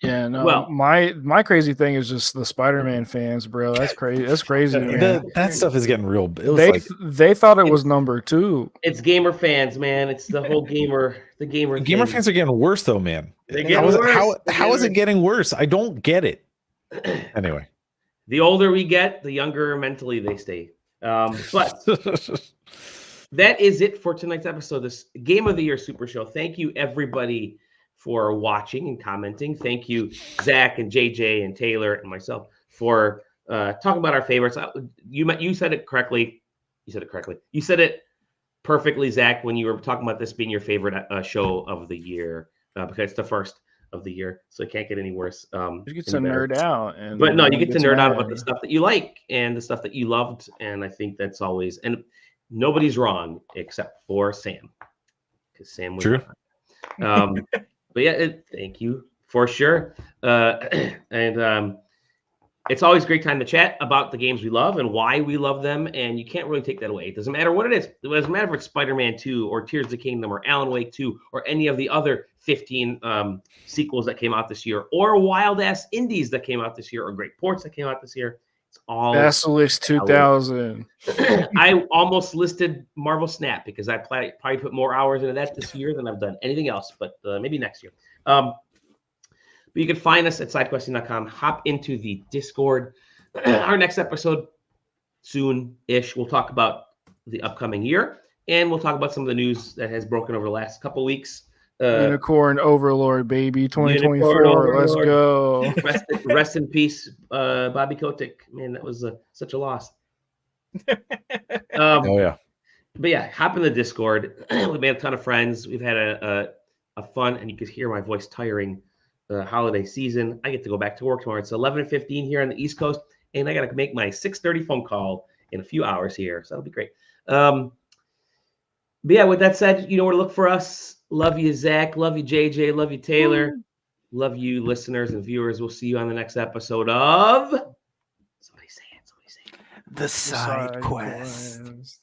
Yeah, no. Well, my crazy thing is just the Spider-Man fans, bro. That's crazy. That's crazy. That stuff is getting real. They thought it was number 2. It's gamer fans, man. It's the whole gamer fans are getting worse though, man. How is it getting worse? I don't get it. Anyway, the older we get, the younger mentally they stay. But that is it for tonight's episode. This Game of the Year Super Show. Thank you, everybody, for watching and commenting. Thank you, Zach and JJ and Taylor and myself, for talking about our favorites. You said it correctly. You said it perfectly, Zach, when you were talking about this being your favorite show of the year, because it's the first of the year, so it can't get any worse. You get to nerd out, but no, you get to nerd out about the stuff that you like and the stuff that you loved, and I think that's always, and nobody's wrong except for Sam, because Sam was true. But yeah, thank you for sure. And it's always a great time to chat about the games we love and why we love them. And you can't really take that away. It doesn't matter what it is. It doesn't matter if it's Spider-Man 2 or Tears of the Kingdom or Alan Wake 2 or any of the other 15 sequels that came out this year, or wild ass indies that came out this year, or great ports that came out this year. It's all Basilisk 2000. I almost listed Marvel Snap because I probably put more hours into that this year than I've done anything else, but maybe next year. But you can find us at SideQuesting.com. Hop into the Discord. Our next episode, soon-ish, we'll talk about the upcoming year, and we'll talk about some of the news that has broken over the last couple weeks Unicorn Overlord, baby, 2024. Let's go. Rest in peace, Bobby Kotick. Man, that was such a loss. Oh yeah. But yeah, hop in the Discord. We made a ton of friends. We've had a fun, and you could hear my voice tiring holiday season. I get to go back to work tomorrow. It's 11:15 here on the East Coast, and I got to make my 6:30 phone call in a few hours here. So that'll be great. But yeah, with that said, you know where to look for us. Love you, Zach. Love you, JJ. Love you, Taylor. Love you, listeners and viewers. We'll see you on the next episode of... Somebody say it. The SideQuest.